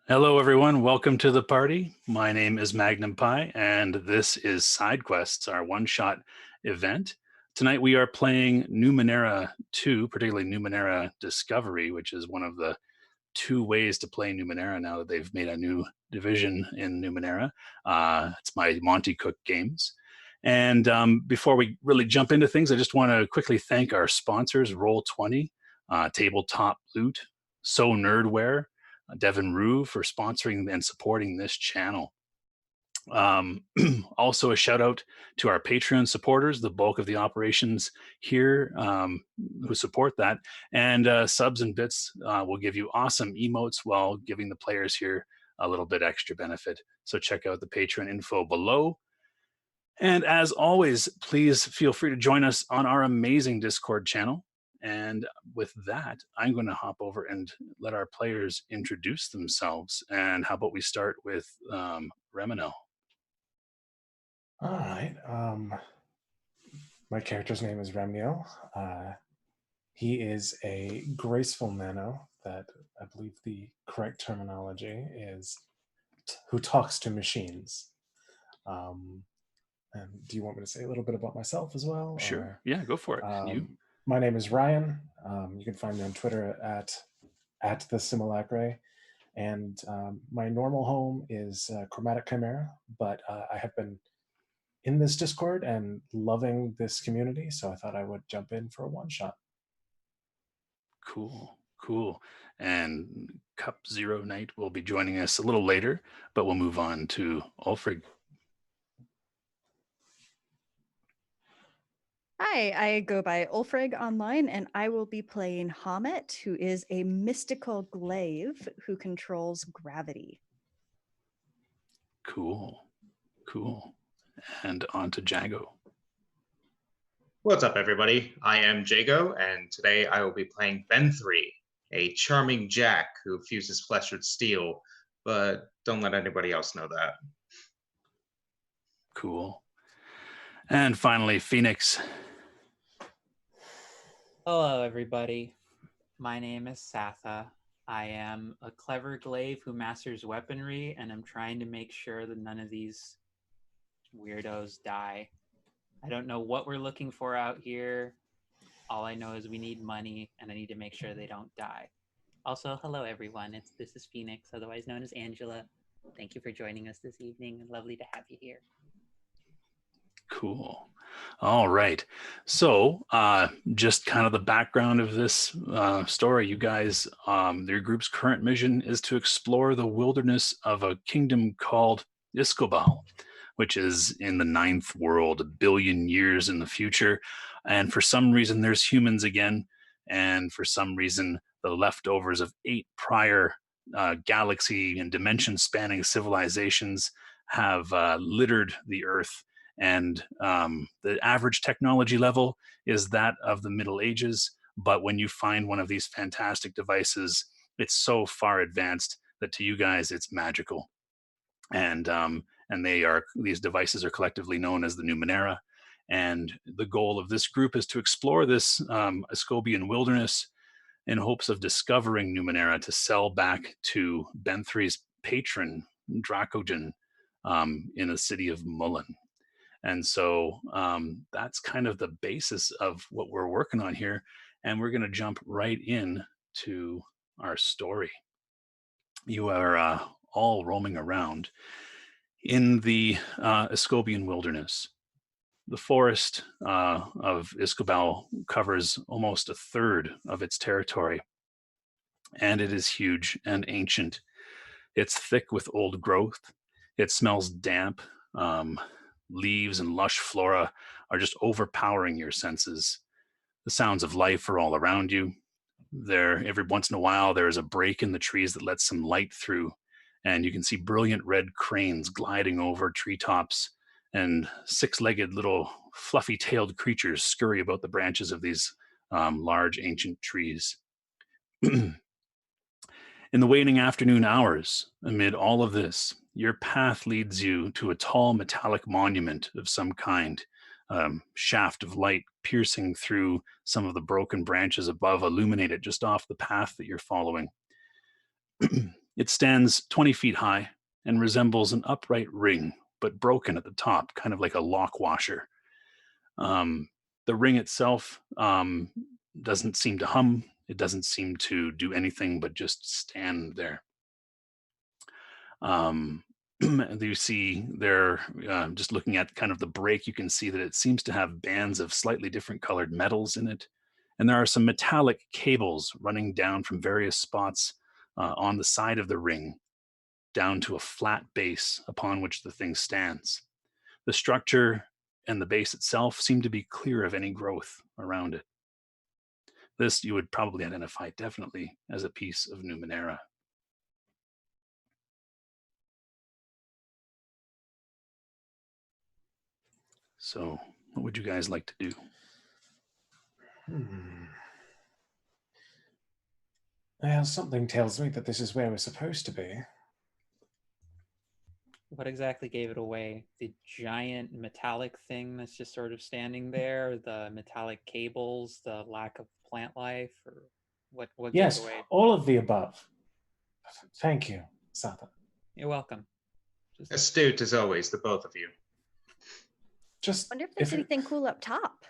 Hello, everyone. Welcome to the party. My name is Magnum Pi, and this is Side Quests, our one-shot event. Tonight we are playing Numenera 2, particularly Numenera Discovery, which is one of the two ways to play Numenera now that they've made a new division in Numenera. It's my Monty Cook games. And before we really jump into things, I just want to quickly thank our sponsors, Roll20, Tabletop Loot, So Nerdware, Devin Rue for sponsoring and supporting this channel. Also, a shout out to our Patreon supporters, the bulk of the operations here who support that. And subs and bits will give you awesome emotes while giving the players here a little bit extra benefit. So check out the Patreon info below. And as always, please feel free to join us on our amazing Discord channel. And with that, I'm going to hop over and let our players introduce themselves. And how about we start with Remino? All right. My character's name is Remnio. He is a graceful nano that I believe the correct terminology is who talks to machines. And do you want me to say a little bit about myself as well? Sure. Yeah, go for it. You? My name is Ryan. You can find me on Twitter at the Simulacre. And my normal home is Chromatic Chimera, but I have been in this Discord and loving this community, so I thought I would jump in for a one shot. Cool. And Cup Zero Knight will be joining us a little later, but we'll move on to Ulfrig. Hi, I go by Ulfrig online, and I will be playing Hamet, who is a mystical glaive who controls gravity. Cool. And on to Jago. What's up, everybody? I am Jago, and today I will be playing Ben3, a charming Jack who fuses flesh with steel, but don't let anybody else know that. Cool. And finally, Phoenix. Hello, everybody. My name is Satha. I am a clever glaive who masters weaponry, and I'm trying to make sure that none of these weirdos die. I don't know what we're looking for out here. All I know is we need money, and I need to make sure they don't die. Also, hello, everyone. This is Phoenix, otherwise known as Angela. Thank you for joining us this evening. Lovely to have you here. Cool. All right. So just kind of the background of this story, you guys, your group's current mission is to explore the wilderness of a kingdom called Iskobal, which is in the ninth world, 1 billion years in the future. And for some reason, there's humans again. And for some reason, the leftovers of 8 prior galaxy and dimension spanning civilizations have littered the Earth. And the average technology level is that of the Middle Ages. But when you find one of these fantastic devices, it's so far advanced that to you guys, it's magical. And these devices are collectively known as the Numenera. And the goal of this group is to explore this Ascobian wilderness in hopes of discovering Numenera to sell back to Ben3's patron, Dracogen, in the city of Mullen. And so that's kind of the basis of what we're working on here. And we're going to jump right in to our story. You are all roaming around in the Ascobian wilderness. The forest of Iskobal covers almost 1/3 of its territory, and it is huge and ancient. It's thick with old growth. It smells damp. Leaves and lush flora are just overpowering your senses. The sounds of life are all around you. Every once in a while, there is a break in the trees that lets some light through, and you can see brilliant red cranes gliding over treetops, and 6-legged little fluffy-tailed creatures scurry about the branches of these large ancient trees. In the waning afternoon hours, amid all of this, your path leads you to a tall metallic monument of some kind. Shaft of light piercing through some of the broken branches above illuminate it just off the path that you're following. It stands 20 feet high and resembles an upright ring, but broken at the top, kind of like a lock washer. Um, the ring itself doesn't seem to hum. It doesn't seem to do anything but just stand there. You see there, just looking at kind of the break, you can see that it seems to have bands of slightly different colored metals in it. And there are some metallic cables running down from various spots on the side of the ring down to a flat base upon which the thing stands. The structure and the base itself seem to be clear of any growth around it. This you would probably identify definitely as a piece of Numenera. So, what would you guys like to do? Well, something tells me that this is where we're supposed to be. What exactly gave it away? The giant metallic thing that's just sort of standing there, the metallic cables, the lack of plant life, or what gave it Yes, away? all of the above. Thank you, Sata. You're welcome. Just, Astute as always, the both of you. Just Wonder if there's if it, anything cool up top.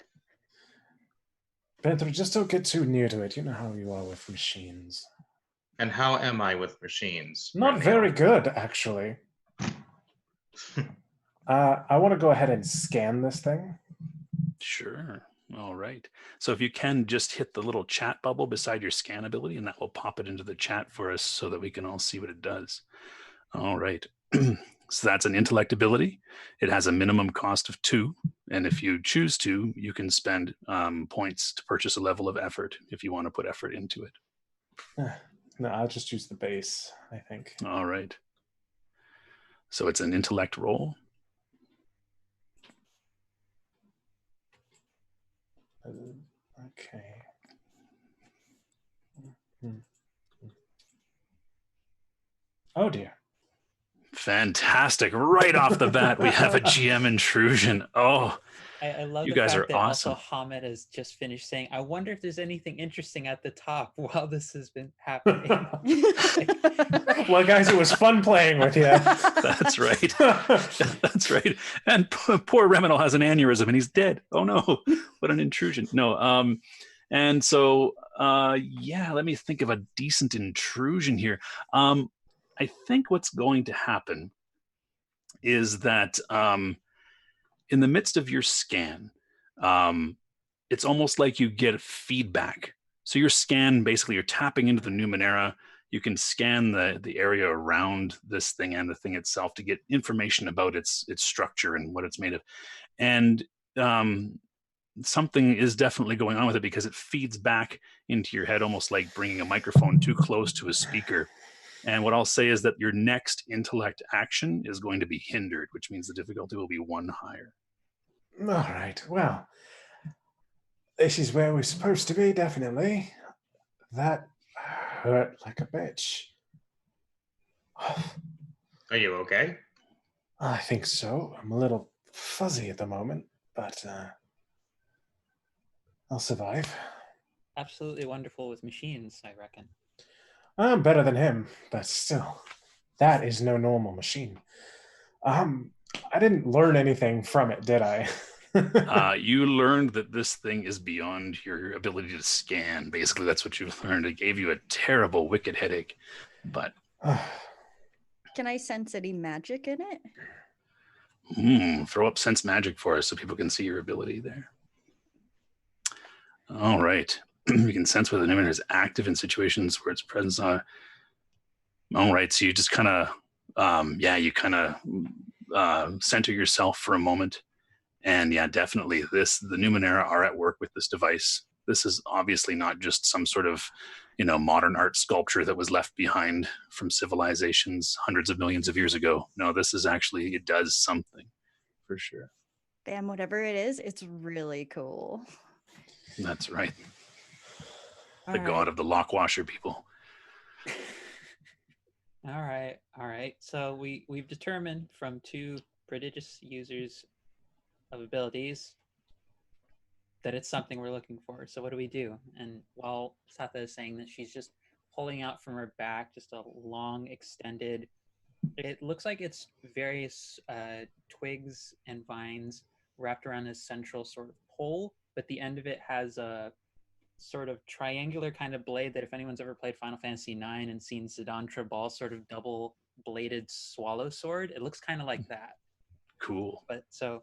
Pedro, just don't get too near to it. You know how you are with machines. And how am I with machines? Not Romeo? very good, actually. I want to go ahead and scan this thing. Sure. All right. So if you can just hit the little chat bubble beside your scan ability, and that will pop it into the chat for us so that we can all see what it does. All right. So that's an intellect ability. It has a minimum cost of 2. And if you choose to, you can spend points to purchase a level of effort if you want to put effort into it. No, I'll just use the base, I think. All right. So it's an intellect roll. Okay. Oh dear. Fantastic. Right off the bat, we have a GM intrusion. Oh, I love you the guys fact are that awesome. also Hamid has just finished saying, I wonder if there's anything interesting at the top while this has been happening. Well, guys, it was fun playing with you. That's right. That's right. And poor Reminal has an aneurysm and he's dead. Oh no, what an intrusion. No, and so yeah, let me think of a decent intrusion here. I think what's going to happen is that in the midst of your scan, it's almost like you get feedback. So your scan, basically, you're tapping into the Numenera. You can scan the area around this thing and the thing itself to get information about its structure and what it's made of. And something is definitely going on with it because it feeds back into your head, almost like bringing a microphone too close to a speaker. And what I'll say is that your next intellect action is going to be hindered, which means the difficulty will be 1 higher. All right. Well, this is where we're supposed to be, definitely. That hurt like a bitch. Are you okay? I think so. I'm a little fuzzy at the moment, but I'll survive. Absolutely wonderful with machines, I reckon. I'm better than him, but still, that is no normal machine. I didn't learn anything from it, did I? You learned that this thing is beyond your ability to scan. Basically, that's what you've learned. It gave you a terrible, wicked headache. But Can I sense any magic in it? throw up sense magic for us so people can see your ability there. All right. You can sense whether the Numenera is active in situations where its presence are. All right. So you just kind of, you kind of center yourself for a moment. And yeah, definitely the Numenera are at work with this device. This is obviously not just some sort of, modern art sculpture that was left behind from civilizations hundreds of millions of years ago. No, this is actually, it does something for sure. Damn, whatever it is, it's really cool. That's right. All The god of the Lockwasher people. All right. So we've determined from 2 prodigious users of abilities that it's something we're looking for. So what do we do? And while Satha is saying that, she's just pulling out from her back, just a long, extended. It looks like it's various twigs and vines wrapped around this central sort of pole, but the end of it has a sort of triangular kind of blade that if anyone's ever played Final Fantasy IX and seen Zidane Tribal sort of double-bladed swallow sword, it looks kind of like that. Cool. But so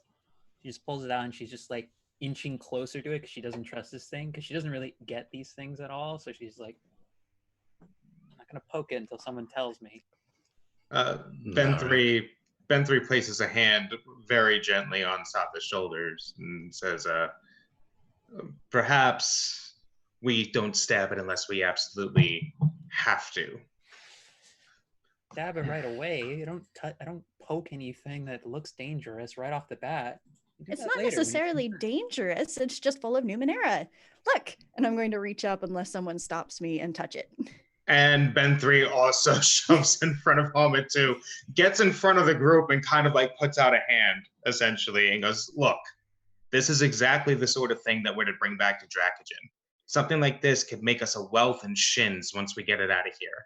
she just pulls it out and she's just like inching closer to it because she doesn't trust this thing because she doesn't really get these things at all. So she's like, I'm not going to poke it until someone tells me. Ben three places a hand very gently on Satha's shoulders and says, perhaps we don't stab it unless we absolutely have to. Stab it right away. I don't poke anything that looks dangerous right off the bat. It's not necessarily dangerous. It's just full of Numenera. Look, and I'm going to reach up unless someone stops me and touch it. And Ben 3 also shoves in front of Helmet 2, gets in front of the group and kind of like puts out a hand, essentially, and goes, look, this is exactly the sort of thing that we're to bring back to Dracogen. Something like this could make us a wealth in shins once we get it out of here.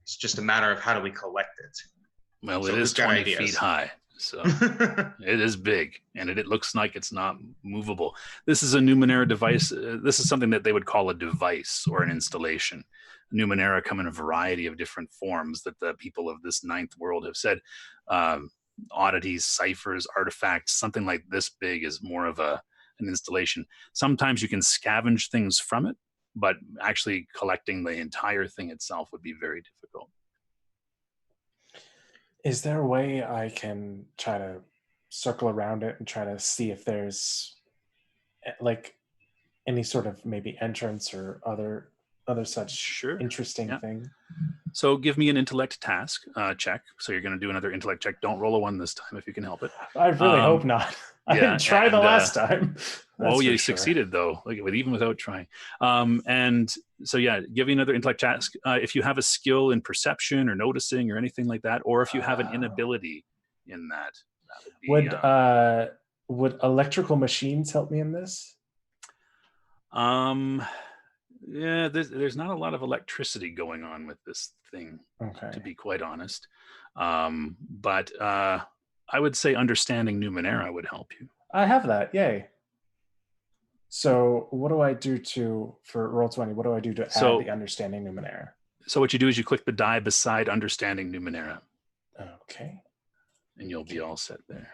It's just a matter of how do we collect it. Well, So it is who's got 20 ideas? feet high, so it is big, and it looks like it's not movable. This is a Numenera device. This is something that they would call a device or an installation. Numenera come in a variety of different forms that the people of this ninth world have said. Oddities, ciphers, artifacts, something like this big is more of an installation. Sometimes you can scavenge things from it, but actually collecting the entire thing itself would be very difficult. Is there a way I can try to circle around it and try to see if there's like any sort of maybe entrance or other such interesting thing? So give me an intellect task check. So you're going to do another intellect check. Don't roll a 1 this time if you can help it. I really hope not. I didn't try the last time. Well, you succeeded though, like even without trying. And so give me another intellect task. If you have a skill in perception or noticing or anything like that, or if you have an inability in that would be. Would electrical machines help me in this? Yeah, there's not a lot of electricity going on with this thing, to be quite honest. But I would say understanding Numenera would help you. I have that, yay. So what do I do for Roll20, what do I do to add the understanding Numenera? So what you do is you click the die beside understanding Numenera. Okay. And you'll be all set there.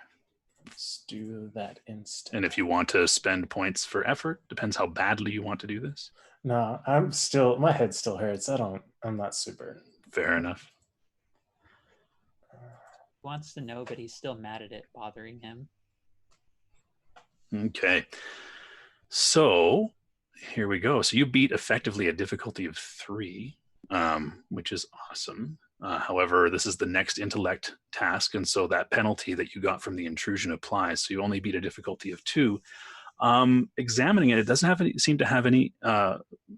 Let's do that instead. And if you want to spend points for effort, depends how badly you want to do this. No, my head still hurts. I'm not super. Fair enough. He wants to know, but he's still mad at it bothering him. Okay. So here we go. So you beat effectively a difficulty of 3, which is awesome. However, this is the next intellect task, and so that penalty that you got from the intrusion applies. So you only beat a difficulty of 2. Examining it, it doesn't seem to have any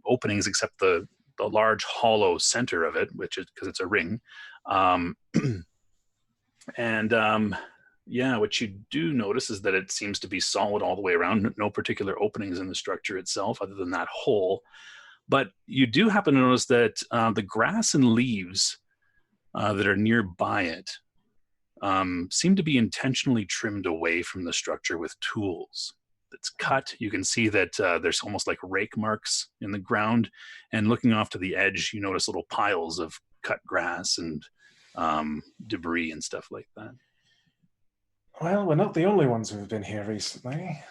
openings except the large hollow center of it, which is because it's a ring. What you do notice is that it seems to be solid all the way around. No particular openings in the structure itself other than that hole. But you do happen to notice that the grass and leaves that are nearby it seem to be intentionally trimmed away from the structure with tools. It's cut. You can see that there's almost like rake marks in the ground. And looking off to the edge, you notice little piles of cut grass and debris and stuff like that. Well, we're not the only ones who've been here recently.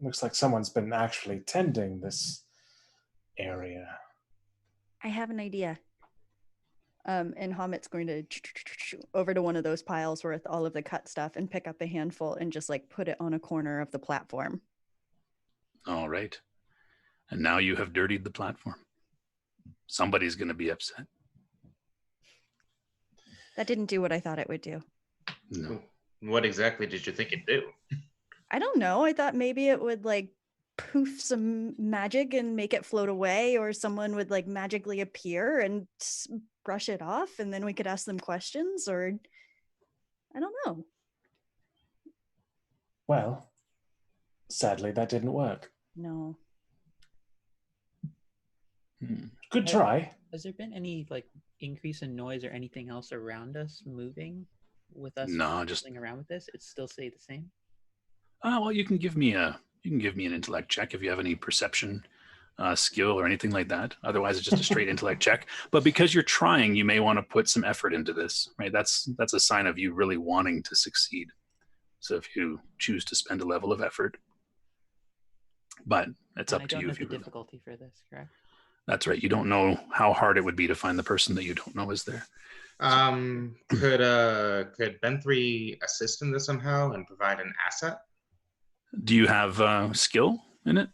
Looks like someone's been actually tending this area. I have an idea. And Hamit's going to over to one of those piles with all of the cut stuff and pick up a handful and just like put it on a corner of the platform. All right. And now you have dirtied the platform. Somebody's going to be upset. That didn't do what I thought it would do. No. What exactly did you think it'd do? I don't know. I thought maybe it would like poof some magic and make it float away, or someone would like magically appear and brush it off, and then we could ask them questions, or I don't know. Well, sadly that didn't work. No. Good try. Has there been any like increase in noise or anything else around us moving with us No, just fiddling around with this? It still stay the same? well, you can give me an intellect check if you have any perception skill or anything like that. Otherwise, it's just a straight intellect check. But because you're trying, you may want to put some effort into this, right? That's a sign of you really wanting to succeed. So if you choose to spend a level of effort, but it's And up I to don't you know if the you really. difficulty for this, correct? That's right. You don't know how hard it would be to find the person that you don't know is there. Could Ben3 assist in this somehow and provide an asset? Do you have skill in it,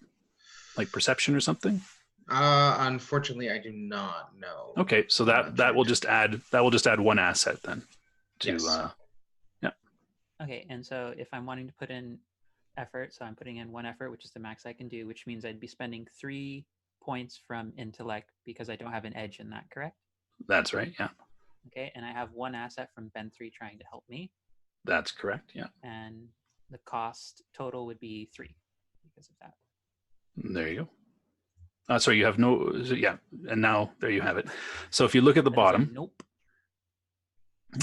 like perception or something? Unfortunately, I do not know. Okay, so that will just add one asset then. To Yes. Okay, and so if I'm wanting to put in effort, so I'm putting in 1 effort, which is the max I can do, which means I'd be spending 3 points from intellect because I don't have an edge in that, correct? That's right. Yeah, Okay, and I have 1 asset from Ben3 trying to help me, that's correct. Yeah, and the cost total would be 3 because of that. there you go. Sorry, you have no. Yeah, and now there you have it. So if you look at the That is a bottom, nope.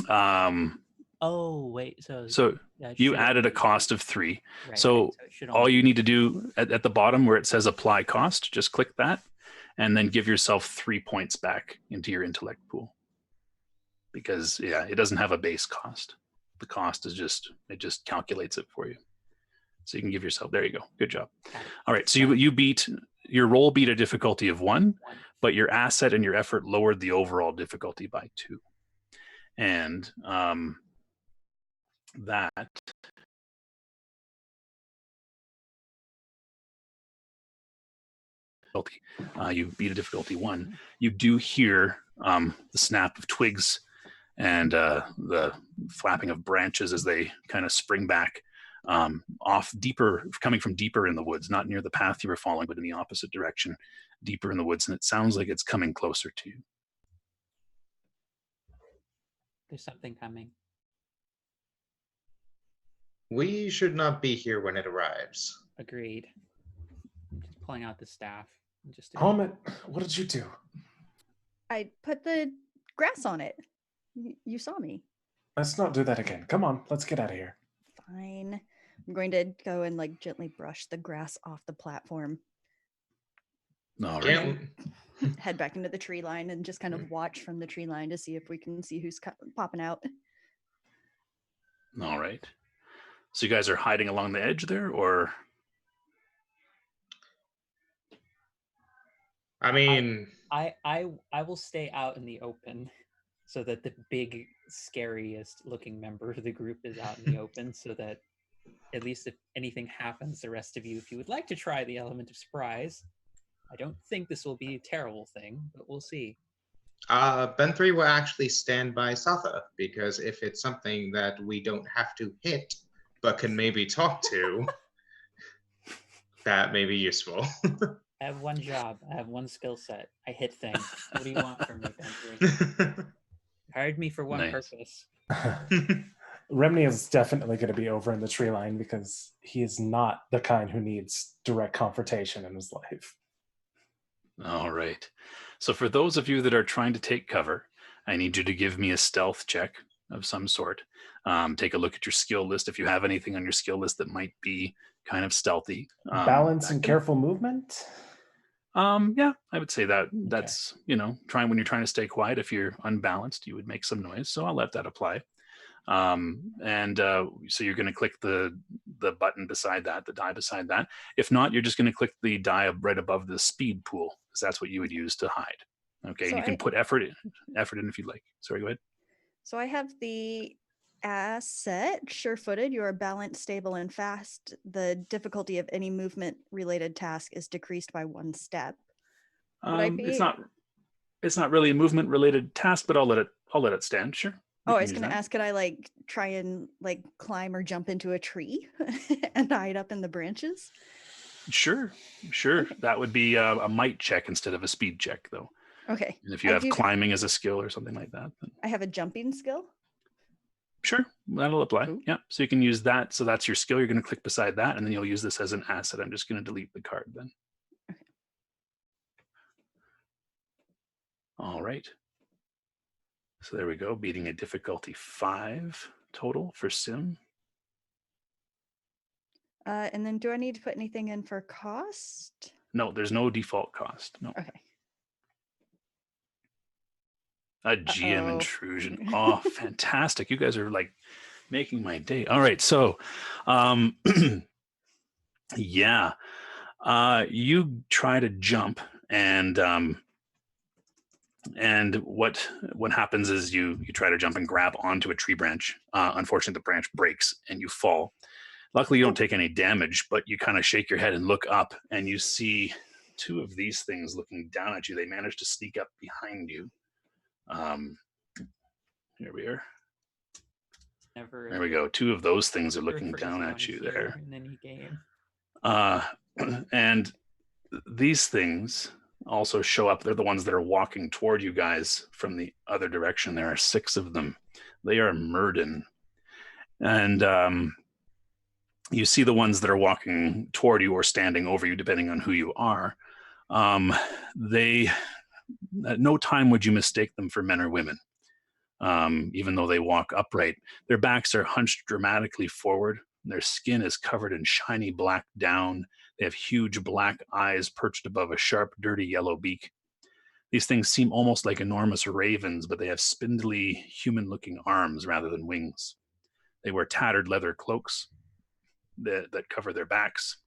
um, Oh wait, so that you should added a only- cost of 3. right, So right, it should all only you be- need to do at the bottom where it says apply cost, just click that, and then give yourself 3 points back into your intellect pool. Because it doesn't have a base cost. The cost is it just calculates it for you. So you can give yourself, there you go. Good job. All right, so you beat, your roll beat a difficulty of 1, but your asset and your effort lowered the overall difficulty by 2. And that you beat a difficulty 1. You do hear the snap of twigs and the flapping of branches as they kind of spring back off deeper, coming from deeper in the woods, not near the path you were following, but in the opposite direction, deeper in the woods. And it sounds like it's coming closer to you. There's something coming. We should not be here when it arrives. Agreed. I'm just pulling out the staff. Just Helmet, what did you do? I put the grass on it. You saw me. Let's not do that again. Come on, let's get out of here. Fine. I'm going to go and like gently brush the grass off the platform. All right. Can't, Head back into the tree line and just kind of watch from the tree line to see if we can see who's popping out. All right. So you guys are hiding along the edge there, or? I mean, I will stay out in the open so that the big, scariest looking member of the group is out in the open, so that at least if anything happens, the rest of you, if you would like to try the element of surprise, I don't think this will be a terrible thing, but we'll see. Ben3 will actually stand by Satha, because if it's something that we don't have to hit, but can maybe talk to, that may be useful. I have 1 job. I have 1 skill set. I hit things. What do you want from me, Ben3? Hired me for one Nice. purpose. Remni is definitely going to be over in the tree line because he is not the kind who needs direct confrontation in his life. All right. So for those of you that are trying to take cover, I need you to give me a stealth check of some sort. Take a look at your skill list. If you have anything on your skill list that might be kind of stealthy. Balance and careful movement? Yeah, I would say that's, when you're trying to stay quiet, if you're unbalanced, you would make some noise. So I'll let that apply. So you're going to click the button beside that, the die beside that. If not, you're just going to click the die right above the speed pool, because that's what you would use to hide. Okay, So and you can put effort in if you'd like. Sorry, go ahead. So I have the asset, sure-footed. You are balanced, stable, and fast. The difficulty of any movement-related task is decreased by 1 step. It's not really a movement-related task, but I'll let it stand. Sure. Oh, I was going to ask, could I try and climb or jump into a tree and hide up in the branches? Sure. Okay. That would be a might check instead of a speed check, though. Okay. And if you have climbing as a skill or something like that, then I have a jumping skill. sure, that'll apply. Ooh. Yeah, so you can use that. So that's your skill. You're going to click beside that, and then you'll use this as an asset. I'm just going to delete the card then. Okay. All right. So there we go, beating a difficulty 5 total for Sim. And then do I need to put anything in for cost? No, there's no default cost. No. Okay. A GM Uh-oh. intrusion. Oh, fantastic. You guys are like making my day. All right. So, yeah, you try to jump and what happens is you try to jump and grab onto a tree branch. Unfortunately, the branch breaks and you fall. Luckily, you don't take any damage, but you kind of shake your head and look up, and you see 2 of these things looking down at you. They manage to sneak up behind you. Here we are. Never. There we go. 2 of those things are never looking phrase down you at wanna you hear there. in any game. And these things also show up. They're the ones that are walking toward you guys from the other direction. There are 6 of them. They are Murden. And you see the ones that are walking toward you or standing over you, depending on who you are. They, at no time would you mistake them for men or women, even though they walk upright. Their backs are hunched dramatically forward. Their skin is covered in shiny black down. They have huge black eyes perched above a sharp, dirty yellow beak. These things seem almost like enormous ravens, but they have spindly, human-looking arms rather than wings. They wear tattered leather cloaks that cover their backs,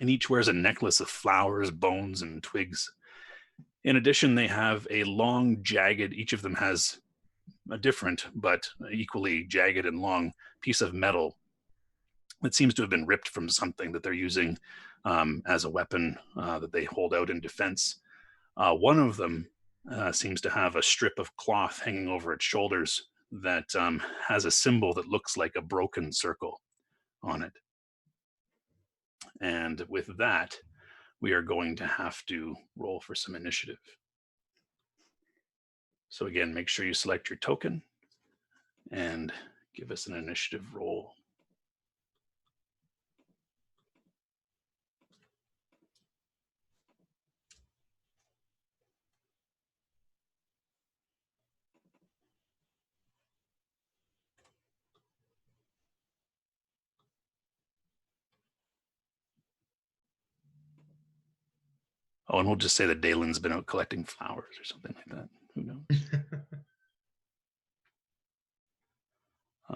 and each wears a necklace of flowers, bones, and twigs. In addition, they have a long, jagged, each of them has a different but equally jagged and long piece of metal that seems to have been ripped from something that they're using as a weapon that they hold out in defense. One of them seems to have a strip of cloth hanging over its shoulders that has a symbol that looks like a broken circle on it. And with that, we are going to have to roll for some initiative. So again, make sure you select your token and give us an initiative roll. Oh, and we'll just say that Dalen's been out collecting flowers or something like that. Who knows?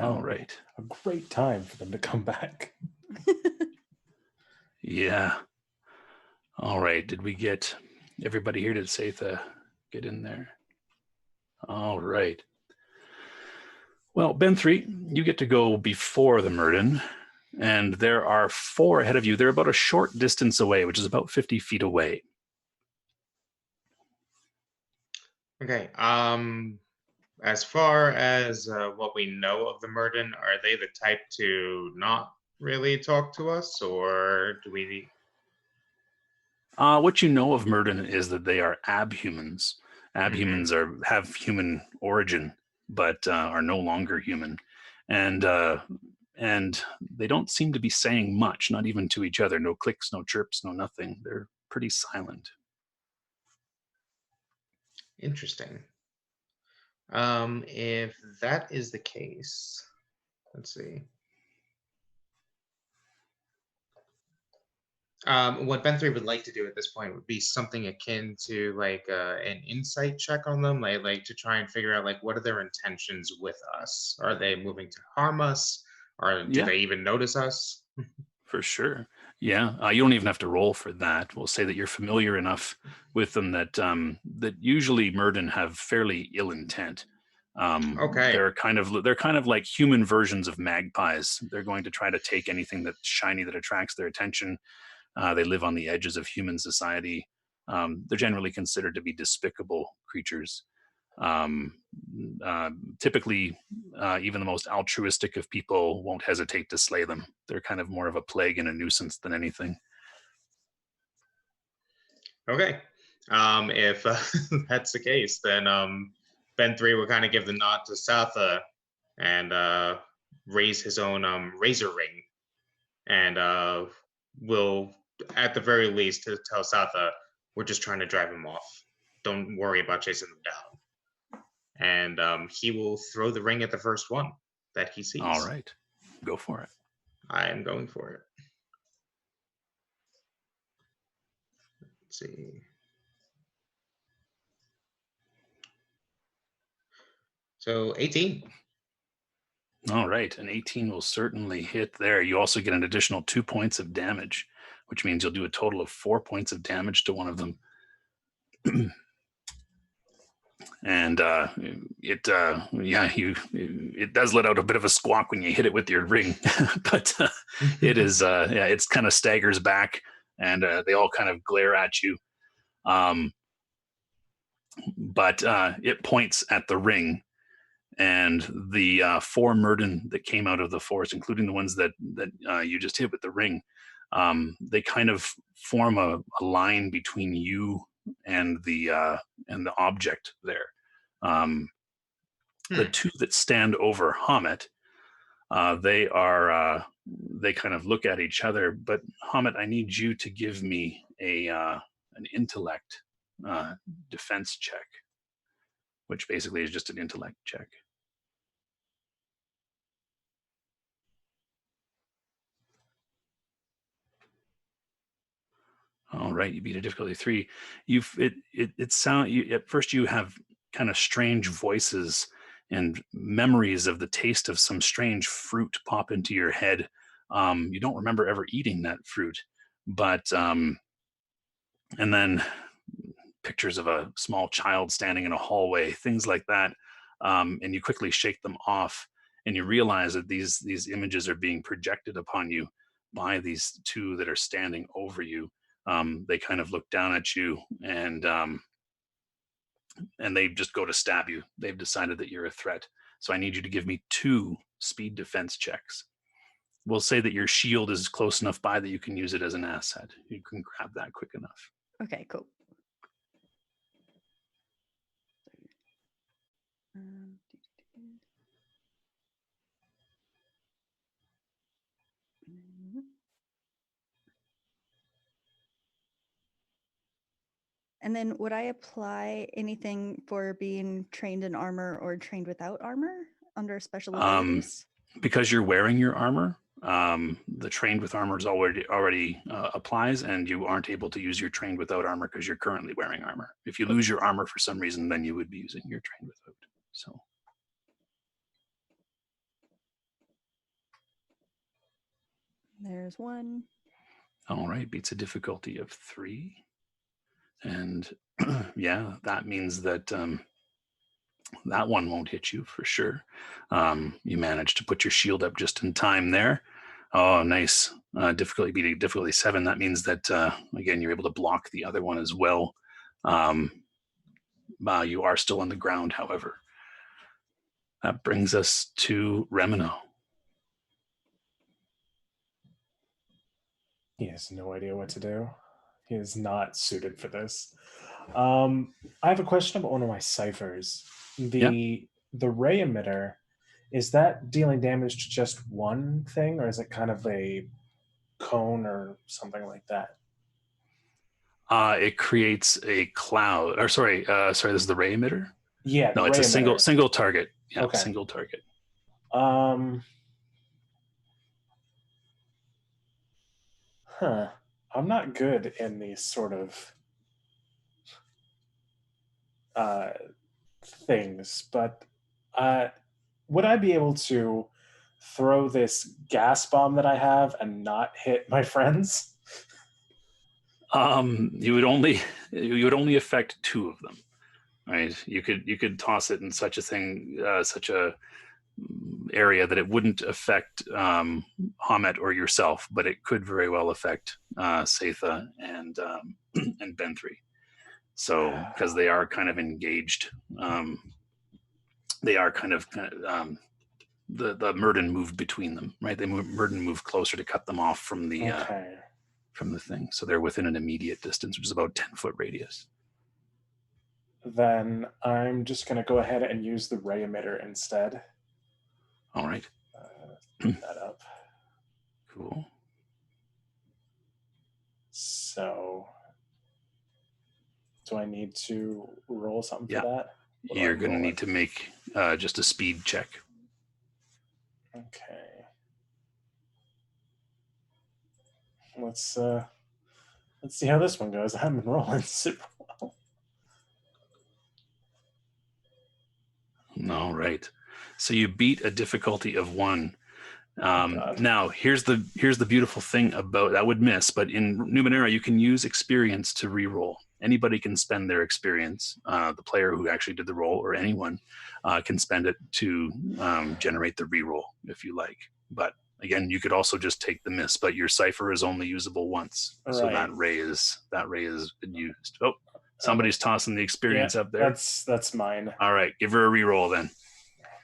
All right. A great time for them to come back. Yeah. All right. Did we get everybody here to Satha get in there? All right. Well, Ben3, you get to go before the Murden, and there are 4 ahead of you. They're about a short distance away, which is about 50 feet away. Okay. As far as what we know of the Murden, are they the type to not really talk to us, or do we? What you know of Murden is that they are abhumans. Abhumans have human origin, but are no longer human, and they don't seem to be saying much, not even to each other. No clicks, no chirps, no nothing. They're pretty silent. Interesting. If that is the case, let's see. What Ben3 would like to do at this point would be something akin to like an insight check on them, like to try and figure out like what are their intentions with us? Are they moving to harm us, or do Yeah. they even notice us? For sure. Yeah. You don't even have to roll for that. We'll say that you're familiar enough with them that that usually Murden have fairly ill intent. Okay. They're kind of like human versions of magpies. They're going to try to take anything that's shiny that attracts their attention. They live on the edges of human society. They're generally considered to be despicable creatures. Typically, even the most altruistic of people won't hesitate to slay them. They're kind of more of a plague and a nuisance than anything. Okay. If that's the case, then Ben3 will kind of give the nod to Satha and raise his own razor ring, and will, at the very least, to tell Satha, we're just trying to drive him off. don't worry about chasing them down. And he will throw the ring at the first one that he sees. All right. Go for it. I am going for it. Let's see. So 18. All right. An 18 will certainly hit there. You also get an additional 2 points of damage, which means you'll do a total of 4 points of damage to one of them. And it does let out a bit of a squawk when you hit it with your ring, but it is it's kind of staggers back, and they all kind of glare at you. But it points at the ring, and the 4 Murden that came out of the forest, including the ones that you just hit with the ring, they kind of form a line between you and the object there. The 2 that stand over Hamet, they kind of look at each other. But Hamet, I need you to give me an intellect defense check, which basically is just an intellect check. All right, you beat a difficulty 3. At first you have kind of strange voices and memories of the taste of some strange fruit pop into your head. You don't remember ever eating that fruit, but and then pictures of a small child standing in a hallway, things like that, and you quickly shake them off, and you realize that these images are being projected upon you by these 2 that are standing over you. They kind of look down at you, and they just go to stab you. They've decided that you're a threat. So I need you to give me 2 speed defense checks. We'll say that your shield is close enough by that you can use it as an asset. You can grab that quick enough. Okay, cool. And then would I apply anything for being trained in armor or trained without armor under special abilities? Because you're wearing your armor, the trained with armor is already applies, and you aren't able to use your trained without armor because you're currently wearing armor. If you lose your armor for some reason, then you would be using your trained without. So. There's 1. All right, beats a difficulty of 3. And yeah, that means that that one won't hit you for sure. You managed to put your shield up just in time there. Oh, nice. Difficulty beating difficulty 7. That means that, again, you're able to block the other one as well. You are still on the ground, however. That brings us to Remino. He has no idea what to do. He is not suited for this. I have a question about one of my ciphers. The ray emitter, is that dealing damage to just one thing, or is it kind of a cone or something like that? It creates a cloud. Or sorry, this is the ray emitter? Yeah. No, it's a single target. Yeah, okay. Single target. I'm not good in these sort of things, but would I be able to throw this gas bomb that I have and not hit my friends? You would only affect 2 of them, right? You could toss it in such a area that it wouldn't affect Hamet or yourself, but it could very well affect Satha and and Ben3. So because they are kind of engaged, they are kind of the Murden moved between them, right? Murden moved closer to cut them off from the from the thing, so they're within an immediate distance, which is about 10-foot radius. Then I'm just going to go ahead and use the ray emitter instead. All right. Put that up. Cool. So Do I need to roll something Yeah. for that? What do I You're going to roll need it? to make just a speed check. Okay. Let's see how this one goes. I haven't been rolling super well. All right. So you beat a difficulty of 1. God. Now, here's the beautiful thing about that would miss, but in Numenera you can use experience to re-roll. Anybody can spend their experience. The player who actually did the roll, or anyone, can spend it to generate the re-roll if you like. But again, you could also just take the miss. But your cipher is only usable once, so Right. that ray has been used. Oh, somebody's tossing the experience Yeah, up there. that's mine. All right, give her a re-roll then.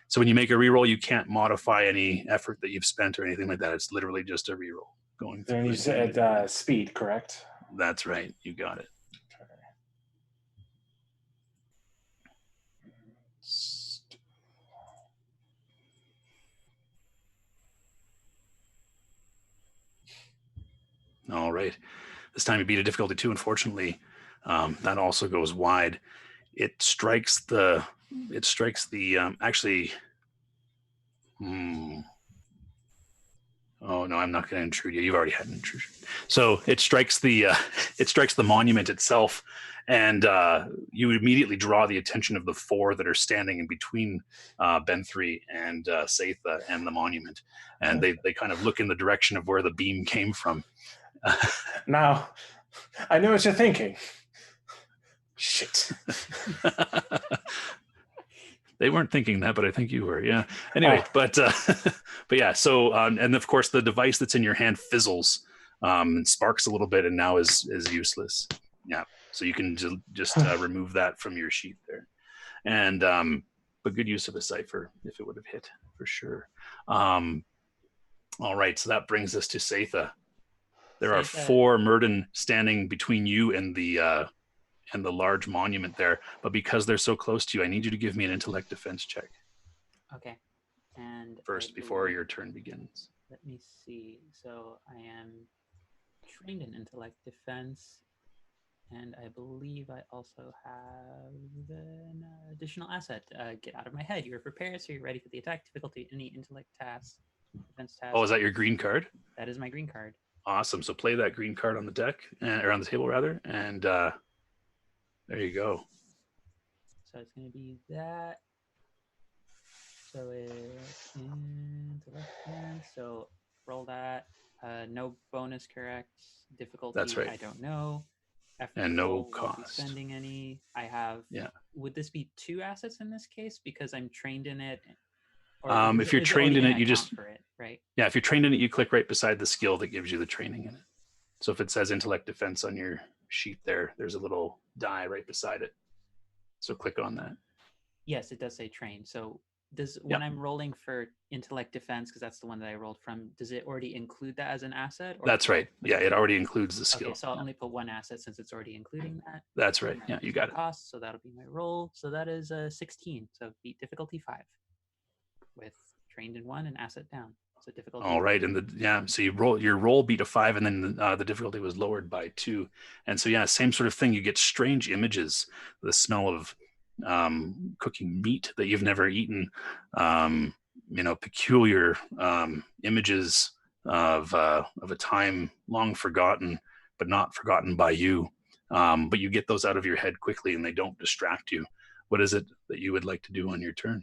So when you make a reroll, you can't modify any effort that you've spent or anything like that. It's literally just a reroll going through. And you said speed, correct? That's right. You got it. All right. This time you beat a difficulty 2. Unfortunately, that also goes wide. It strikes the. Actually. Oh no, I'm not going to intrude you. You've already had an intrusion. So it strikes the monument itself, and you immediately draw the attention of the 4 that are standing in between Ben3 and Satha and the monument, and they kind of look in the direction of where the beam came from. Now, I know what you're thinking. Shit. They weren't thinking that, but I think you were. Yeah. Anyway, but yeah. So and of course the device that's in your hand fizzles, and sparks a little bit, and now is useless. Yeah. So you can just remove that from your sheet there, and but good use of a cipher if it would have hit for sure. All right. So that brings us to Satha. There are 4 Murden standing between you and the large monument there, but because they're so close to you, I need you to give me an intellect defense check. Okay. And first before your turn begins. Let me see. So I am trained in intellect defense, and I believe I also have an additional asset. Get out of my head. You are prepared, so you're ready for the attack. Difficulty, any intellect task, defense task. Oh, is that your green card? That is my green card. Awesome. So play that green card on the deck, or on the table rather, and there you go. So it's going to be that. So it's intellect defense. So roll that. No bonus, correct? Difficulty. That's right. I don't know. Effort and no roll, won't be cost. spending any. I have. Yeah. Would this be 2 assets in this case because I'm trained in it? If you're trained in it, you just for it, right? Yeah. If you're trained in it, you click right beside the skill that gives you the training in it. So if it says intellect defense on your sheet there's a little die right beside it. So click on that. Yes, it does say train. So when I'm rolling for intellect defense, because that's the one that I rolled from, does it already include that as an asset? Or that's right. Yeah, it already includes the skill. Okay, so I'll only put 1 asset since it's already including that. That's right. Yeah, you got it. Cost, so that'll be my roll. So that is 16. So beat difficulty 5 with trained in 1 and asset down. So difficulty. All right, and so your roll beat a 5, and then the difficulty was lowered by 2, and so same sort of thing. You get strange images, the smell of cooking meat that you've never eaten, peculiar images of a time long forgotten, but not forgotten by you. But you get those out of your head quickly, and they don't distract you. What is it that you would like to do on your turn?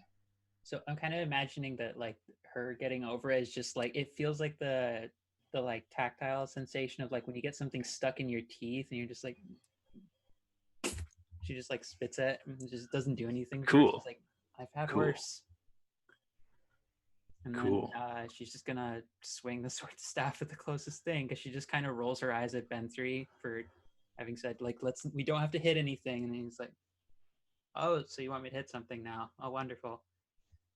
So I'm kind of imagining that like her getting over it is just like, it feels like the like tactile sensation of like when you get something stuck in your teeth and you're just like, she just like spits it and just doesn't do anything. Cool. She's like, I've had worse. And cool. Then she's just gonna swing the sword staff at the closest thing because she just kind of rolls her eyes at Ben3 for having said like, we don't have to hit anything. And then he's like, oh, so you want me to hit something now? Oh, wonderful.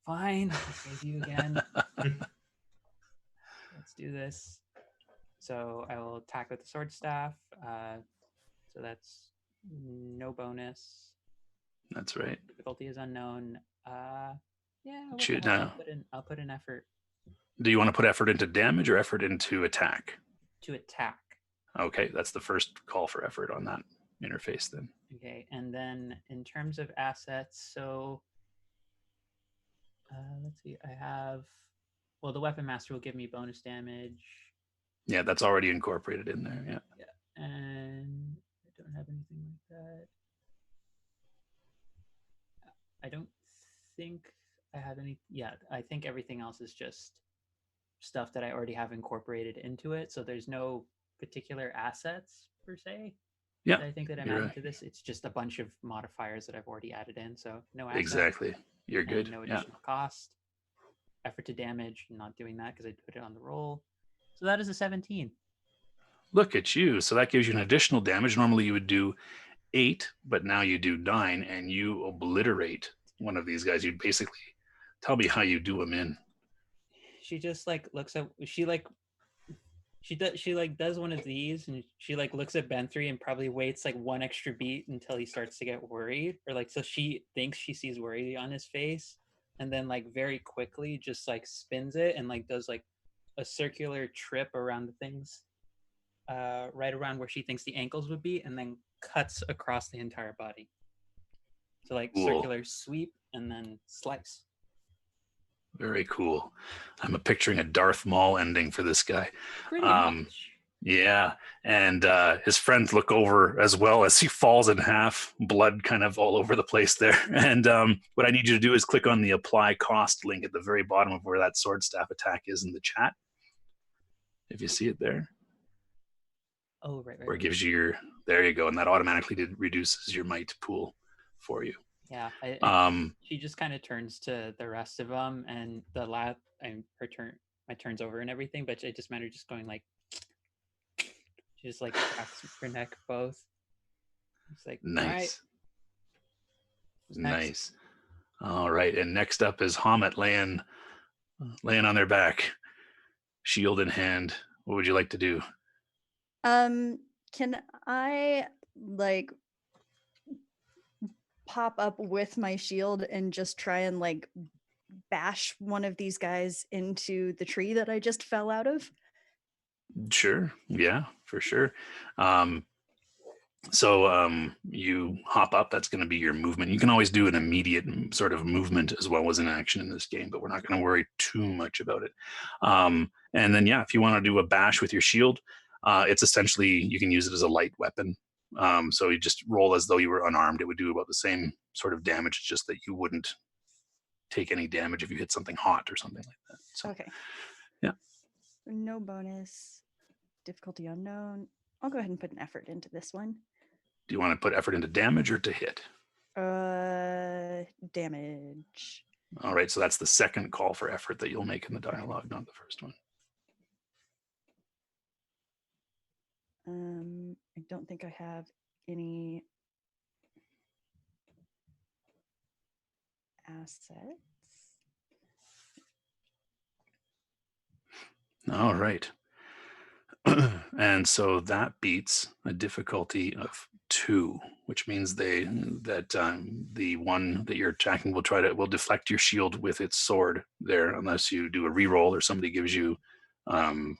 Fine, I'll save you again. Let's do this. So I will attack with the sword staff. So that's no bonus. That's right. Difficulty is unknown. I'll put an effort. Do you want to put effort into damage or effort into attack? To attack. Okay, that's the first call for effort on that. interface then. Okay, and then in terms of assets, so let's see, I have, well, the weapon master will give me bonus damage. Yeah, that's already incorporated in there. Yeah. Yeah, and I don't have anything like that. I don't think I have any. Yeah, I think everything else is just stuff that I already have incorporated into it. So there's no particular assets per se. Yeah, I think that I'm you're adding right. to this. It's just a bunch of modifiers that I've already added in. So no assets. Exactly. You're and good. no Yeah. additional cost. Effort to damage, not doing that because I put it on the roll. So that is a 17. Look at you. So that gives you an additional damage. Normally you would do 8, but now you do 9, and you obliterate one of these guys. You basically tell me how you do them in. She just like looks at she like does one of these and she like looks at Ben3 and probably waits like one extra beat until he starts to get worried, or like so she thinks she sees worry on his face, and then like very quickly just like spins it and like does like a circular trip around the things right around where she thinks the ankles would be, and then cuts across the entire body. So like Cool. circular sweep and then slice. Very cool. I'm picturing a Darth Maul ending for this guy. Pretty much. Yeah, and his friends look over as well as he falls in half, blood kind of all over the place there. And what I need you to do is click on the apply cost link at the very bottom of where that sword staff attack is in the chat. If you see it there. Oh, right. Where it gives you your, there you go, and that automatically reduces your might pool for you. Yeah, she just kind of turns to the rest of them, and the last, and my turn's over and everything, but it just mattered just going like, she just like cracks her neck both. It's like, nice. Right. Nice. All right, and next up is Hamet laying on their back, shield in hand. What would you like to do? Can I like pop up with my shield and just try and like bash one of these guys into the tree that I just fell out of? Sure. Yeah, for sure. So you hop up. That's going to be your movement. You can always do an immediate sort of movement as well as an action in this game, but we're not going to worry too much about it. And then, yeah, if you want to do a bash with your shield, it's essentially, you can use it as a light weapon. So you just roll as though you were unarmed. It would do about the same sort of damage, just that you wouldn't take any damage if you hit something hot or something like that. So, Okay. Yeah. No bonus. Difficulty unknown. I'll go ahead and put an effort into this one. Do you want to put effort into damage or to hit? Damage. All right, so that's the second call for effort that you'll make in the dialogue, not the first one. I don't think I have any assets. All right. And so that beats a difficulty of 2, which means the one that you're attacking will deflect your shield with its sword there, unless you do a reroll or somebody gives you an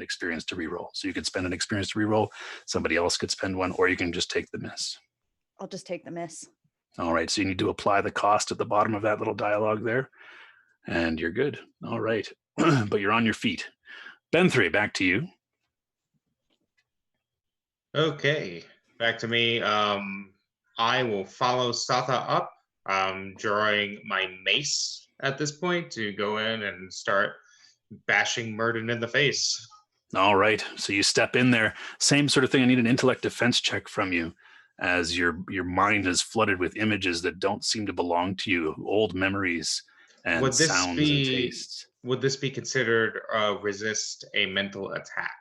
experience to reroll. So you could spend an experience to reroll, somebody else could spend one, or you can just take the miss. I'll just take the miss. All right, so you need to apply the cost at the bottom of that little dialogue there, and you're good. All right, but you're on your feet. Ben3, back to you. Okay, back to me. I will follow Satha up, drawing my mace at this point to go in and start bashing Murden in the face. All right, so you step in there. Same sort of thing. I need an intellect defense check from you, as your mind is flooded with images that don't seem to belong to you, old memories and sounds and tastes. Would this be considered resist a mental attack?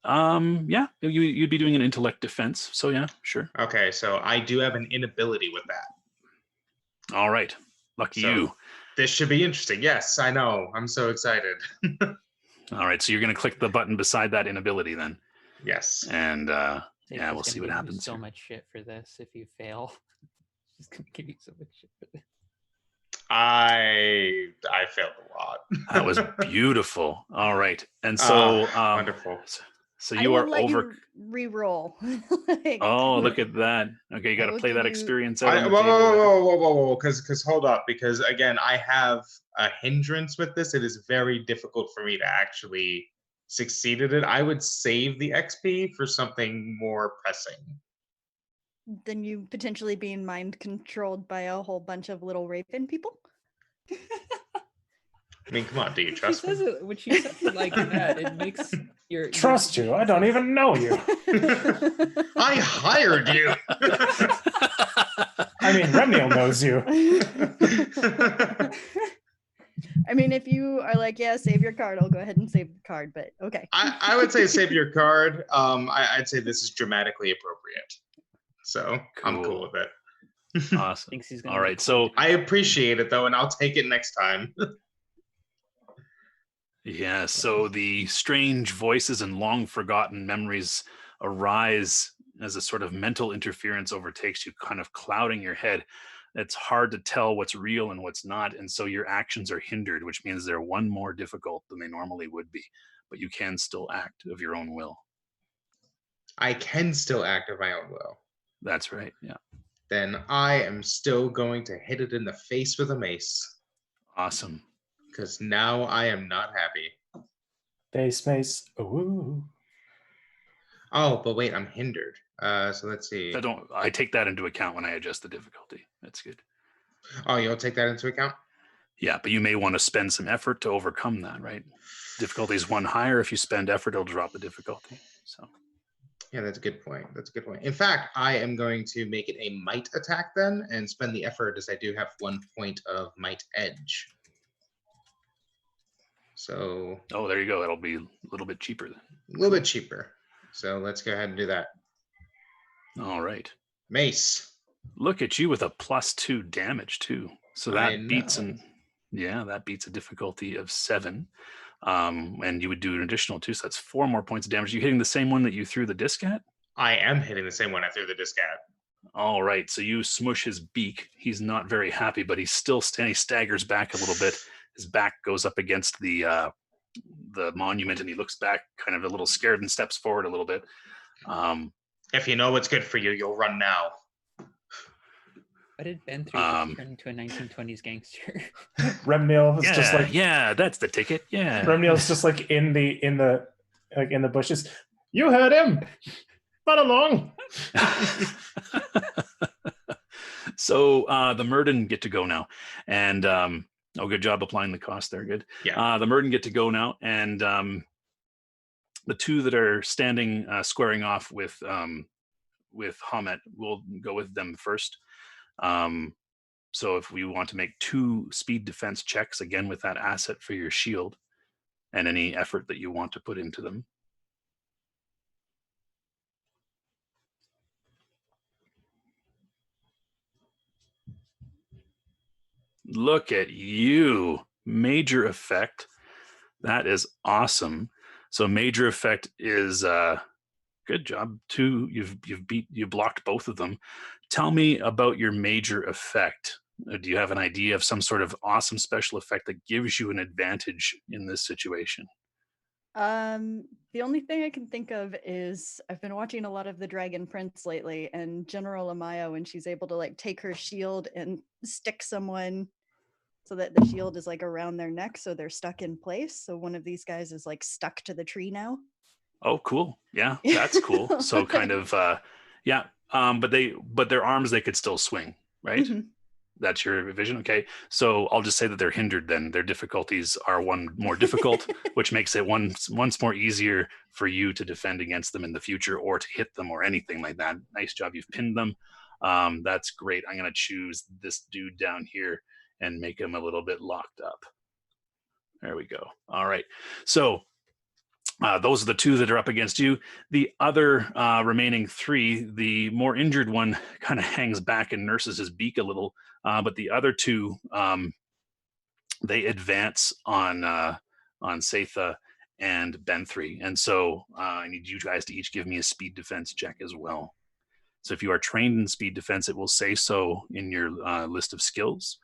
Yeah, you'd be doing an intellect defense. So yeah, sure. Okay, so I do have an inability with that. All right, lucky you. This should be interesting. Yes, I know. I'm so excited. All right, so you're going to click the button beside that inability then. Yes. And yeah, we'll see what happens. So much shit for this if you fail. She's going to give you so much shit for this. I failed a lot. That was beautiful. All right, and so wonderful. So I you will are let over. you re-roll. Like, Oh, look at that. Okay, you got I to will play give that you- experience out on the whoa, table. whoa, there. whoa, whoa, whoa, whoa, because hold up, because again, I have a hindrance with this. It is very difficult for me to actually succeed at it. I would save the XP for something more pressing. Then you potentially being mind controlled by a whole bunch of little raven people. I mean, come on, do you When she trust me? says it, when she says it like that, it makes your Trust you? I don't even know you. I hired you. I mean, Remniel knows you. I mean, if you are like, yeah, save your card, I'll go ahead and save the card. But okay. I would say save your card. I'd say this is dramatically appropriate. So I'm cool Cool. with it. Awesome. Thinks he's gonna All make right, so I appreciate it though, and I'll take it next time. yeah, so the strange voices and long forgotten memories arise as a sort of mental interference overtakes you, kind of clouding your head. It's hard to tell what's real and what's not, and so your actions are hindered, which means they're one more difficult than they normally would be, but you can still act of your own will. I can still act of my own will. That's right, yeah. Then I am still going to hit it in the face with a mace, Awesome. because now I am not happy. Face mace. Ooh. Oh, but wait, I'm hindered. So let's see. I take that into account when I adjust the difficulty. That's good. Oh, you'll take that into account? Yeah, but you may want to spend some effort to overcome that, right? Difficulty is one higher. If you spend effort, it'll drop the difficulty. So Yeah, that's a good point. That's a good point. In fact, I am going to make it a might attack then and spend the effort as I do have 1 point of might edge. So oh, there you go. It'll be a little bit cheaper then. a little bit cheaper. So let's go ahead and do that. All right. Mace. Look at you with a +2 damage too. So I that beats know. that beats a difficulty of 7. And you would do an additional 2, so that's 4 more points of damage. You hitting the same one that you threw the disc at? I am hitting the same one I threw the disc at. All right. So you smush his beak. He's not very happy, but he's still standing. He staggers back a little bit. His back goes up against the monument, and he looks back, kind of a little scared, and steps forward a little bit. If you know what's good for you, you'll run now. Why did Ben 3 just turn into a 1920s gangster? Remniel was Yeah, just like yeah, that's the ticket. Yeah. Remniel's just like in the bushes. You heard him. Run along. So the Murden get to go now, and good job applying the cost there. Good. Yeah. The Murden get to go now, and the two that are standing squaring off with Hamet, we'll go with them first. So if we want to make 2 speed defense checks, again with that asset for your shield and any effort that you want to put into them. Look at you. Major effect. That is awesome. So major effect is good job. 2, you blocked both of them. Tell me about your major effect. Do you have an idea of some sort of awesome special effect that gives you an advantage in this situation? The only thing I can think of is I've been watching a lot of the Dragon Prince lately, and General Amaya, when she's able to like take her shield and stick someone so that the shield is like around their neck, so they're stuck in place. So one of these guys is like stuck to the tree now. Oh, cool. Yeah, that's cool. So kind of, yeah. But their arms, they could still swing, right? Mhm. That's your vision. Okay. So I'll just say that they're hindered then. Their difficulties are one more difficult, which makes it once more easier for you to defend against them in the future or to hit them or anything like that. Nice job. You've pinned them. That's great. I'm going to choose this dude down here and make him a little bit locked up. There we go. All right. So those are the 2 that are up against you. The other remaining 3, the more injured one kind of hangs back and nurses his beak a little, but the other 2, they advance on Satha and Ben3. And so I need you guys to each give me a speed defense check as well. So if you are trained in speed defense, it will say so in your list of skills.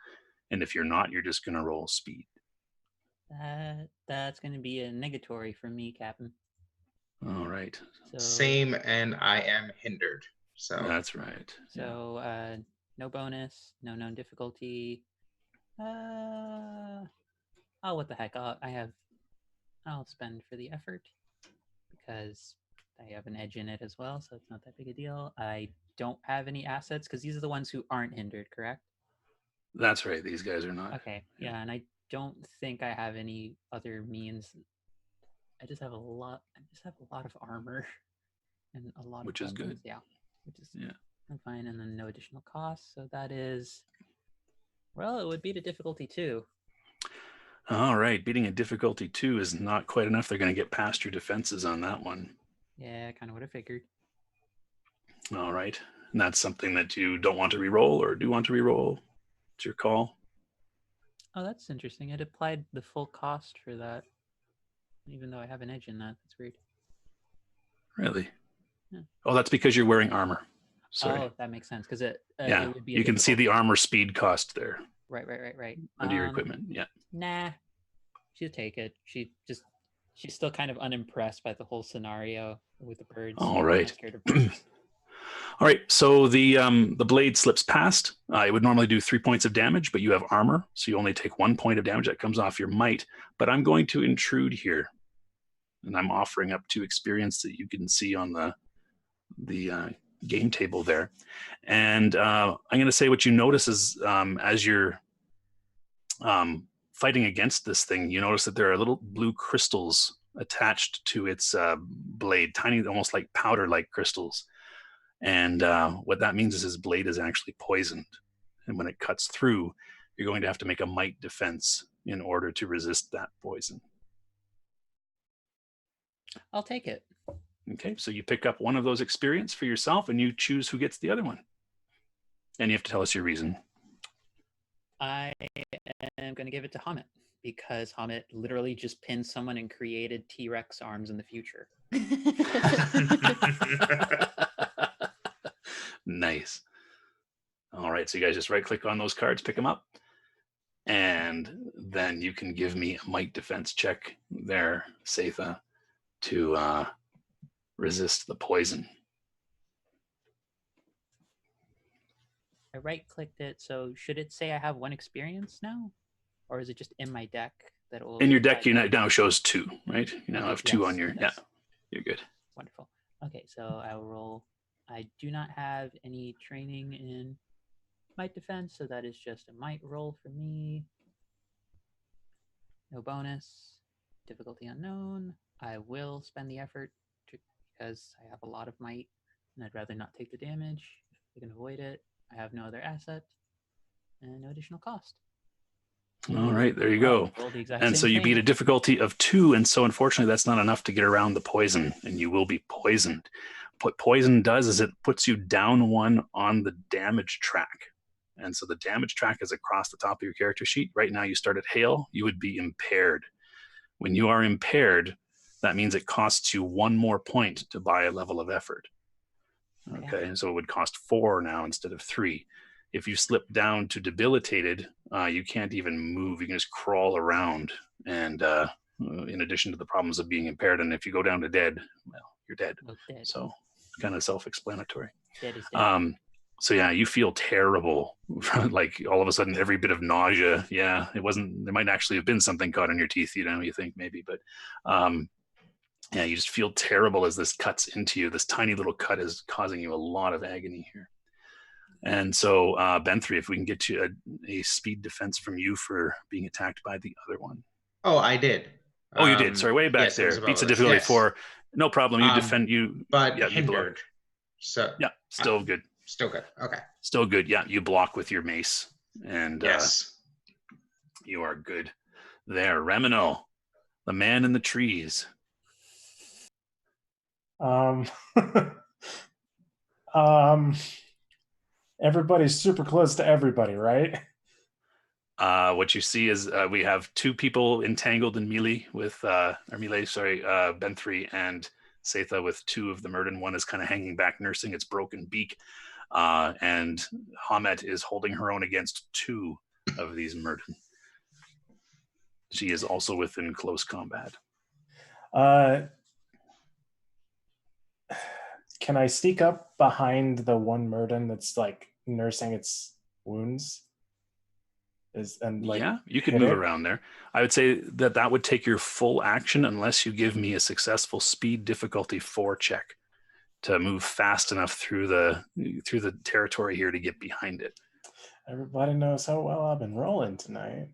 And if you're not, you're just going to roll speed. That's going to be a negatory for me, Captain. All right. So, Same, and I am hindered. So That's right. So no bonus, no known difficulty. Oh, what the heck? I'll spend for the effort because I have an edge in it as well, so it's not that big a deal. I don't have any assets because these are the ones who aren't hindered, correct? That's right. These guys are not. Okay, yeah, and I don't think I have any other means. I just have a lot. I just have a lot of armor and a lot Which of is good. weapons. Yeah, which is Yeah. I'm fine, and then no additional costs. So that is, well, it would be the difficulty 2. All right. Beating a difficulty 2 is not quite enough. They're going to get past your defenses on that one. Yeah, kind of what I figured. All right. And that's something that you don't want to re-roll or do want to re-roll. It's your call. Oh, that's interesting. It applied the full cost for that, even though I have an edge in that. That's weird. Really? Yeah. Oh, that's because you're wearing armor. Sorry. Oh, that makes sense because it Yeah. would be. You can see the armor speed cost there Right. under your equipment. Yeah. Nah, she'll take it. She's still kind of unimpressed by the whole scenario with the birds. All She's right. not scared of birds. All right, so the blade slips past. It would normally do 3 points of damage, but you have armor, so you only take 1 point of damage. That comes off your might. But I'm going to intrude here, and I'm offering up 2 experience that you can see on the game table there. And I'm going to say what you notice is as you're fighting against this thing, you notice that there are little blue crystals attached to its blade, tiny, almost like powder-like crystals. And what that means is his blade is actually poisoned. And when it cuts through, you're going to have to make a might defense in order to resist that poison. I'll take it. Okay, so you pick up one of those experience for yourself and you choose who gets the other one. And you have to tell us your reason. I am going to give it to Hamid because Hamid literally just pinned someone and created T-Rex arms in the future. Nice. All right, so you guys just right click on those cards, pick them up, and then you can give me a might defense check there, Satha, to resist the poison. I right-clicked it, so should it say I have 1 experience now? Or is it just in my deck that it will... In your deck, you now shows 2, right? You now have 2 on your... Yes. Yeah, you're good. Wonderful. Okay, so I will roll. I do not have any training in might defense, so that is just a might roll for me. No bonus. Difficulty unknown. I will spend the effort because I have a lot of might, and I'd rather not take the damage if I can avoid it. I have no other asset, and no additional cost. All right, there you go. And so you beat a difficulty of 2, and so unfortunately that's not enough to get around the poison, and you will be poisoned. What poison does is it puts you down 1 on the damage track. And so the damage track is across the top of your character sheet. Right now you start at Hail, you would be impaired. When you are impaired, that means it costs you 1 more point to buy a level of effort. Okay, and so it would cost 4 now instead of 3. If you slip down to debilitated, you can't even move. You can just crawl around. And in addition to the problems of being impaired, and if you go down to dead, well, you're dead. So kind of self-explanatory. Dead is dead. So yeah, you feel terrible. Like all of a sudden, every bit of nausea. Yeah, it wasn't. There might actually have been something caught in your teeth. You think maybe, but yeah, you just feel terrible as this cuts into you. This tiny little cut is causing you a lot of agony here. And so, Ben3, if we can get you a speed defense from you for being attacked by the other one. Oh, I did. Oh, you did. Sorry, way back yes, there. Beats a difficulty 4. No problem. You defend you. But yeah, hindered. So yeah, still good. Still good. Okay. Still good. Yeah, you block with your mace, and yes, you are good there. Remino, the man in the trees. Everybody's super close to everybody, right? What you see is we have 2 people entangled in melee with Ben3 and Satha with 2 of the Murden. One is kind of hanging back, nursing its broken beak, and Hamet is holding her own against 2 of these Murden. She is also within close combat. Can I sneak up behind the one Murden that's like nursing its wounds? And like Yeah, you could hit move it? around there. I would say that that would take your full action unless you give me a successful speed difficulty 4 check to move fast enough through the territory here to get behind it. Everybody knows how well I've been rolling tonight.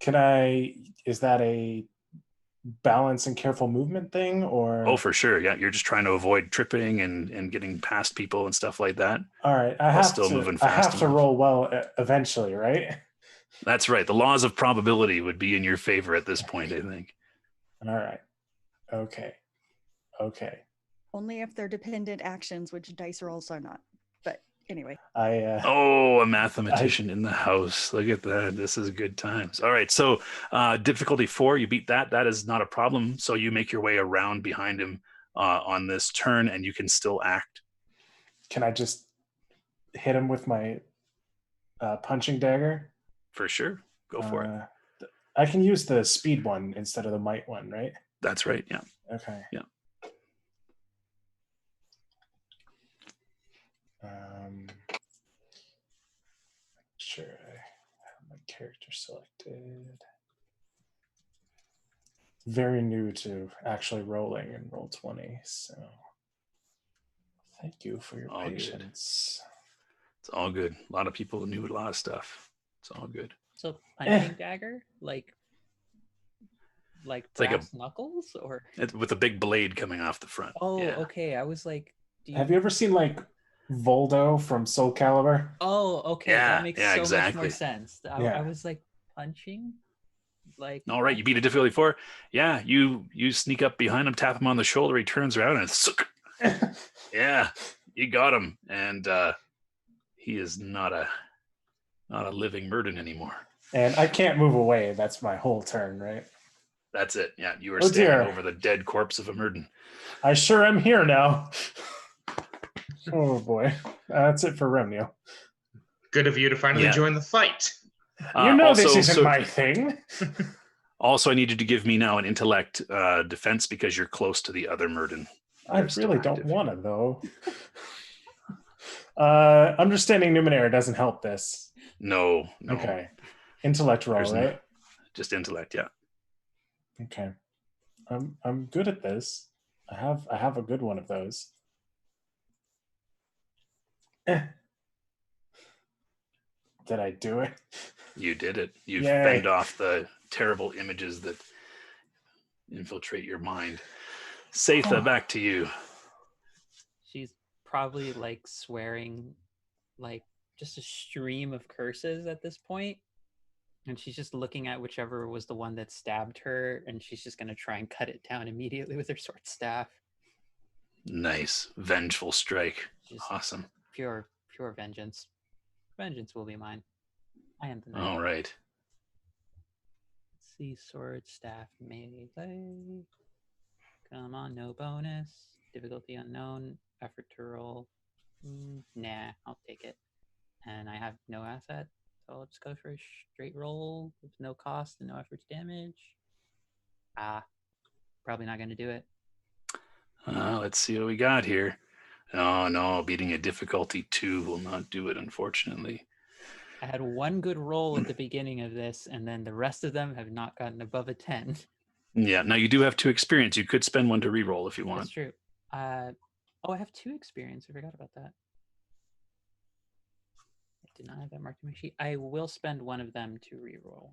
Can I? Is that a balance and careful movement thing, or? Oh, for sure. Yeah, you're just trying to avoid tripping and getting past people and stuff like that All right, while still moving I fast have to enough. roll well eventually, right? That's right. The laws of probability would be in your favor at this point, I think. All right. Okay. Only if they're dependent actions, which dice rolls are not. But anyway. Oh, a mathematician in the house. Look at that. This is good times. All right. So difficulty 4, you beat that. That is not a problem. So you make your way around behind him on this turn and you can still act. Can I just hit him with my punching dagger? For sure. Go for it. I can use the speed one instead of the might one, right? That's right. Yeah. Okay. Yeah. Sure, I have my character selected. Very new to actually rolling in Roll20, so thank you for your All patience. Good. It's all good. A lot of people knew a lot of stuff. It's all good. So punching dagger, like it's like brass knuckles, or with a big blade coming off the front. oh, yeah. okay. I was like, have you ever seen like Voldo from Soul Calibur? Oh, okay. Yeah, that makes yeah, so exactly. much more sense. I was like punching, like. All right, you beat a difficulty 4. Yeah, you sneak up behind him, tap him on the shoulder. He turns around and yeah, you got him, and he is not a living Murden anymore. And I can't move away. That's my whole turn, right? That's it. Yeah, you are standing over the dead corpse of a Murden. I sure am here now. Oh boy, that's it for Remnio. Good of you to finally join the fight. This isn't my thing. Also, I need you to give me now an intellect defense because you're close to the other Murden. I really don't want to, though. Understanding Numenera doesn't help this. No. Okay. Intellect roll, right? Just intellect, yeah. Okay. I'm good at this. I have a good one of those. Did I do it? You did it. You fend off the terrible images that infiltrate your mind. Satha, back to you. She's probably like swearing like just a stream of curses at this point. And she's just looking at whichever was the one that stabbed her, and she's just going to try and cut it down immediately with her sword staff. Nice. Vengeful strike. Just awesome. Pure vengeance. Vengeance will be mine. I am the knight. All right. Let's see. Sword, staff, melee. Come on, no bonus. Difficulty unknown. Effort to roll. Nah, I'll take it. And I have no asset, so I'll just go for a straight roll with no cost and no effort to damage. Probably not going to do it. Let's see what we got here. Oh, no, beating a difficulty 2 will not do it, unfortunately. I had one good roll at the beginning of this, and then the rest of them have not gotten above a 10. Yeah, now you do have 2 experience. You could spend one to reroll if you want. That's true. I have 2 experience. I forgot about that. I did not have that marked in my sheet. I will spend one of them to reroll.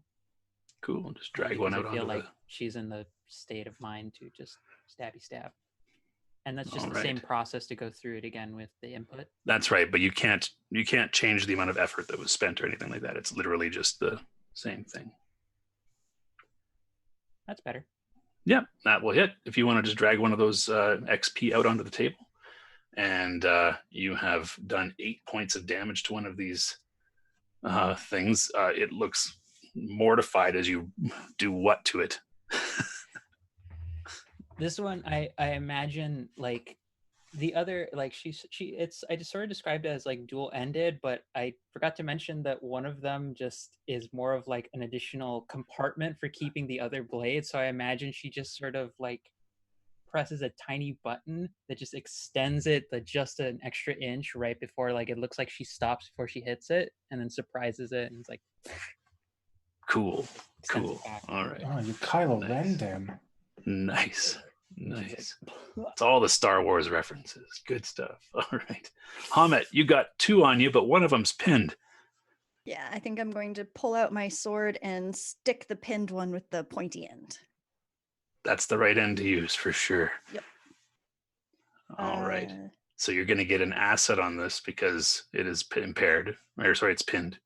Cool. Just drag one out. I feel like she's in the state of mind to just stabby stab. And that's just the same process to go through it again with the input. That's right, but you can't change the amount of effort that was spent or anything like that. It's literally just the same thing. That's better. Yeah, that will hit. If you want to just drag one of those XP out onto the table, and you have done 8 points of damage to one of these things. It looks mortified as you do what to it. This one, I imagine like the other, like I just sort of described it as like dual ended, but I forgot to mention that one of them just is more of like an additional compartment for keeping the other blade. So I imagine she just sort of like presses a tiny button that just extends it just an extra inch right before, like, it looks like she stops before she hits it, and then surprises it, and it's like Cool. extends Cool. it back. All right. Oh, you Kylo Nice. Ren them. Nice. It's all the Star Wars references. Good stuff. All right. Hamet, you got 2 on you, but one of them's pinned. Yeah, I think I'm going to pull out my sword and stick the pinned one with the pointy end. That's the right end to use for sure. Yep. All right. So you're going to get an asset on this because it is impaired. Or sorry, it's pinned.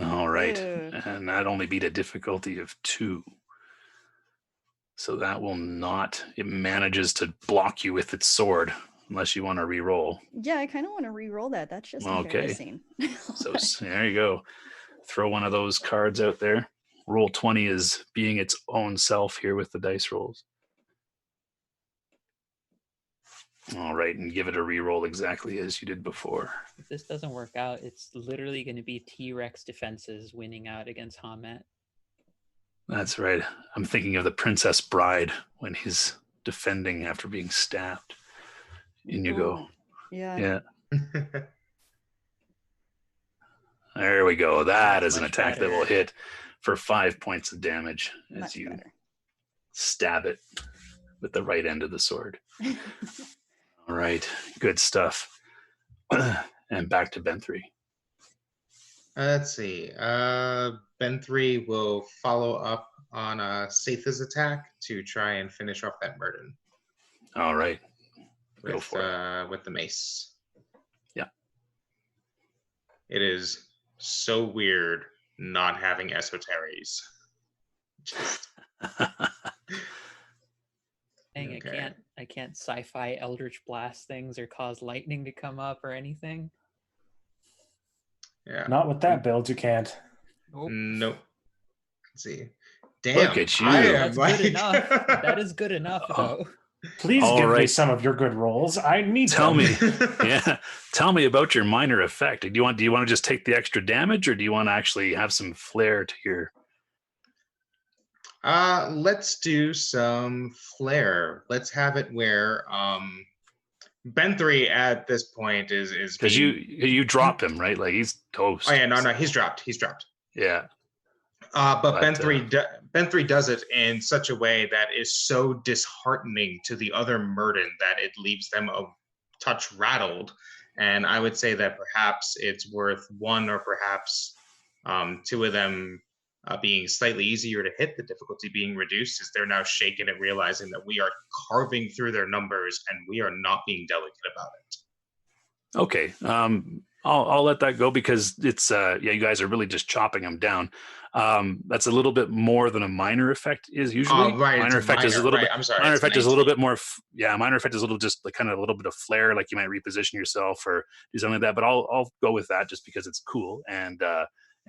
All right. Ooh. And that only beat a difficulty of 2. So that will not, it manages to block you with its sword unless you want to re-roll. Yeah, I kind of want to re-roll that. That's just Okay. embarrassing. So there you go. Throw one of those cards out there. Roll 20 is being its own self here with the dice rolls. All right, and give it a re-roll exactly as you did before. If this doesn't work out, it's literally going to be T-Rex defenses winning out against Hamet. That's right. I'm thinking of the Princess Bride when he's defending after being stabbed. In you go. Yeah. Yeah. There we go. That is an Much attack better. that will hit for 5 points of damage as Much you better. stab it with the right end of the sword. All right. Good stuff. And back to Ben 3. Let's see. Ben 3 will follow up on Satha's attack to try and finish off that Murden All right. Go with for it. with the mace. Yeah. It is so weird not having esoteries. Just Dang, Okay. I can't sci-fi Eldritch Blast things or cause lightning to come up or anything. yeah. Not with that build, you can't. Nope. Nope. Let's see. Damn. Look at you. I am That's like... good enough. That is good enough, though. Please All give me right. some of your good rolls. I need Tell them. me. Yeah. Tell me about your minor effect. Do you want to just take the extra damage, or do you want to actually have some flair to your... Let's do some flair. Let's have it where Ben 3 at this point is Because being... you drop him, right? Like he's toast. Oh yeah, no, he's dropped. He's dropped. Yeah. But Ben 3 does it in such a way that is so disheartening to the other Murden that it leaves them a touch rattled. And I would say that perhaps it's worth 1 or perhaps 2 of them being slightly easier to hit, the difficulty being reduced, as they're now shaken at realizing that we are carving through their numbers and we are not being delicate about it. Okay. I'll let that go because it's you guys are really just chopping them down. That's a little bit more than a minor effect is usually. Right, Minor effect is a little bit. I'm sorry. Minor it's effect is a little 19. bit more. Minor effect is a little just like kind of a little bit of flair, like you might reposition yourself or do something like that. But I'll go with that just because it's cool and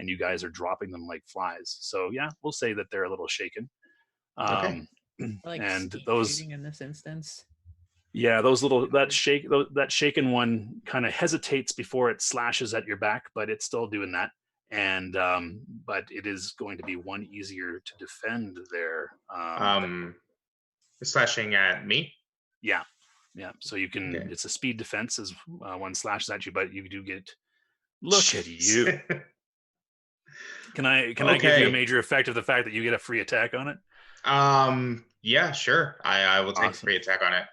you guys are dropping them like flies. So yeah, we'll say that they're a little shaken. Okay. Like and skeet those shooting in this instance. Yeah, that shaken one kind of hesitates before it slashes at your back, but it's still doing that. And but it is going to be 1 easier to defend there. Slashing at me. Yeah. So you can. Okay. It's a speed defense as one slashes at you, but you do get. Look at you. Can I give you a Okay. major effect of the fact that you get a free attack on it? Yeah, sure. I will take a Awesome. free attack on it.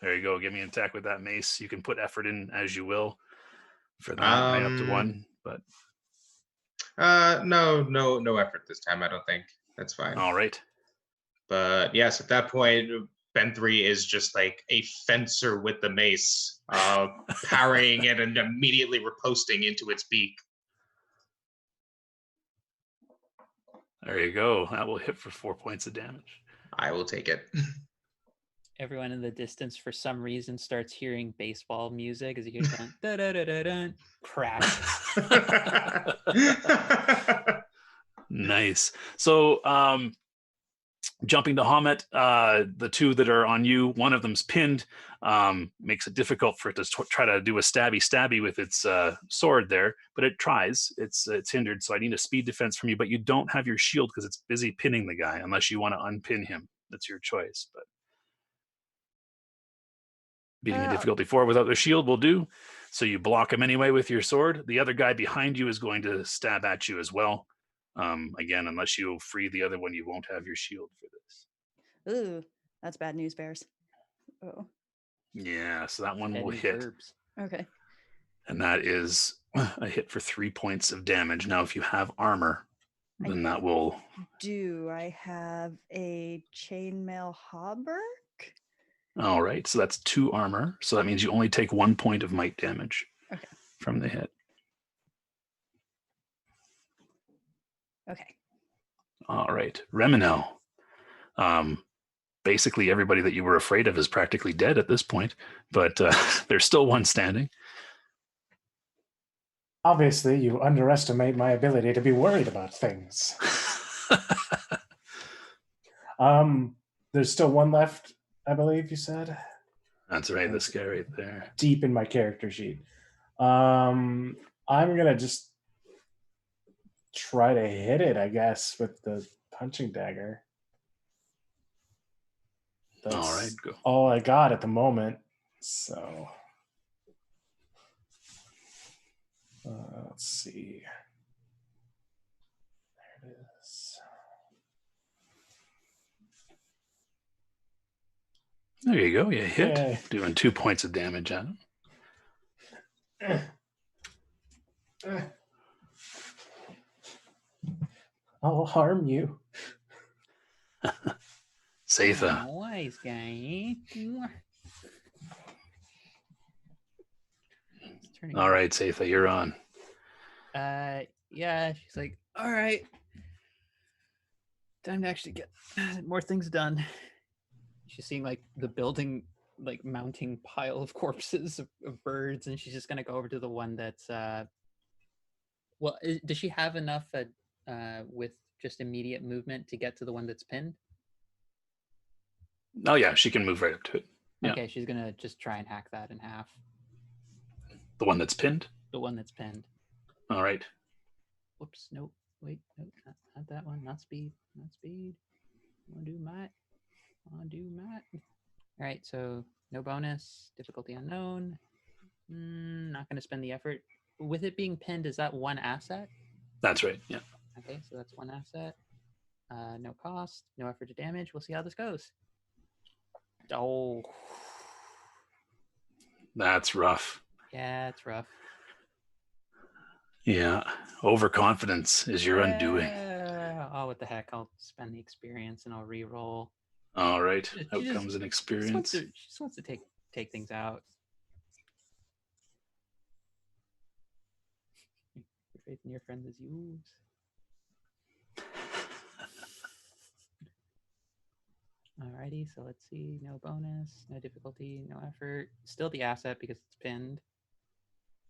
There you go. Give me an attack with that mace. You can put effort in as you will for that, right up to 1. But no effort this time. I don't think that's fine. all right. But yes, at that point, Ben 3 is just like a fencer with the mace, parrying it and immediately riposting into its beak. There you go. That will hit for 4 points of damage. I will take it. Everyone in the distance, for some reason, starts hearing baseball music as you hear dun, da, da, da, da, dun, crash. Nice. So Jumping to Hamet, the two that are on you, one of them's pinned, makes it difficult for it to try to do a stabby with its sword there, but it tries. It's hindered, so I need a speed defense from you, but you don't have your shield because it's busy pinning the guy, unless you want to unpin him. That's your choice, but beating a difficulty 4 without a shield will do. So you block him anyway with your sword. The other guy behind you is going to stab at you as well. Again, unless you free the other one, you won't have your shield for this. Ooh, that's bad news, bears. Oh. Yeah, so that one will Any hit. verbs. Okay. And that is a hit for 3 points of damage. Now, if you have armor, then that will... Do I have a chainmail hauberk? All right, so that's 2 armor. So that means you only take 1 point of might damage from the hit. Okay. All right, Reminel. Basically, everybody that you were afraid of is practically dead at this point, but there's still one standing. Obviously, you underestimate my ability to be worried about things. There's still one left, I believe you said. That's right, this guy right there. Deep in my character sheet. I'm gonna just try to hit it, I guess, with the punching dagger. That's all right, go. all I got at the moment. So let's see. There it is. There you go. You hit. Yay. Doing 2 points of damage at him. I'll harm you. Satha. Oh, wise guy. All right, Satha, you're on. Yeah, she's like, all right. Time to actually get more things done. She's seeing like the building, like mounting pile of corpses of birds, and she's just gonna go over to the one that's does she have enough with just immediate movement to get to the one that's pinned? Oh yeah, she can move right up to it. Yeah. Okay, she's gonna just try and hack that in half. The one that's pinned? The one that's pinned. All right. Whoops, nope. Wait, nope, not that one. Not speed. Not speed. Wanna do might. All right, so no bonus. Difficulty unknown. Not gonna spend the effort. With it being pinned, is that one asset? That's right, yeah. Okay, so that's one asset. No cost, no effort to damage. We'll see how this goes. Oh. That's rough. Yeah, it's rough. Yeah. Overconfidence is your undoing. Oh, what the heck? I'll spend the experience and I'll re-roll. All right. Out comes an experience. She just wants to take things out. Your faith in your friends is yours. Alrighty, so let's see. No bonus, no difficulty, no effort. Still the asset because it's pinned.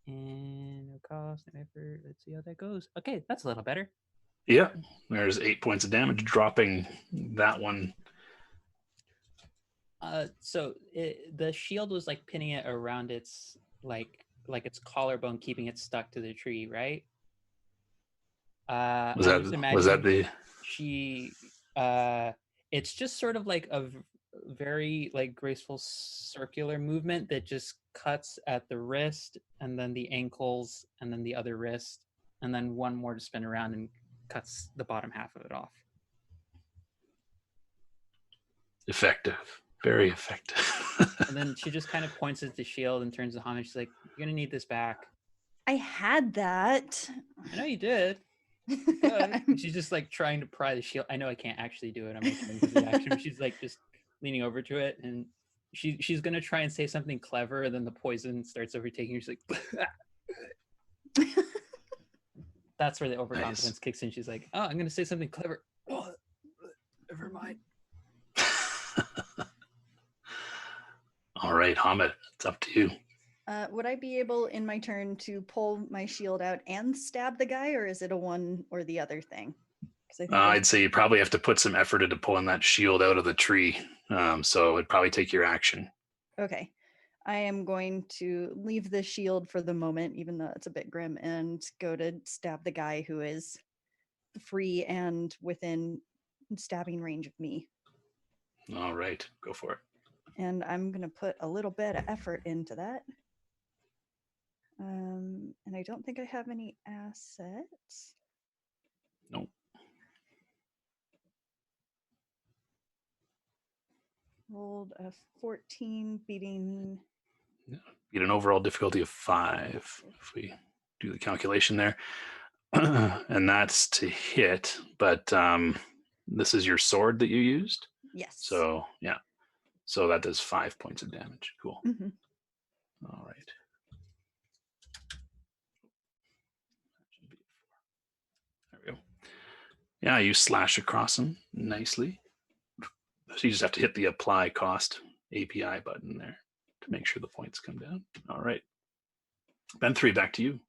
And no cost, no effort. Let's see how that goes. Okay, that's a little better. Yeah, there's 8 points of damage, dropping that one. So the shield was like pinning it around its like its collarbone, keeping it stuck to the tree, right? Was that the? She it's just sort of like a very like graceful circular movement that just cuts at the wrist and then the ankles and then the other wrist and then one more to spin around and cuts the bottom half of it off. Effective. Very effective. And then she just kind of points at the shield and turns to Hamid. She's like, "You're gonna need this back." I had that. I know you did. She's just like trying to pry the shield. I know I can't actually do it. I'm making the action. But she's like just leaning over to it, and she's gonna try and say something clever, and then the poison starts overtaking her. She's like, that's where the overconfidence kicks in. She's like, "Oh, I'm gonna say something clever." Oh, never mind. All right, Hamid, it's up to you. Would I be able in my turn to pull my shield out and stab the guy, or is it a one or the other thing? 'Cause I think I'd say you probably have to put some effort into pulling that shield out of the tree. So it'd probably take your action. okay. I am going to leave the shield for the moment, even though it's a bit grim, and go to stab the guy who is free and within stabbing range of me. All right, go for it. And I'm going to put a little bit of effort into that. And I don't think I have any assets. Nope. Rolled a 14, beating. Get an overall difficulty of 5 if we do the calculation there. And that's to hit, but this is your sword that you used. Yes. So yeah, so that does 5 points of damage. Cool. Mhm. All right. There we go. Yeah, you slash across him nicely. So you just have to hit the apply cost API button there to make sure the points come down. All right. Ben 3, back to you.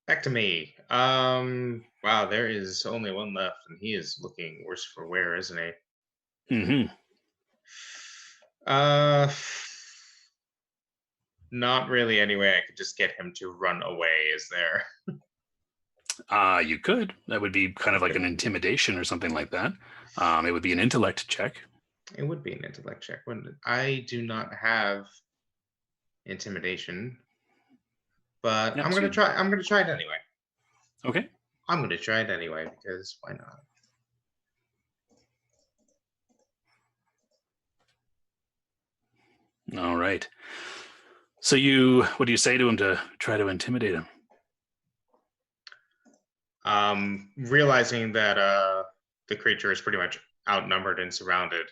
Back to me. Wow, there is only one left, and he is looking worse for wear, isn't he? Mm-hmm. Not really any way I could just get him to run away, is there? You could. That would be kind of like an intimidation or something like that. It would be an intellect check. It would be an intellect check, wouldn't it? I do not have intimidation, but Yeah, I'm so gonna you- try. I'm gonna try it anyway. Okay. I'm gonna try it anyway because why not? All right. So what do you say to him to try to intimidate him? Realizing that the creature is pretty much outnumbered and surrounded,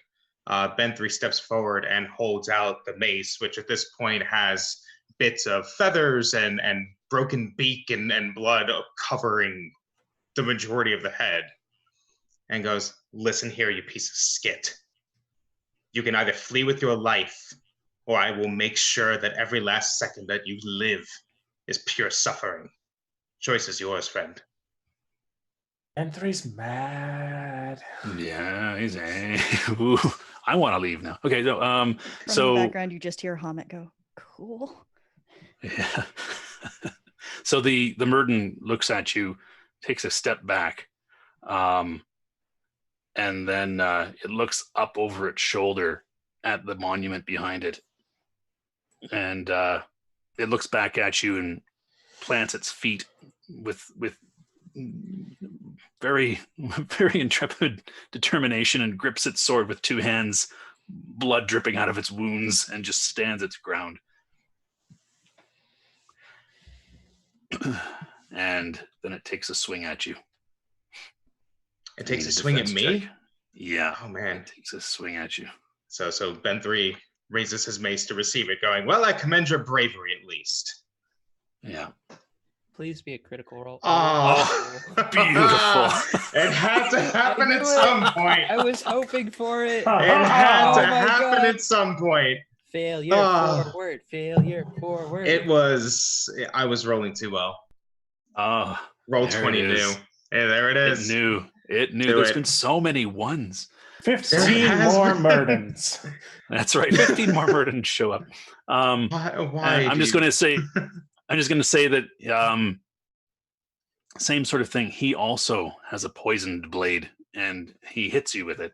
Ben 3 steps forward and holds out the mace, which at this point has bits of feathers and broken beak and blood covering the majority of the head, and goes, "Listen here, you piece of skit. You can either flee with your life, or I will make sure that every last second that you live is pure suffering. Choice is yours, friend." N3's mad. Yeah, he's Ooh, I want to leave now. Okay, so From the background, you just hear Hamet go, "Cool." yeah. So the Murden looks at you, takes a step back, and then it looks up over its shoulder at the monument behind it, and it looks back at you and plants its feet with very very intrepid determination and grips its sword with 2 hands, blood dripping out of its wounds, and just stands its ground. And then it takes a swing at you. It takes Need a swing at defense me? check. Yeah. Oh, man. It takes a swing at you. So Ben 3 raises his mace to receive it, going, "Well, I commend your bravery at least." Yeah. Please be a critical roll. Oh, beautiful. It had to happen I at knew some it. point. I was hoping for it. It had to Oh my happen God. at some point. Failure forward. Failure forward. I was rolling too well. Oh, Roll there 20 it new. is. Hey, there it It is. knew. Do There's it. been so many ones. 15 has more been. Murdens. That's right. 15 more Murdens show up. Why I'm just going to say that same sort of thing. He also has a poisoned blade, and he hits you with it.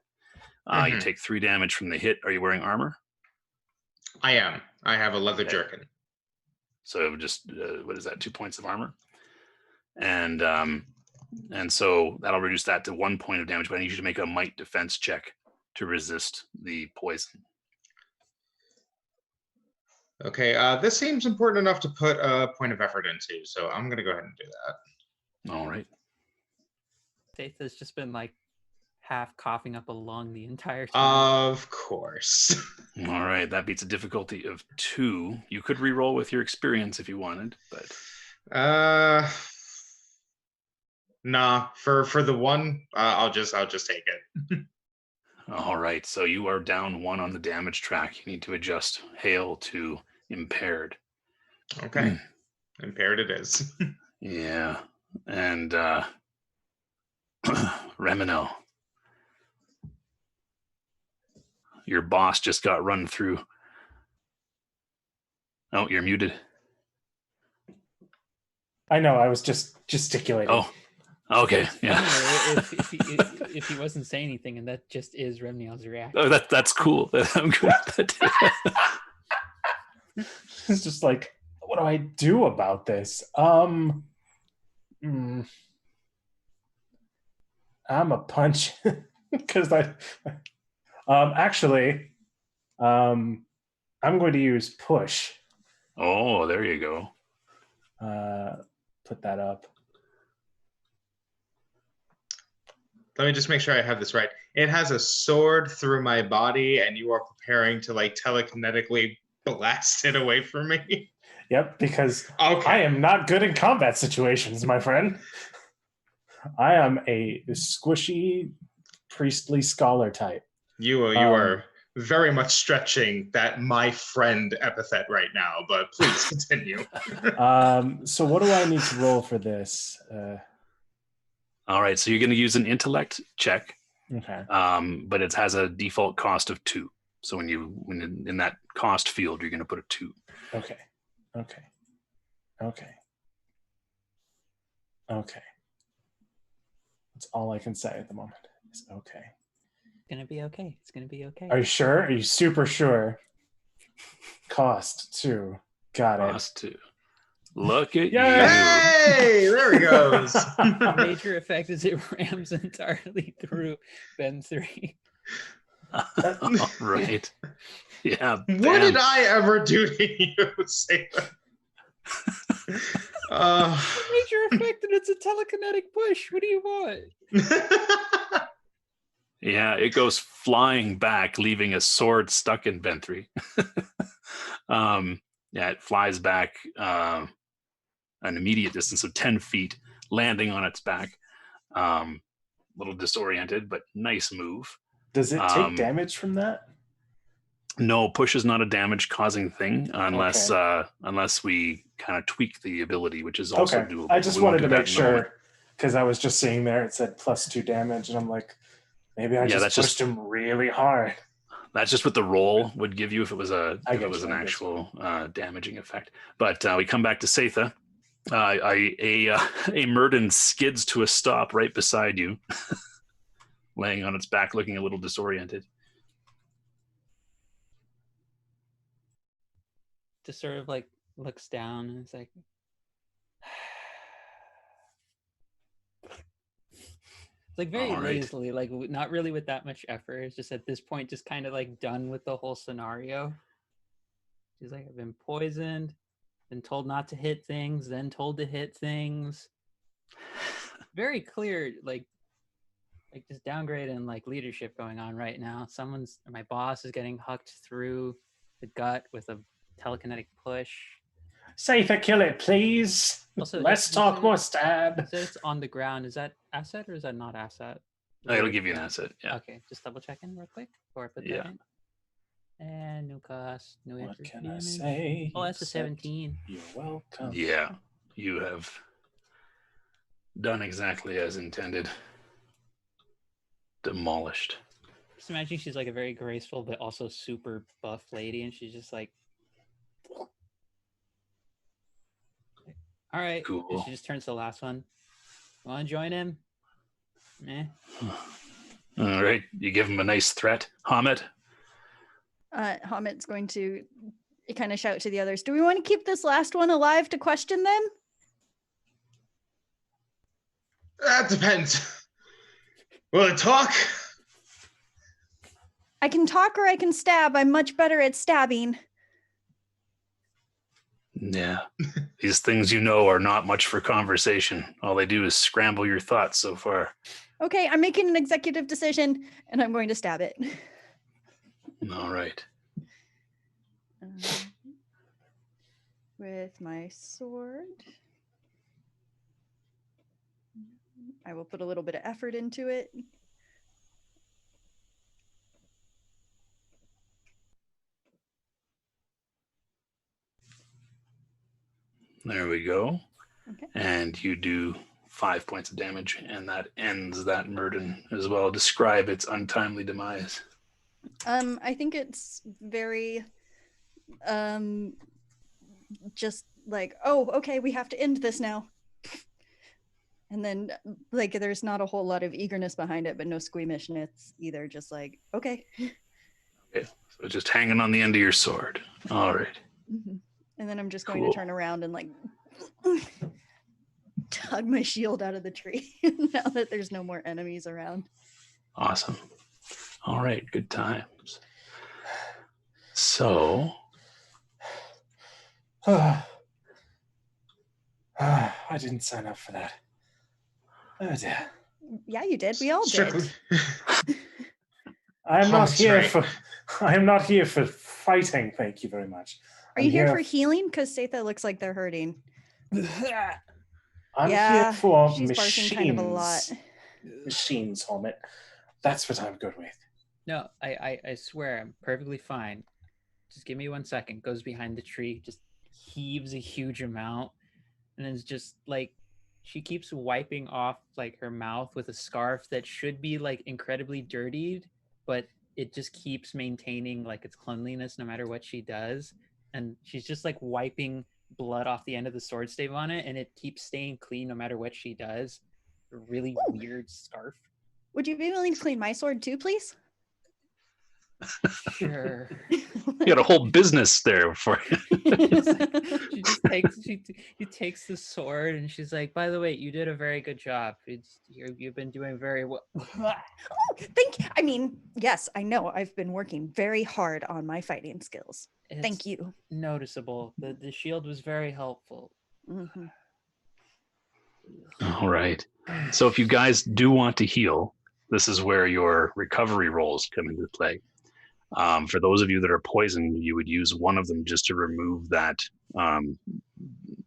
You take 3 damage from the hit. Are you wearing armor? I am. I have a leather Okay. jerkin. So just what is that? 2 points of armor, and so that'll reduce that to 1 point of damage. But I need you to make a might defense check to resist the poison. Okay, this seems important enough to put a point of effort into, so I'm going to go ahead and do that. All right. Faith has just been like half coughing up a lung the entire time. Of course. All right. That beats a difficulty of 2. You could re-roll with your experience if you wanted, but Nah. For the 1, I'll just take it. all right. So you are down 1 on the damage track. You need to adjust hail to impaired. Okay. Impaired it is. Yeah. And Remino. Your boss just got run through. Oh, you're muted. I know. I was just gesticulating. Oh, okay. It's Yeah. funnier if he wasn't saying anything, and that just is Remniel's reaction. Oh, that's cool. I'm good with that. It's just like, what do I do about this? I'm a punch because actually I'm going to use push. Oh, there you go. Put that up. Let me just make sure I have this right. It has a sword through my body, and you are preparing to like telekinetically blast it away from me. Yep, because Okay. I am not good in combat situations, my friend. I am a squishy priestly scholar type. You are very much stretching that "my friend" epithet right now, but please continue. So what do I need to roll for this? All right, so you're going to use an intellect check, Okay. but it has a default cost of 2. So when in that cost field, you're going to put a 2. Okay. That's all I can say at the moment. Is okay. It's gonna be okay. It's gonna be okay. Are you sure? Are you super sure? Cost 2. Got it. Cost 2. Look at Yay! you. Hey, there he goes. The major effect is it rams entirely through Ben 3. All right. Yeah. What did I ever do to you, Sailor? Major effect, and it's a telekinetic push. What do you want? Yeah, it goes flying back, leaving a sword stuck in Benthry. Yeah, it flies back an immediate distance of 10 feet, landing on its back. A little disoriented, but nice move. Does it take damage from that? No, push is not a damage-causing thing unless unless we kind of tweak the ability, which is also doable. I just wanted to make sure because I was just seeing there it said +2 damage, and I'm like, maybe I just pushed him really hard. That's just what the roll would give you if it was an actual damaging effect. But we come back to Satha. A Murden skids to a stop right beside you, laying on its back, looking a little disoriented. Just sort of like looks down and it's like, it's like very lazily, like not really with that much effort. It's just at this point, just kind of like done with the whole scenario. She's like, I've been poisoned, been told not to hit things, then told to hit things. Very clear, like just downgrade and like leadership going on right now. My boss is getting hucked through the gut with a telekinetic push. Satha, kill it, please. Also, let's talk more stab. So it's on the ground. Is that asset or is that not asset? It'll give you an asset. Yeah. Okay, just double checking real quick before I put that in. And new cost, new what can I say? Oh, that's a 17. You're welcome. Yeah, you have done exactly as intended. Demolished. Just imagine she's like a very graceful but also super buff lady, and she's just like, all right. Cool. And she just turns to the last one. Want to join him? Meh. All right. You give him a nice threat. Hamid? Hamid's going to kind of shout to the others, do we want to keep this last one alive to question them? That depends. Will it talk? I can talk or I can stab. I'm much better at stabbing. Yeah. These things are not much for conversation. All they do is scramble your thoughts so far. Okay, I'm making an executive decision, and I'm going to stab it. All right. With my sword. I will put a little bit of effort into it. There we go. Okay. And you do 5 points of damage, and that ends that Murden as well. Describe its untimely demise. I think it's very just like, oh, okay, we have to end this now. And then like there's not a whole lot of eagerness behind it, but no squeamishness either. Just like, okay. Okay, so just hanging on the end of your sword. All right. Mm-hmm. And then I'm just going Cool. to turn around and like tug my shield out of the tree now that there's no more enemies around. Awesome. All right, good times. So, I didn't sign up for that. Oh dear. Yeah, you did. We all Strictly. did. I am Oh, not that's here right. for. I am not here for fighting. Thank you very much. Are you here for healing? Because Satha looks like they're hurting. I'm Yeah, here for she's barking machines. kind of a lot. Machines, Helmet. That's what I'm good with. No, I swear I'm perfectly fine. Just give me 1 second. Goes behind the tree, just heaves a huge amount, and then it's just like she keeps wiping off like her mouth with a scarf that should be like incredibly dirtied, but it just keeps maintaining like its cleanliness no matter what she does. And she's just like wiping blood off the end of the sword stave on it, and it keeps staying clean no matter what she does. A really weird scarf. Would you be willing to clean my sword too, please? Sure. you got a whole business there for you. She just takes she takes the sword and she's like, by the way, you did a very good job. You've been doing very well. Oh, thank you. I mean, yes, I know. I've been working very hard on my fighting skills. Thank It's you. noticeable. The shield was very helpful. Mm-hmm. All right. So if you guys do want to heal, this is where your recovery rolls come into play. For those of you that are poisoned, you would use one of them just to remove that,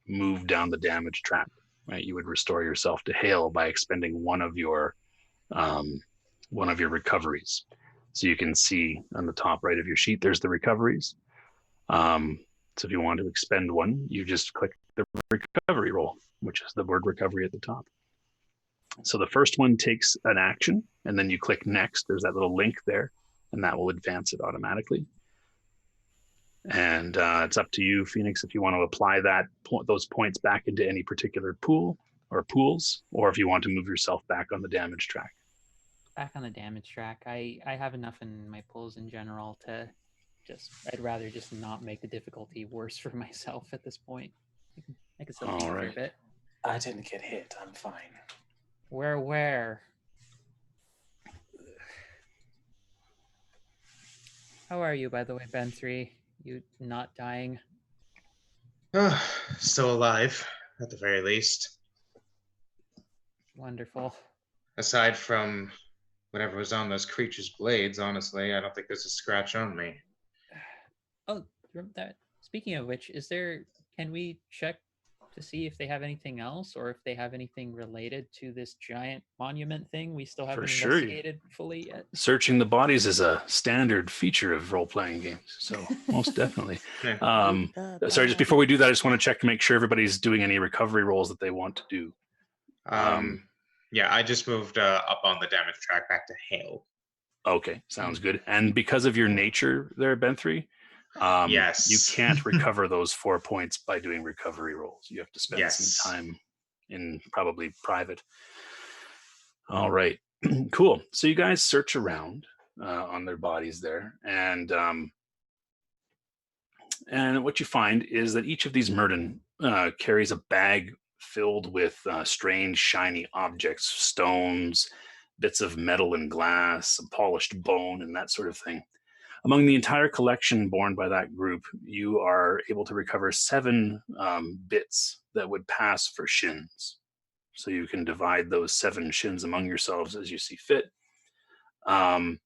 move down the damage track. Right? You would restore yourself to hail by expending one of your recoveries. So you can see on the top right of your sheet, there's the recoveries. So if you want to expend one, you just click the recovery roll, which is the word recovery at the top. So the first one takes an action, and then you click next. There's that little link there, and that will advance it automatically. And it's up to you, Phoenix, if you want to apply those points back into any particular pool or pools, or if you want to move yourself back on the damage track. Back on the damage track, I have enough in my pulls in general to I'd rather just not make the difficulty worse for myself at this point. I can still heal for a bit. I didn't get hit. I'm fine. Where? How are you, by the way, Ben 3? You not dying? Still alive, at the very least. Wonderful. Aside from whatever was on those creatures' blades, honestly, I don't think there's a scratch on me. Oh, that. Speaking of which, can we check to see if they have anything else or if they have anything related to this giant monument thing we still haven't investigated fully yet? Searching the bodies is a standard feature of role-playing games, so most definitely. Sorry, just before we do that, I just want to check to make sure everybody's doing any recovery rolls that they want to do. Yeah, I just moved up on the damage track back to hail. Okay, sounds good. And because of your nature there, Ben3, yes, you can't recover those 4 points by doing recovery rolls. You have to spend some time in probably private. All right, cool. So you guys search around on their bodies there, and what you find is that each of these Murden carries a bag filled with strange, shiny objects, stones, bits of metal and glass, polished bone, and that sort of thing. Among the entire collection borne by that group, you are able to recover 7 bits that would pass for shins. So you can divide those 7 shins among yourselves as you see fit. And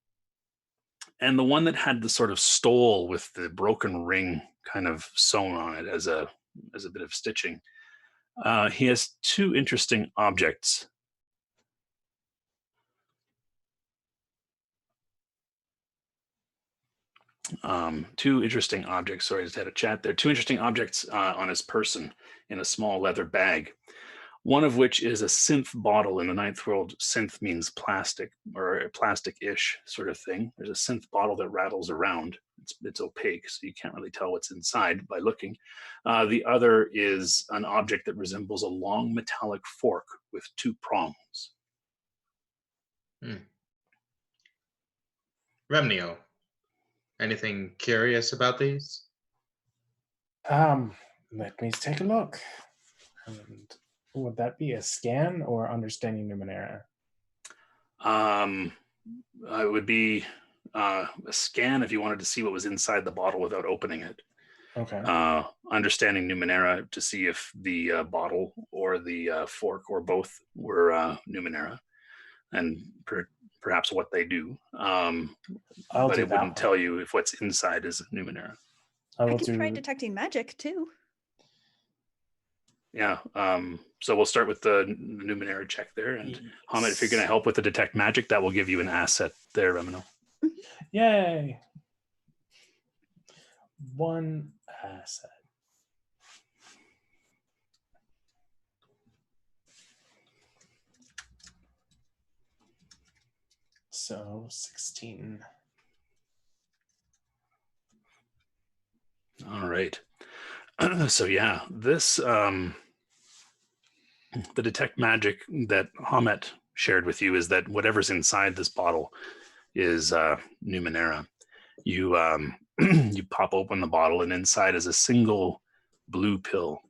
the one that had the sort of stole with the broken ring kind of sewn on it as a bit of stitching, he has 2 interesting objects. Two interesting objects. Sorry, I just had a chat there. 2 interesting objects on his person in a small leather bag. one of which is a synth bottle. In the ninth world, synth means plastic or a plastic-ish sort of thing. There's a synth bottle that rattles around. It's opaque, so you can't really tell what's inside by looking. The other is an object that resembles a long metallic fork with two prongs. Remnio, anything curious about these? Let me take a look. And would that be a scan or understanding Numenera? It would be a scan if you wanted to see what was inside the bottle without opening it. Okay. Understanding Numenera to see if the bottle or the fork or both were Numenera, and perhaps what they do. But do it that wouldn't one. tell you if what's inside is Numenera. I can try detecting magic too. Yeah. So we'll start with the Numenera check there. And Hamid, if you're going to help with the detect magic, that will give you an asset there, Remino. Yay! One asset. So 16. All right. So yeah, this the detect magic that Hamet shared with you is that whatever's inside this bottle is Numenera. You you pop open the bottle, and inside is a single blue pill.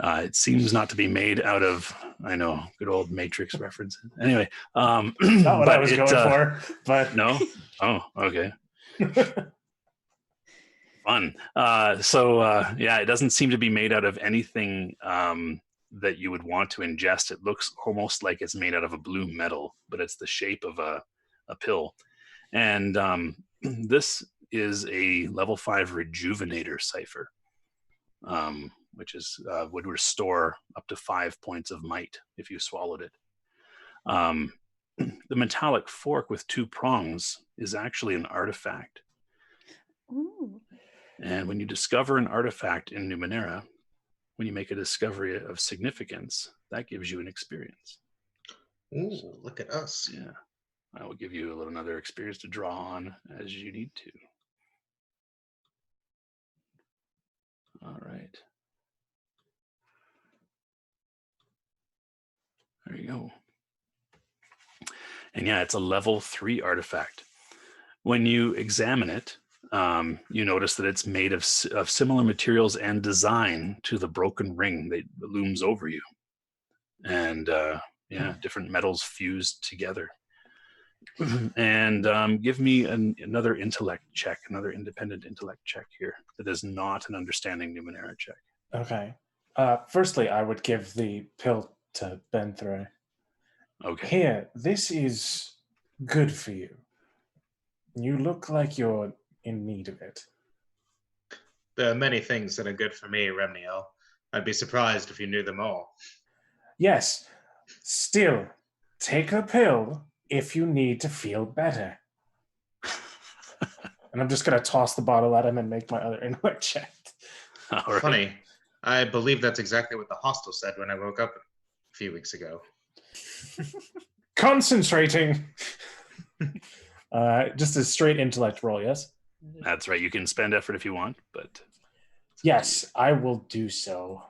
It seems not to be made out of, I know, good old Matrix references. Anyway, Not what I was going for, but no. Oh, okay. Fun. Yeah, it doesn't seem to be made out of anything that you would want to ingest. It looks almost like it's made out of a blue metal, but it's the shape of a pill. And this is a level 5 rejuvenator cipher, which is would restore up to 5 points of might if you swallowed it. The metallic fork with two prongs is actually an artifact. Ooh. And when you discover an artifact in Numenera, when you make a discovery of significance, that gives you an experience. Ooh, look at us. Yeah. I will give you another experience to draw on as you need to. All right. There you go. And yeah, it's a level 3 artifact. When you examine it, you notice that it's made of similar materials and design to the broken ring that looms over you. And different metals fused together. And give me another intellect check, another independent intellect check here. That is not an understanding Numenera check. Okay. Firstly, I would give the pill to Benthray. Okay. Here, this is good for you. You look like you're in need of it. There are many things that are good for me, Remnio. I'd be surprised if you knew them all. Yes. Still, take a pill if you need to feel better. And I'm just going to toss the bottle at him and make my other intellect check. All right. Funny. I believe that's exactly what the hostel said when I woke up a few weeks ago. Concentrating. Just a straight intellect roll, yes? That's right. You can spend effort if you want, but yes, I will do so.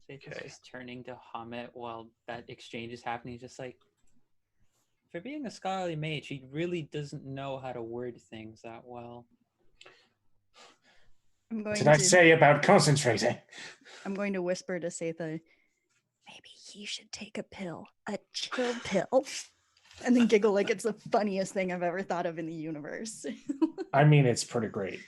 Sathas is turning to Hamet while that exchange is happening, just like, for being a scholarly mage, he really doesn't know how to word things that well. What did I say about concentrating? I'm going to whisper to Satha, maybe he should take a pill, a chill pill, and then giggle like it's the funniest thing I've ever thought of in the universe. I mean, it's pretty great.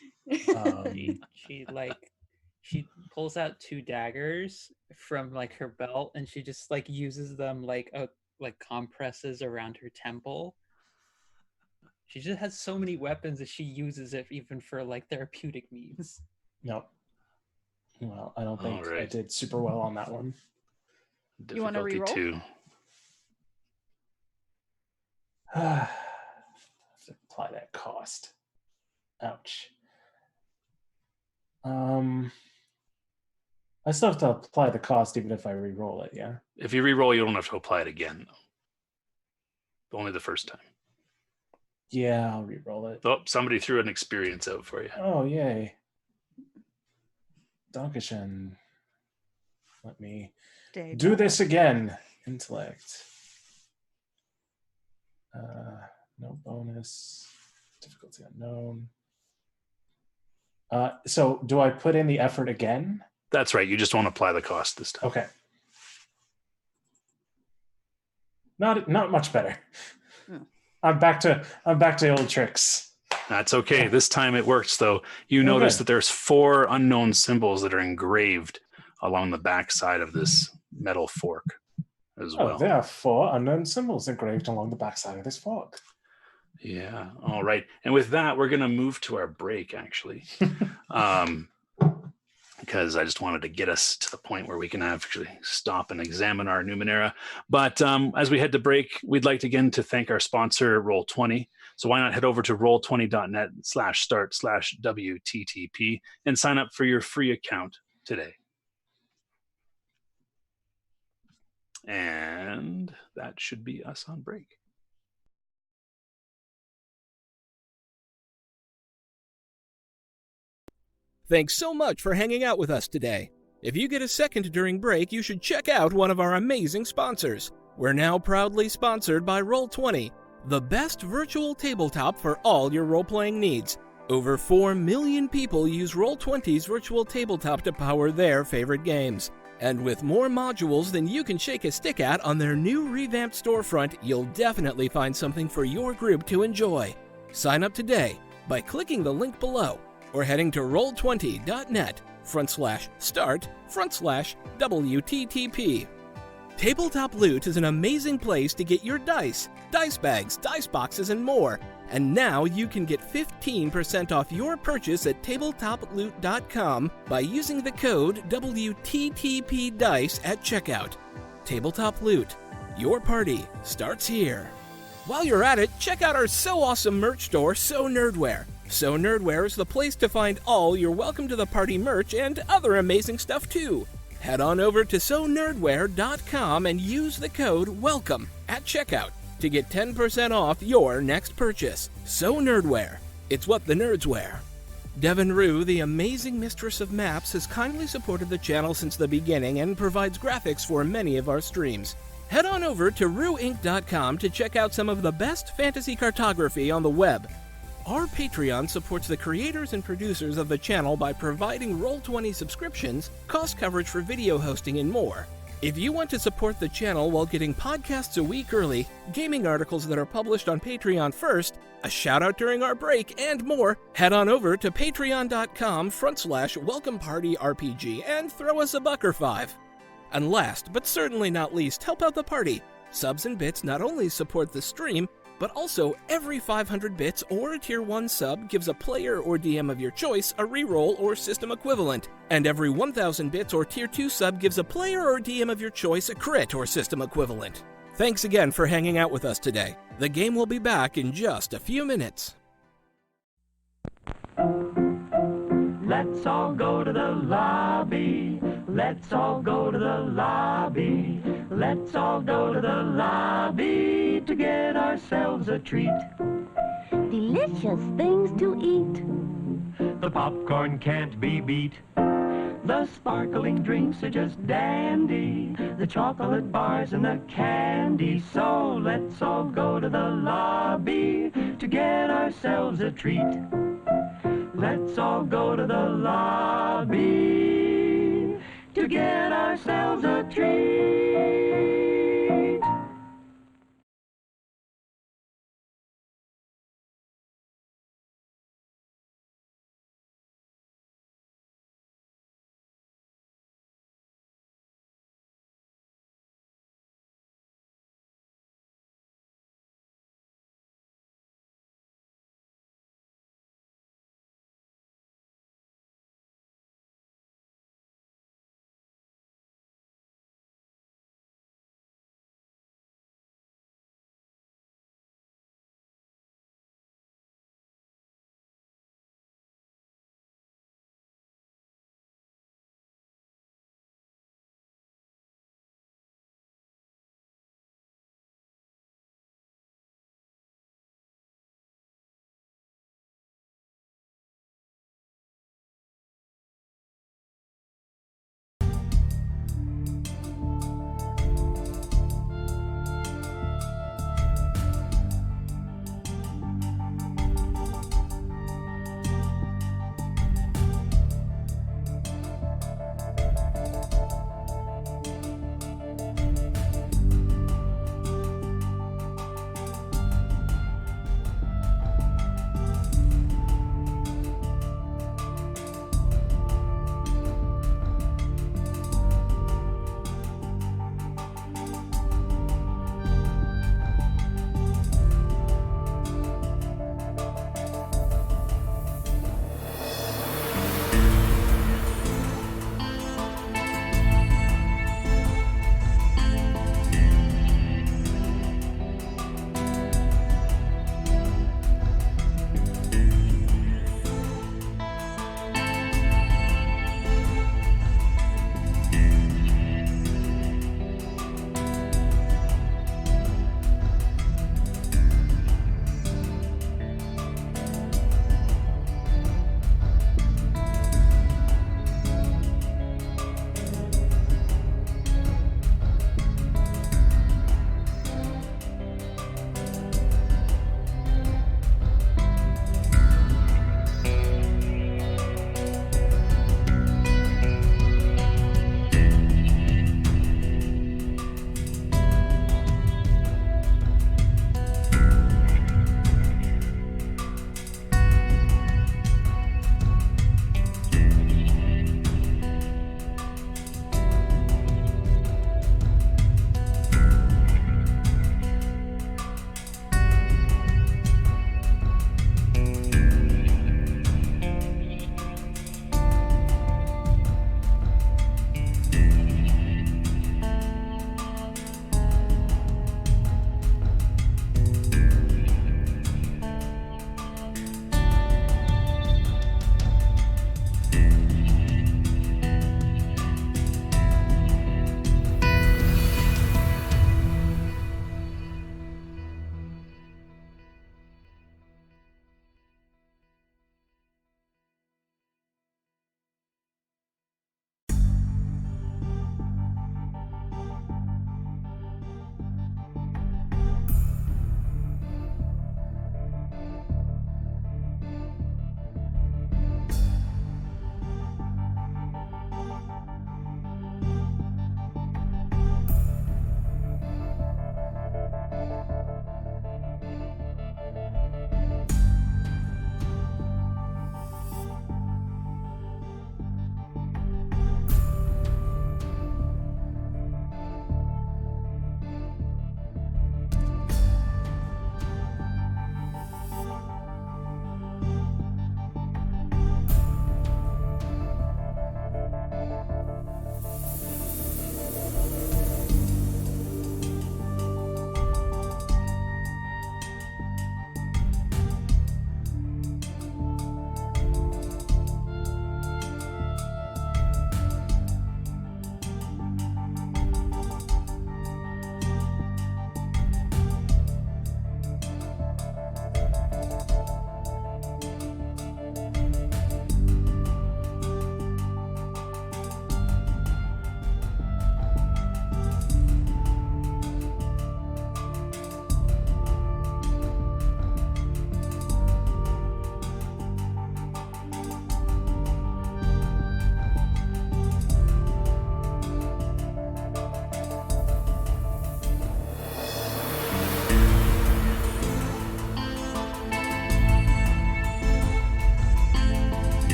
She pulls out 2 daggers from like her belt, and she just like uses them like compresses around her temple. She just has so many weapons that she uses it even for like therapeutic means. No. Well, I don't think right. I did super well on that one. You want to reroll? 2. Have to apply that cost. Ouch. I still have to apply the cost even if I re-roll it, yeah? If you re-roll, you don't have to apply it again, though. Only the first time. Yeah, I'll re-roll it. Oh, somebody threw an experience out for you. Oh, yay. Dankeschön. Let me Stay do back. this again. Intellect. No bonus. Difficulty unknown. So do I put in the effort again? That's right. You just won't apply the cost this time. Okay. Not much better. Hmm. I'm back to old tricks. That's okay. This time it works, though. You notice good. that there's 4 unknown symbols that are engraved along the back side of this metal fork as well. There are 4 unknown symbols engraved along the backside of this fork. Yeah. All right. And with that, we're going to move to our break, actually. Because I just wanted to get us to the point where we can actually stop and examine our Numenera. But as we head to break, we'd like again to thank our sponsor, Roll20. So why not head over to roll20.net/start/WTTP and sign up for your free account today. And that should be us on break. Thanks so much for hanging out with us today. If you get a second during break, you should check out one of our amazing sponsors. We're now proudly sponsored by Roll20, the best virtual tabletop for all your role-playing needs. Over 4 million people use Roll20's virtual tabletop to power their favorite games. And with more modules than you can shake a stick at on their new revamped storefront, you'll definitely find something for your group to enjoy. Sign up today by clicking the link below or heading to roll20.net/start/WTTP. Tabletop Loot is an amazing place to get your dice bags, dice boxes, and more. And now you can get 15% off your purchase at tabletoploot.com by using the code WTTPDICE at checkout. Tabletop Loot. Your party starts here. While you're at it, check out our so awesome merch store, So Nerdware. So Nerdware is the place to find all your Welcome to the Party merch and other amazing stuff too. Head on over to sonerdware.com and use the code WELCOME at checkout to get 10% off your next purchase. So Nerdware. It's what the nerds wear. Devin Rue, the amazing mistress of maps, has kindly supported the channel since the beginning and provides graphics for many of our streams. Head on over to rueinc.com to check out some of the best fantasy cartography on the web. Our Patreon supports the creators and producers of the channel by providing Roll20 subscriptions, cost coverage for video hosting, and more. If you want to support the channel while getting podcasts a week early, gaming articles that are published on Patreon first, a shout out during our break, and more, head on over to patreon.com/welcomepartyrpg and throw us a buck or $5. And last, but certainly not least, help out the party. Subs and bits not only support the stream, but also every 500 bits or a tier 1 sub gives a player or DM of your choice a reroll or system equivalent, and every 1000 bits or tier 2 sub gives a player or DM of your choice a crit or system equivalent. Thanks again for hanging out with us today. The game will be back in just a few minutes. Let's all go to the lobby. Let's all go to the lobby. Let's all go to the lobby to get ourselves a treat. Delicious things to eat. The popcorn can't be beat. The sparkling drinks are just dandy. The chocolate bars and the candy. So let's all go to the lobby to get ourselves a treat. Let's all go to the lobby to get ourselves a treat.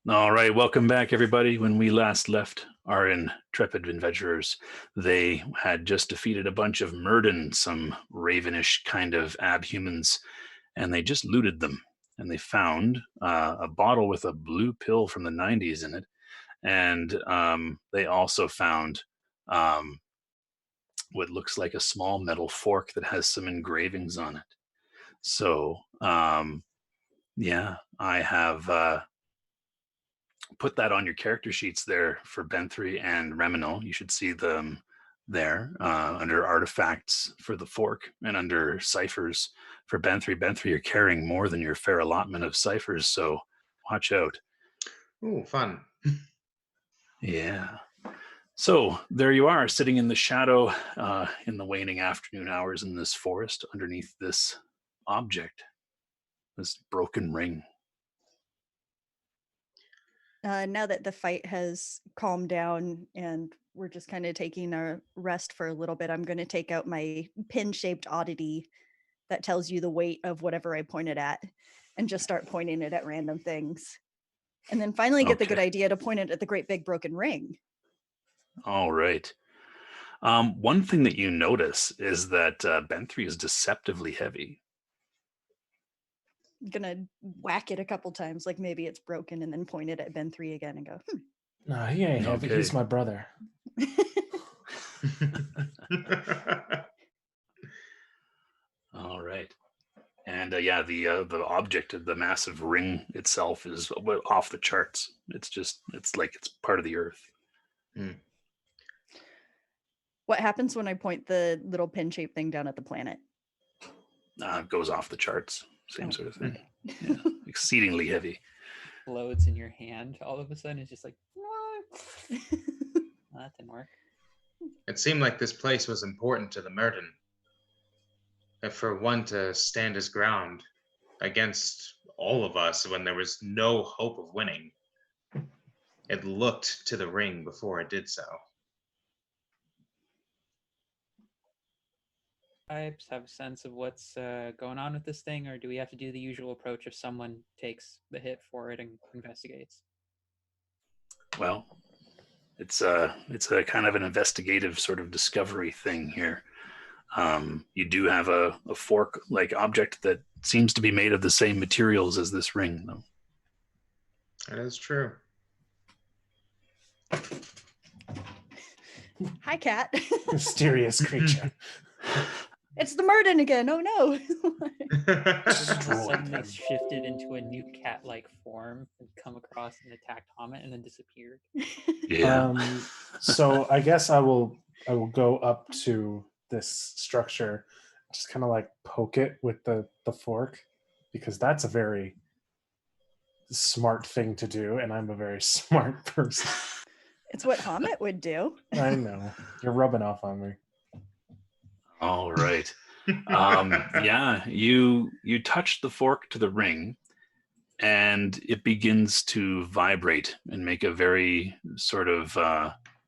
All right, welcome back, everybody. When we last left our intrepid adventurers, they had just defeated a bunch of Murden, some ravenish kind of abhumans, and they just looted them. And they found a bottle with a blue pill from the 90s in it. And they also found what looks like a small metal fork that has some engravings on it. So, yeah, I have put that on your character sheets there for Benthry and Reminal. You should see them there under artifacts for the fork and under ciphers for Benthry. Benthry, you're carrying more than your fair allotment of ciphers, so watch out. Ooh, fun. Yeah. So there you are, sitting in the shadow in the waning afternoon hours in this forest underneath this object, this broken ring. Now that the fight has calmed down and we're just kind of taking a rest for a little bit, I'm going to take out my pin-shaped oddity that tells you the weight of whatever I pointed at and just start pointing it at random things. And then finally get the good Okay. idea to point it at the great big broken ring. All right. One thing that you notice is that Benthry is deceptively heavy. I'm gonna whack it a couple times, like maybe it's broken, and then point it at Ben 3 again and go, No, he ain't heavy. Okay. He's my brother. All right. And yeah, the object of the massive ring itself is off the charts. It's like it's part of the earth. What happens when I point the little pin-shaped thing down at the planet? It goes off the charts. Same Oh. sort of thing. Yeah. Exceedingly heavy. Floats in your hand all of a sudden. It's just like, what? Well, that didn't work. It seemed like this place was important to the Murden. And for one to stand his ground against all of us when there was no hope of winning, it looked to the ring before it did so. I have a sense of what's going on with this thing, or do we have to do the usual approach if someone takes the hit for it and investigates? Well, it's a kind of an investigative sort of discovery thing here. You do have a fork-like object that seems to be made of the same materials as this ring, though. That is true. Hi, cat. Mysterious creature. It's the Murden again. Oh no. Suddenly shifted into a new cat-like form and come across and attacked Hamet and then disappeared. Yeah. So I guess I will go up to this structure, just kind of like poke it with the fork, because that's a very smart thing to do, and I'm a very smart person. It's what Hamet would do. I know. You're rubbing off on me. All right. Yeah, you touch the fork to the ring, and it begins to vibrate and make a very sort of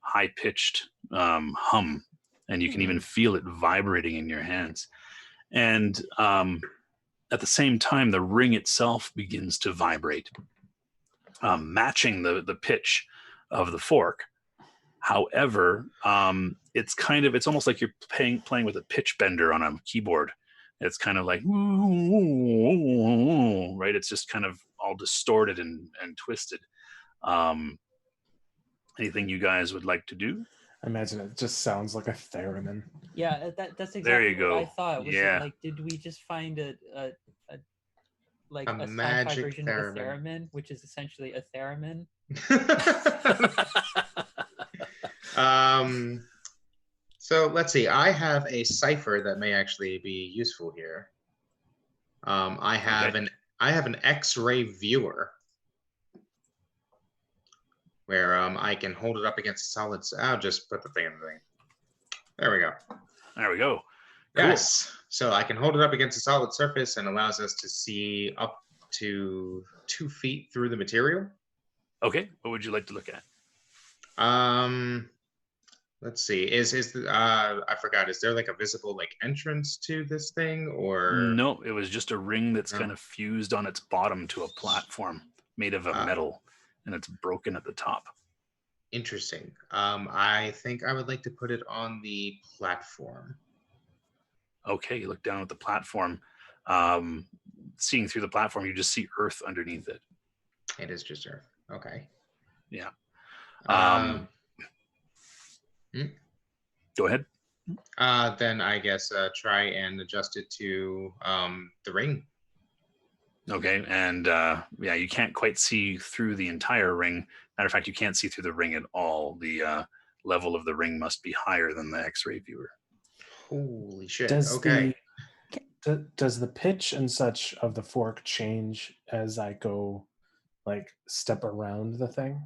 high-pitched hum, and you can even feel it vibrating in your hands. And at the same time, the ring itself begins to vibrate, matching the pitch of the fork. However, it's almost like you're playing with a pitch bender on a keyboard. It's kind of like, right? It's just kind of all distorted and twisted. Anything you guys would like to do? I imagine it just sounds like a theremin. Yeah, that's exactly There you what I go. thought. Was Yeah. it like, did we just find a sci-fi magic version of a theremin, which is essentially a theremin? So let's see. I have a cipher that may actually be useful here. I have an X-ray viewer where I can hold it up against a solid. I'll just put the thing in the thing. There we go. There we go. Cool. Yes. So I can hold it up against a solid surface and allows us to see up to 2 feet through the material. Okay. What would you like to look at? Let's see. I forgot. Is there like a visible like entrance to this thing, or No, it was just a ring that's kind of fused on its bottom to a platform made of a metal. and it's broken at the top. Interesting. I think I would like to put it on the platform. Okay, you look down at the platform. Seeing through the platform, you just see earth underneath it. It is just Earth. Okay. Yeah. Hmm? Go ahead. Then I guess try and adjust it to the ring. Okay, and yeah, you can't quite see through the entire ring. Matter of fact, you can't see through the ring at all. The level of the ring must be higher than the X-ray viewer. Holy shit. Does Okay. does the pitch and such of the fork change as I go, like, step around the thing?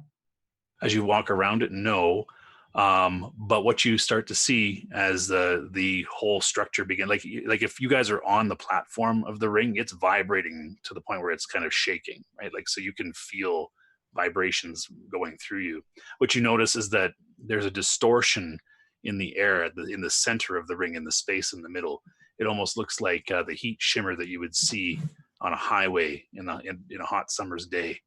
As you walk around it, no. But what you start to see as the whole structure begin, like if you guys are on the platform of the ring, it's vibrating to the point where it's kind of shaking, right? Like, so you can feel vibrations going through you. What you notice is that there's a distortion in the air in the center of the ring, in the space in the middle. It almost looks like the heat shimmer that you would see on a highway in a hot summer's day.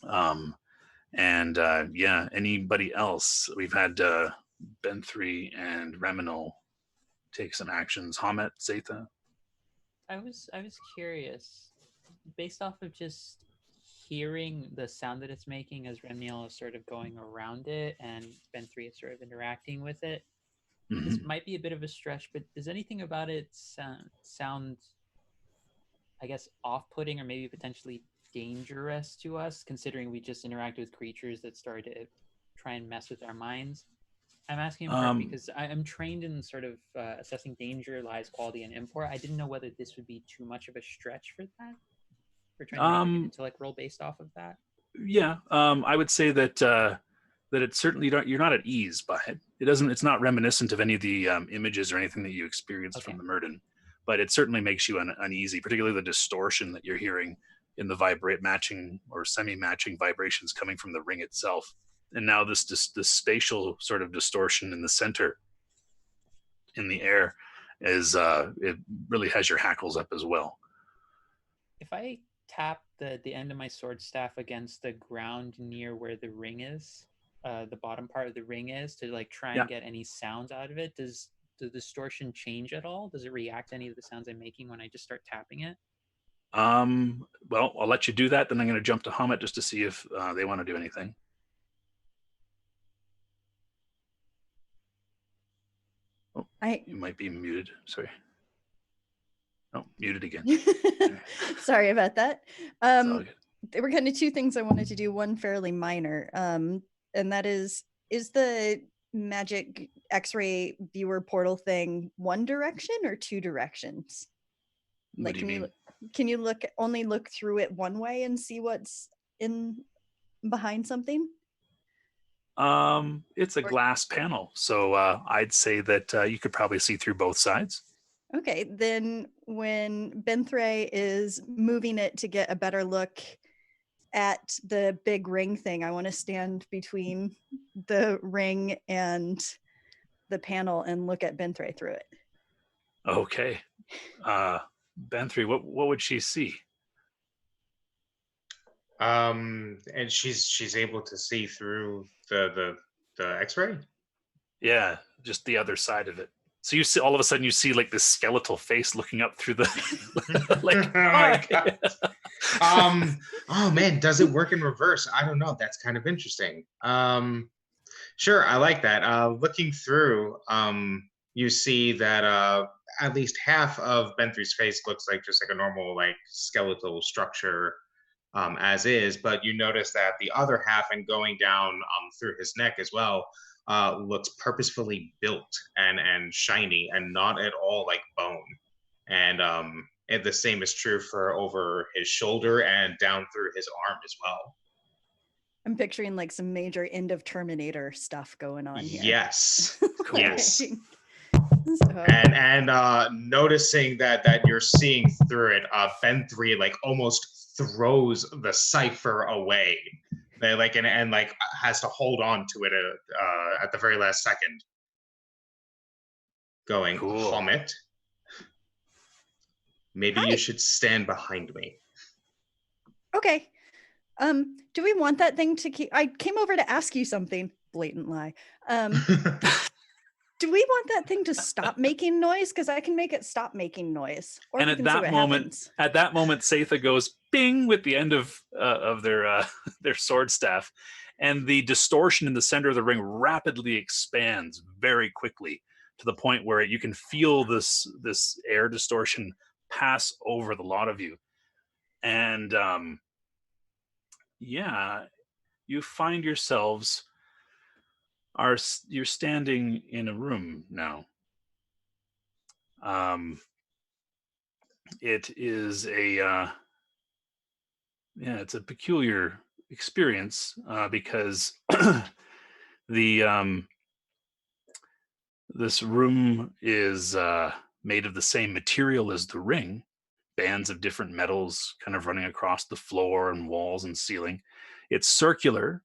And yeah, anybody else? We've had Ben3 and Reminal take some actions. Hamet, Zatha? I was curious, based off of just hearing the sound that it's making as Remniel is sort of going around it and Ben3 is sort of interacting with it. This might be a bit of a stretch, but does anything about it sound, I guess, off-putting or maybe potentially dangerous to us, considering we just interacted with creatures that started to try and mess with our minds? I'm asking in part because I'm trained in sort of assessing danger, lies, quality, and import. I didn't know whether this would be too much of a stretch for that. We're trying to make an intellect roll based off of that. Yeah, I would say that that it's certainly you're not at ease by it. It's not reminiscent of any of the images or anything that you experienced from the Murden, but it certainly makes you uneasy, particularly the distortion that you're hearing in the matching or semi-matching vibrations coming from the ring itself. And now this spatial sort of distortion in the center in the air is it really has your hackles up as well. If I tap the end of my sword staff against the ground near where the ring is, the bottom part of the ring is, to like try and get any sounds out of it, does the distortion change at all? Does it react to any of the sounds I'm making when I just start tapping it? Well, I'll let you do that. Then I'm going to jump to Hamet just to see if they want to do anything. Oh, you might be muted. Sorry. Oh, muted again. Sorry about that. There were kind of two things I wanted to do. One fairly minor, and that is the magic X-ray viewer portal thing one direction or two directions? Like, what do you mean? Can you only look through it one way and see what's in behind something? It's a glass panel, so I'd say that you could probably see through both sides. Okay, then when Ben3 is moving it to get a better look at the big ring thing, I want to stand between the ring and the panel and look at Ben3 through it. Okay. Ben3, what would she see? And she's able to see through the X-ray? Yeah, just the other side of it. So you see, all of a sudden, you see like this skeletal face looking up through the like. Oh my god! Oh man, does it work in reverse? I don't know. That's kind of interesting. Sure, I like that. Looking through, you see that at least half of Ben3's face looks like just like a normal like skeletal structure, as is. But you notice that the other half, and going down through his neck as well, looks purposefully built and shiny and not at all like bone. And the same is true for over his shoulder and down through his arm as well. I'm picturing like some major end of Terminator stuff going on here. Yes. Cool. Yes. So. And noticing that you're seeing through it, Ben3 like almost throws the cipher away. They like and like has to hold on to it at the very last second. Going, cool. Hamet, maybe you should stand behind me. Okay. Do we want that thing to keep? I came over to ask you something. Blatant lie. Do we want that thing to stop making noise? Because I can make it stop making noise, or And we at can see that what moment, happens. Satha goes bing with the end of their their sword staff, and the distortion in the center of the ring rapidly expands very quickly to the point where you can feel this air distortion pass over the lot of you, and yeah, you find yourselves you're standing in a room now. It is it's a peculiar experience because the this room is made of the same material as the ring, bands of different metals kind of running across the floor and walls and ceiling. It's circular.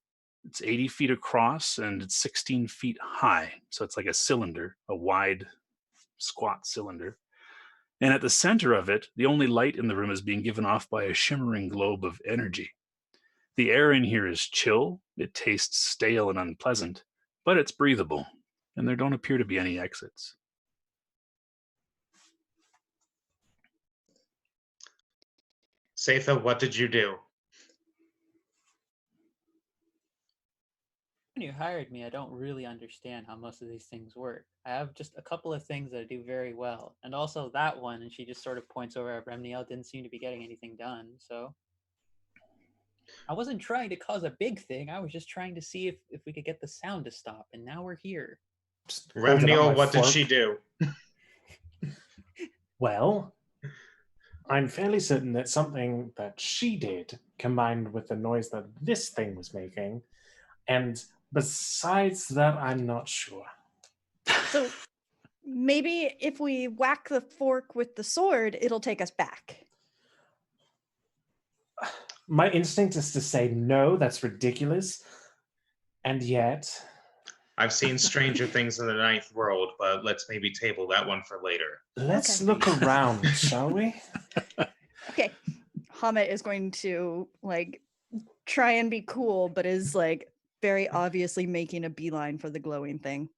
It's 80 feet across and it's 16 feet high. So it's like a cylinder, a wide, squat cylinder. And at the center of it, the only light in the room is being given off by a shimmering globe of energy. The air in here is chill, it tastes stale and unpleasant, but it's breathable, and there don't appear to be any exits. Satha, what did you do? When you hired me, I don't really understand how most of these things work. I have just a couple of things that I do very well. And also that one, and she just sort of points over at Remniel, didn't seem to be getting anything done, so... I wasn't trying to cause a big thing, I was just trying to see if we could get the sound to stop, and now we're here. Just holding up Remniel, my what did fork. she do? Well, I'm fairly certain that something that she did combined with the noise that this thing was making, and besides that, I'm not sure. So maybe if we whack the fork with the sword, it'll take us back. My instinct is to say no, that's ridiculous. And yet... I've seen stranger things in the ninth world, but let's maybe table that one for later. Let's Okay. look around, shall we? Okay. Hamet is going to like try and be cool, but is like very obviously making a beeline for the glowing thing.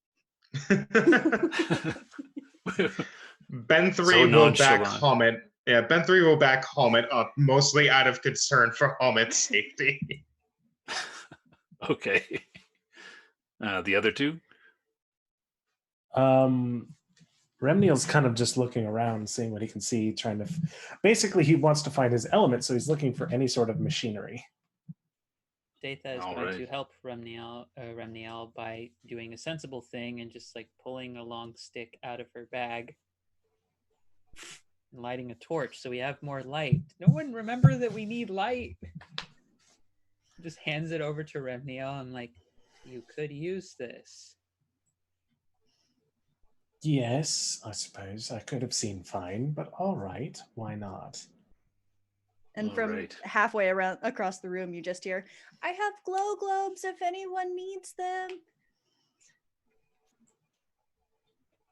Ben 3 So will back nonchalant. Hamet. Yeah, Ben 3 will back Hamet up, mostly out of concern for Hamet's safety. Okay. The other two? Remniel's kind of just looking around, seeing what he can see, trying to... Basically, he wants to find his element, so he's looking for any sort of machinery. Datha is All going right. to help Remniel by doing a sensible thing and just like pulling a long stick out of her bag and lighting a torch so we have more light. No one remember that we need light. Just hands it over to Remniel and like, you could use this. Yes, I suppose. I could have seen fine, but all right, why not? And All from right. halfway around across the room, you just hear, I have glow globes if anyone needs them.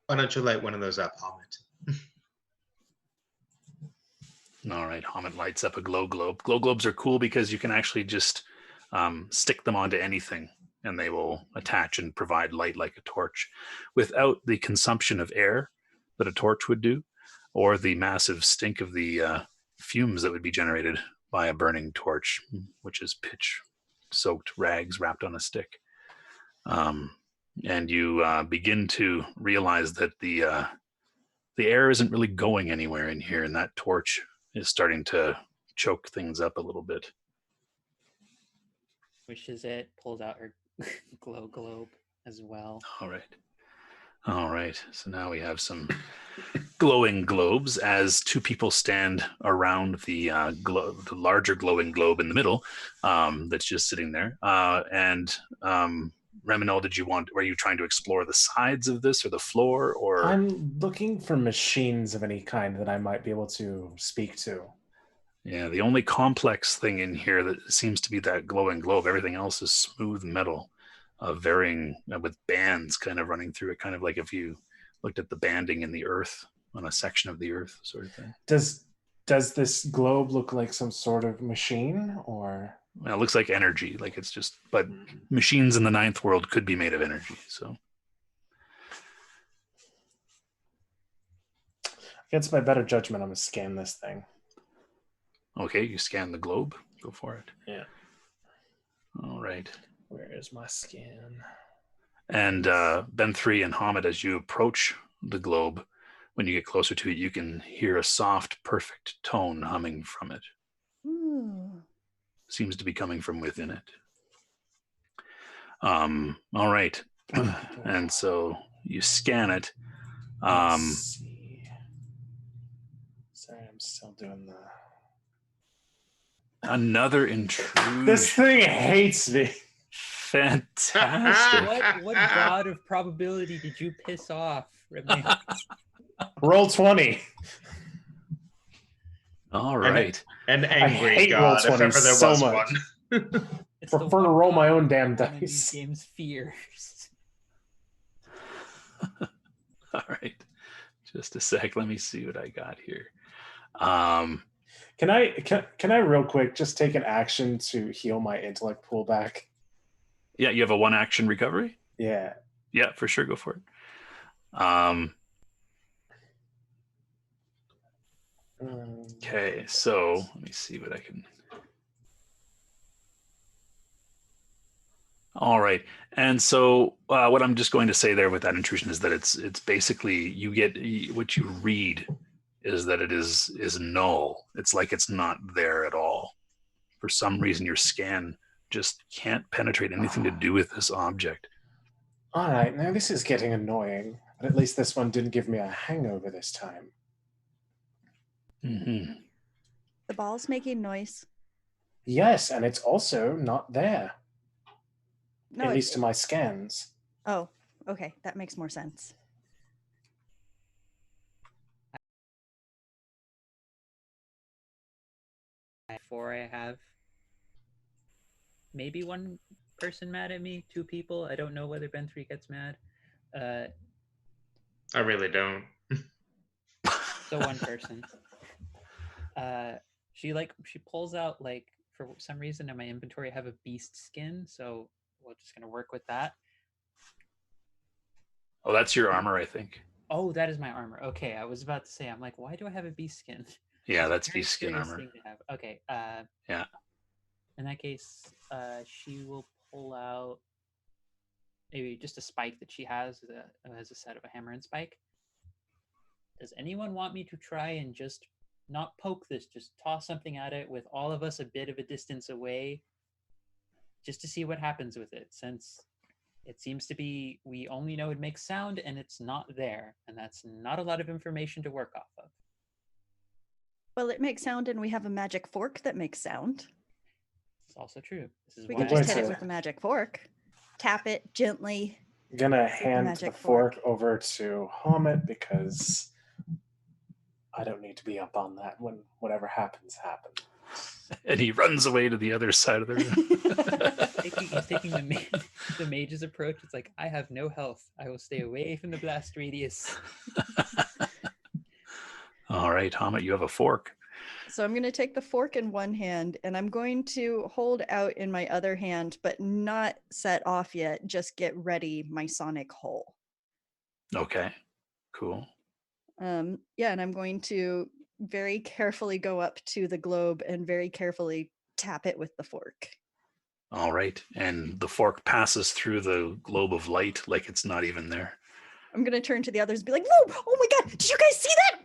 Why don't you light one of those up, Hamet? All right. Hamet lights up a glow globe. Glow globes are cool because you can actually just stick them onto anything and they will attach and provide light like a torch without the consumption of air that a torch would do or the massive stink of the fumes that would be generated by a burning torch, which is pitch soaked rags wrapped on a stick. And you begin to realize that the air isn't really going anywhere in here, and that torch is starting to choke things up a little bit. Wishes it, pulls out her glow globe as well. All right. So now we have some glowing globes as two people stand around the the larger glowing globe in the middle that's just sitting there. Reminol, were you trying to explore the sides of this or the floor or? I'm looking for machines of any kind that I might be able to speak to. Yeah, the only complex thing in here that seems to be that glowing globe. Everything else is smooth metal, varying with bands kind of running through it, kind of like if you looked at the banding in the earth on a section of the earth sort of thing. Does this globe look like some sort of machine, or? Well, it looks like energy, like it's just, but machines in the ninth world could be made of energy. So Against my better judgment, I'm gonna scan this thing. okay, you scan the globe. Go for it. Yeah. All right. Where is my scan? And Ben 3 and Hamid, as you approach the globe, when you get closer to it, you can hear a soft, perfect tone humming from it. Ooh. Seems to be coming from within it. All right. And so you scan it. Let's see. Sorry, I'm still doing the. Another intrusion. This thing hates me. Fantastic. What god of probability did you piss off, Remy? Roll 20. All right. An I angry hate god, if Roll20 ever there so was much. one. It's the Prefer to one roll my god own damn one of these dice. games fears. All right. Just a sec. Let me see what I got here. Can I real quick just take an action to heal my intellect pool back? Yeah, you have a 1 action recovery? Yeah. Yeah, for sure. Go for it. Okay, so let me see what I can. All right, and so what I'm just going to say there with that intrusion is that it's basically you get what you read is that it is null. It's like it's not there at all. For some reason, your scan just can't penetrate anything to do with this object. All right, now this is getting annoying, but at least this one didn't give me a hangover this time. Mm-hmm. The ball's making noise. Yes, and it's also not there, No, at least to my scans. Oh, okay. That makes more sense. Before I have maybe one person mad at me, 2 people. I don't know whether Ben 3 gets mad. I really don't. So one person. She pulls out, like, for some reason in my inventory I have a beast skin, so we're just gonna work with that. Oh, that's your armor, I think. Oh, that is my armor. Okay, I was about to say, I'm like, why do I have a beast skin? Yeah, that's Very beast skin curious armor. thing to have. Okay. Yeah. In that case, she will pull out maybe just a spike that she has as a set of a hammer and spike. Does anyone want me to try and just not poke this, just toss something at it with all of us a bit of a distance away, just to see what happens with it, since it seems to be, we only know it makes sound and it's not there, and that's not a lot of information to work off of. Well, it makes sound, and we have a magic fork that makes sound. It's also true. This is We why can just Wait, hit it so- with the magic fork. Tap it gently. I'm gonna the hand the magic fork fork. over to Hamid because I don't need to be up on that when whatever happens, happens. And he runs away to the other side of the room. He's taking the mage's approach. It's like, I have no health. I will stay away from the blast radius. All right, Hamid, you have a fork. So I'm going to take the fork in one hand, and I'm going to hold out in my other hand, but not set off yet. Just get ready my sonic hole. Okay, cool. Yeah, and I'm going to very carefully go up to the globe and very carefully tap it with the fork. All right, and the fork passes through the globe of light like it's not even there. I'm going to turn to the others and be like, "Whoa, oh my God, did you guys see that?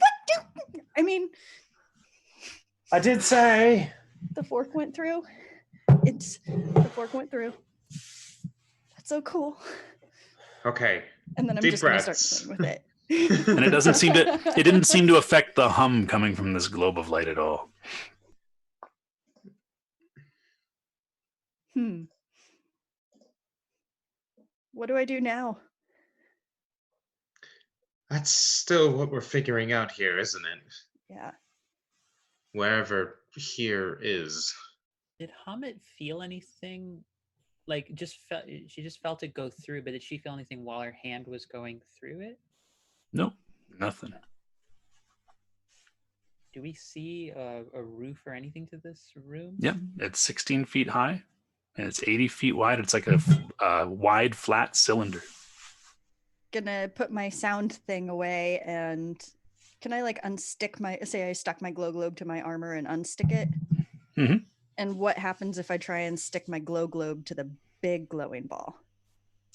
I mean, I did say the fork went through. The fork went through. That's so cool." Okay. And then I'm Deep just going to start breaths. playing with it. And it didn't seem to affect the hum coming from this globe of light at all. What do I do now? That's still what we're figuring out here, isn't it? Yeah. Wherever here is. Did Hamid feel anything? Like, she just felt it go through, but did she feel anything while her hand was going through it? Nope, nothing. Do we see a roof or anything to this room? Yeah, it's 16 feet high and it's 80 feet wide. It's like a wide, flat cylinder. Gonna put my sound thing away, and can I like unstick my, say I stuck my glow globe to my armor and unstick it? Mhm. And what happens if I try and stick my glow globe to the big glowing ball?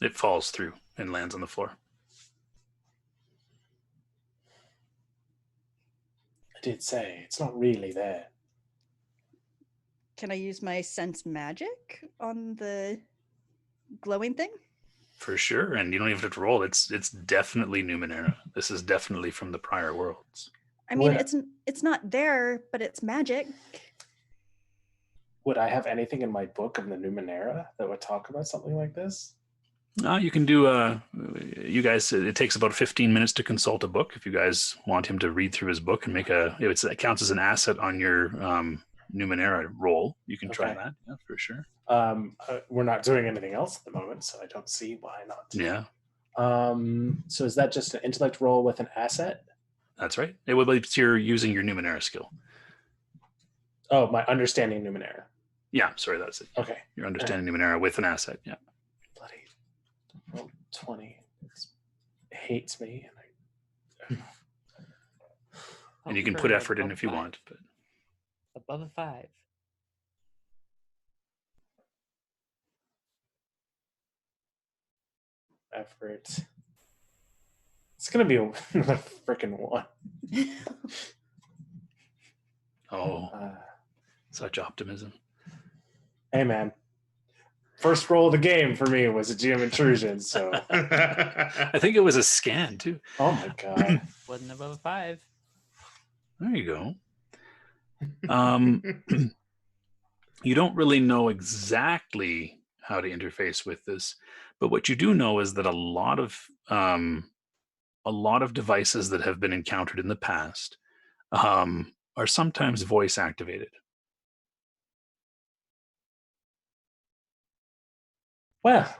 It falls through and lands on the floor. I did say it's not really there. Can I use my sense magic on the glowing thing? For sure, and you don't even have to roll. It's definitely Numenera. This is definitely from the prior worlds. I mean, Would- it's not there, but it's magic. Would I have anything in my book of the Numenera that would talk about something like this? You can do. You guys, it takes about 15 minutes to consult a book. If you guys want him to read through his book and make it counts as an asset on your Numenera roll. You can try Okay. that. Yeah, for sure. We're not doing anything else at the moment, so I don't see why not. Yeah, So is that just an intellect roll with an asset? that's right. It would be you're using your Numenera skill. Oh, my understanding Numenera. Yeah, sorry, that's it. Okay. You're understanding Numenera with an asset. Yeah. Bloody roll 20. It hates me. And you can Hope put for effort in above if you 5. want. But Above a 5. Effort. It's gonna be another freaking one. oh, such optimism. Hey man, first roll of the game for me was a GM intrusion. So, I think it was a scan too. oh my god. Wasn't above a 5. There you go. You don't really know exactly how to interface with this, but what you do know is that a lot of devices that have been encountered in the past are sometimes voice activated. Well,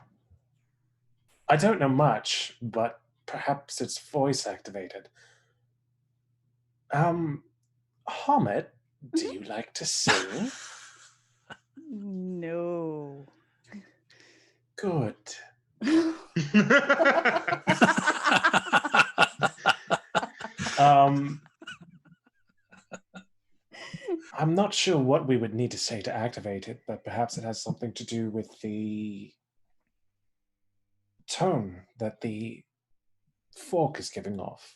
I don't know much, but perhaps it's voice activated. Hamid, do you like to sing? No. Good. I'm not sure what we would need to say to activate it, but perhaps it has something to do with the tone that the fork is giving off.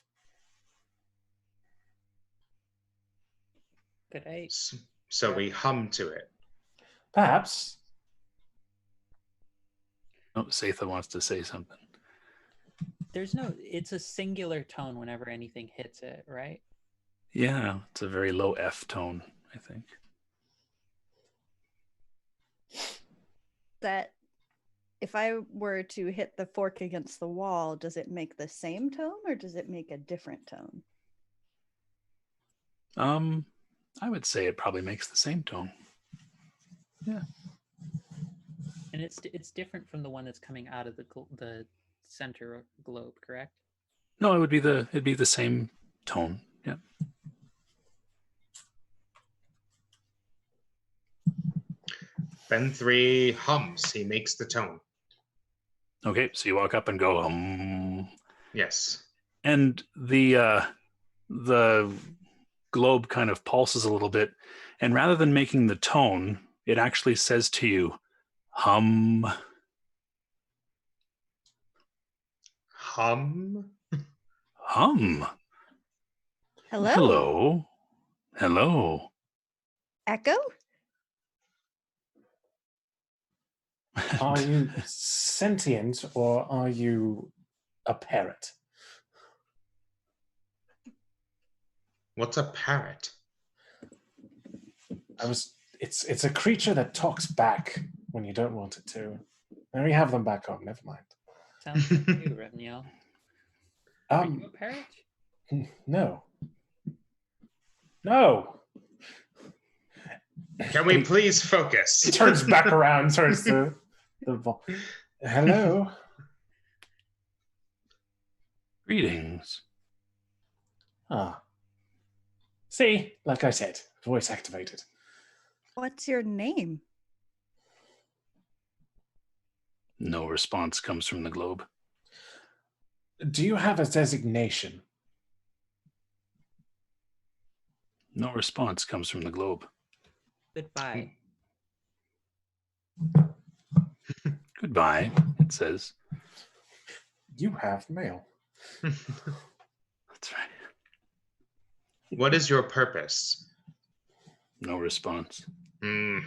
Could I? So we hum to it. Perhaps. Oh, Satha wants to say something. There's no. It's a singular tone whenever anything hits it, right? Yeah, it's a very low F tone, I think. That if I were to hit the fork against the wall, does it make the same tone or does it make a different tone? I would say it probably makes the same tone. Yeah. And it's different from the one that's coming out of the center globe, correct? No, it'd be the same tone. Yeah. Ben 3 hums. He makes the tone. Okay, so you walk up and go, Yes. and the globe kind of pulses a little bit, and rather than making the tone, it actually says to you, hum. Hum? Hum. Hello? Hello. Hello. Echo? Are you sentient or are you a parrot? What's a parrot? It's a creature that talks back when you don't want it to. Now we have them back home, never mind. Sounds like you, Revniel. Are you a parrot? No. No. Can we please focus? He turns back around towards the hello. Greetings. Ah. See, like I said, voice activated. What's your name? No response comes from the globe. Do you have a designation? No response comes from the globe. Goodbye. Goodbye, it says. You have mail. That's right. What is your purpose? No response. Hmm.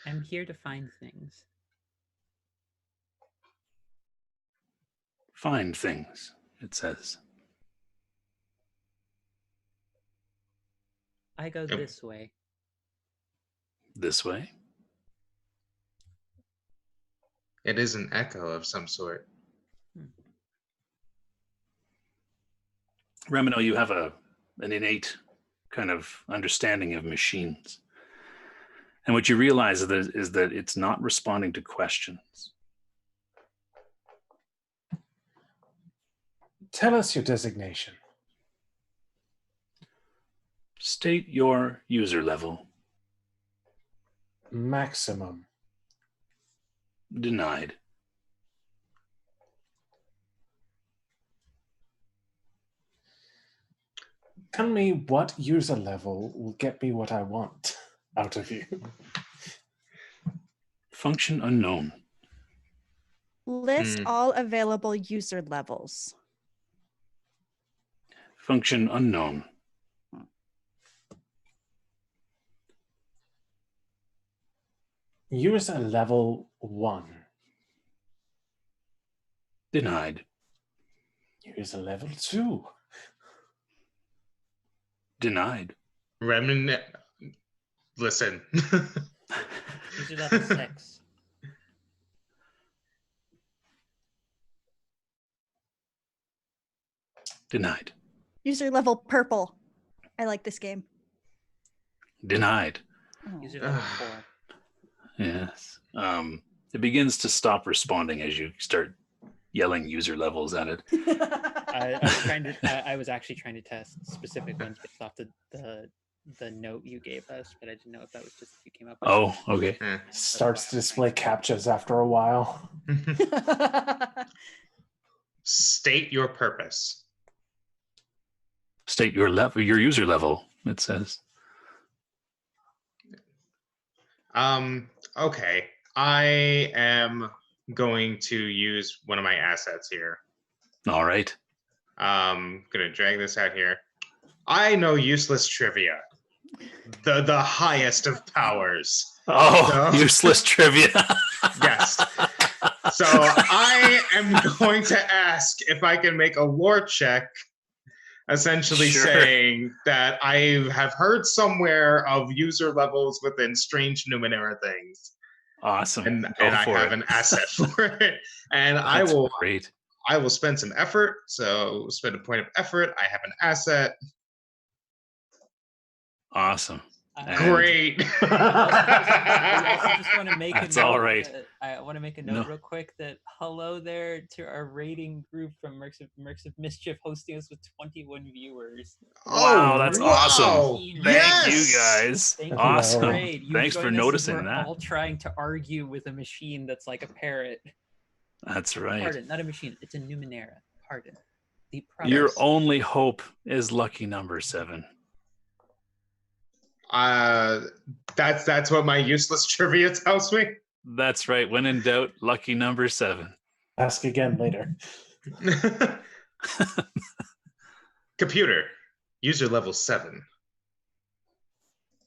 I'm here to find things. Find things, it says. I go Yep. this way. This way. It is an echo of some sort. Remino, you have an innate kind of understanding of machines. And what you realize is that it's not responding to questions. Tell us your designation. State your user level. Maximum. Denied. Tell me what user level will get me what I want out of you. Function unknown. List all available user levels. Function unknown. User level 1. Denied. User level 2. Denied. Remnant. Listen. User level 6. Denied. User level purple. I like this game. Denied. Oh. User level 4. Yes. It begins to stop responding as you start yelling user levels at it. I was actually trying to test specific ones based off the note you gave us, but I didn't know if that was just if you came up with. Oh, okay. Starts to display captchas after a while. State your purpose. State your level, your user level, it says. Okay. I am going to use one of my assets here. All right. Gonna drag this out here. I know useless trivia. The highest of powers. Oh, So- useless trivia. Yes. So I am going to ask if I can make a lore check, essentially Sure. saying that I have heard somewhere of user levels within strange Numenera things. Awesome. And Go I for have it. an asset for it. And That's great. I will spend some effort. So spend a point of effort. I have an asset. Awesome. And Great. I also just want to make That's a note. all right. I want to make a note real quick that hello there to our rating group from Mercs of Mischief hosting us with 21 viewers. Wow, that's awesome. Yes. Thank you guys. Thank you. Awesome. Great. You Thanks for join us as noticing we're that. all trying to argue with a machine that's like a parrot. That's right. Pardon, not a machine. It's a Numenera. Pardon. The Your promise. only hope is lucky number 7. That's what my useless trivia tells me. That's right. When in doubt, lucky number 7. Ask again later. Computer, user level 7.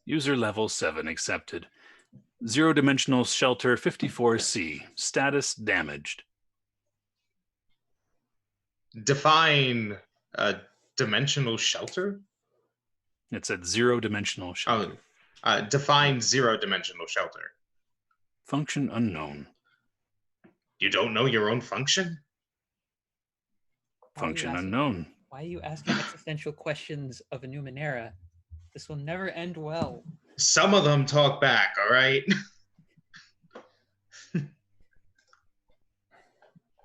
User level 7 accepted. 0-dimensional shelter 54C. Status damaged. Define a dimensional shelter. It said 0-dimensional shelter. Define 0-dimensional shelter. Function unknown. You don't know your own function? Function unknown. Why are you asking existential questions of a Numenera? This will never end well. Some of them talk back, all right?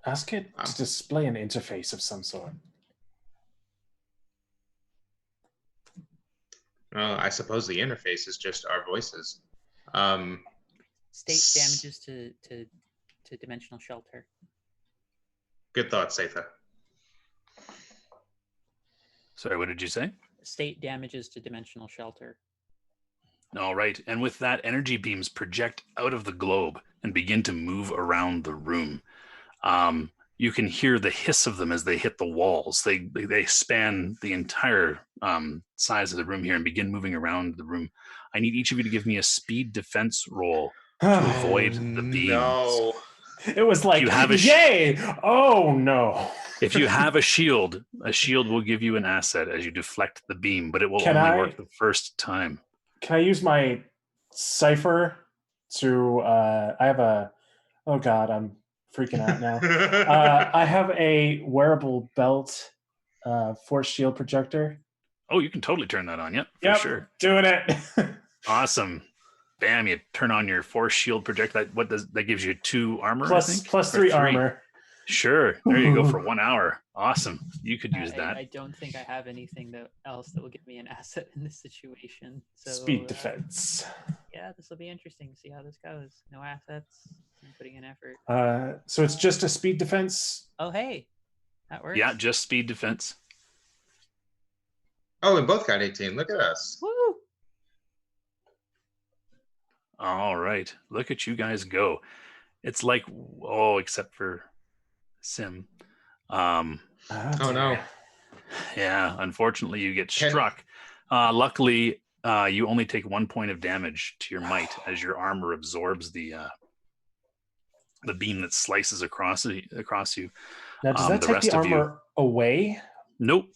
Ask it to display an interface of some sort. I suppose the interface is just our voices. State damages to dimensional shelter. Good thought, Satha. Sorry, what did you say? State damages to dimensional shelter. All right. And with that, energy beams project out of the globe and begin to move around the room. You can hear the hiss of them as they hit the walls. They span the entire size of the room here and begin moving around the room. I need each of you to give me a speed defense roll to avoid the beams. No. It was like, You have a yay! Oh no. If you have a shield will give you an asset as you deflect the beam, but it will only work the first time. Can I use my cipher to I have a oh god, I'm freaking out now. I have a wearable belt force shield projector. Oh, you can totally turn that on, for Yep, sure. doing it. Awesome. Bam, you turn on your force shield projector. That gives you 2 armor, plus, I think? plus 3 armor. Sure. There you go for 1 hour. Awesome. You could use that. I don't think I have anything else that will give me an asset in this situation. So, Speed defense. Yeah, this will be interesting to see how this goes. No assets. I'm putting in effort. So it's just a speed defense? Oh, hey. That works. Yeah, just speed defense. Oh, we both got 18. Look at us. Woo! All right. Look at you guys go. It's like, except for Sim. Oh no. Yeah, unfortunately you get struck. Luckily, you only take 1 point of damage to your might as your armor absorbs the beam that slices across you. Now, does that take the armor away? Nope.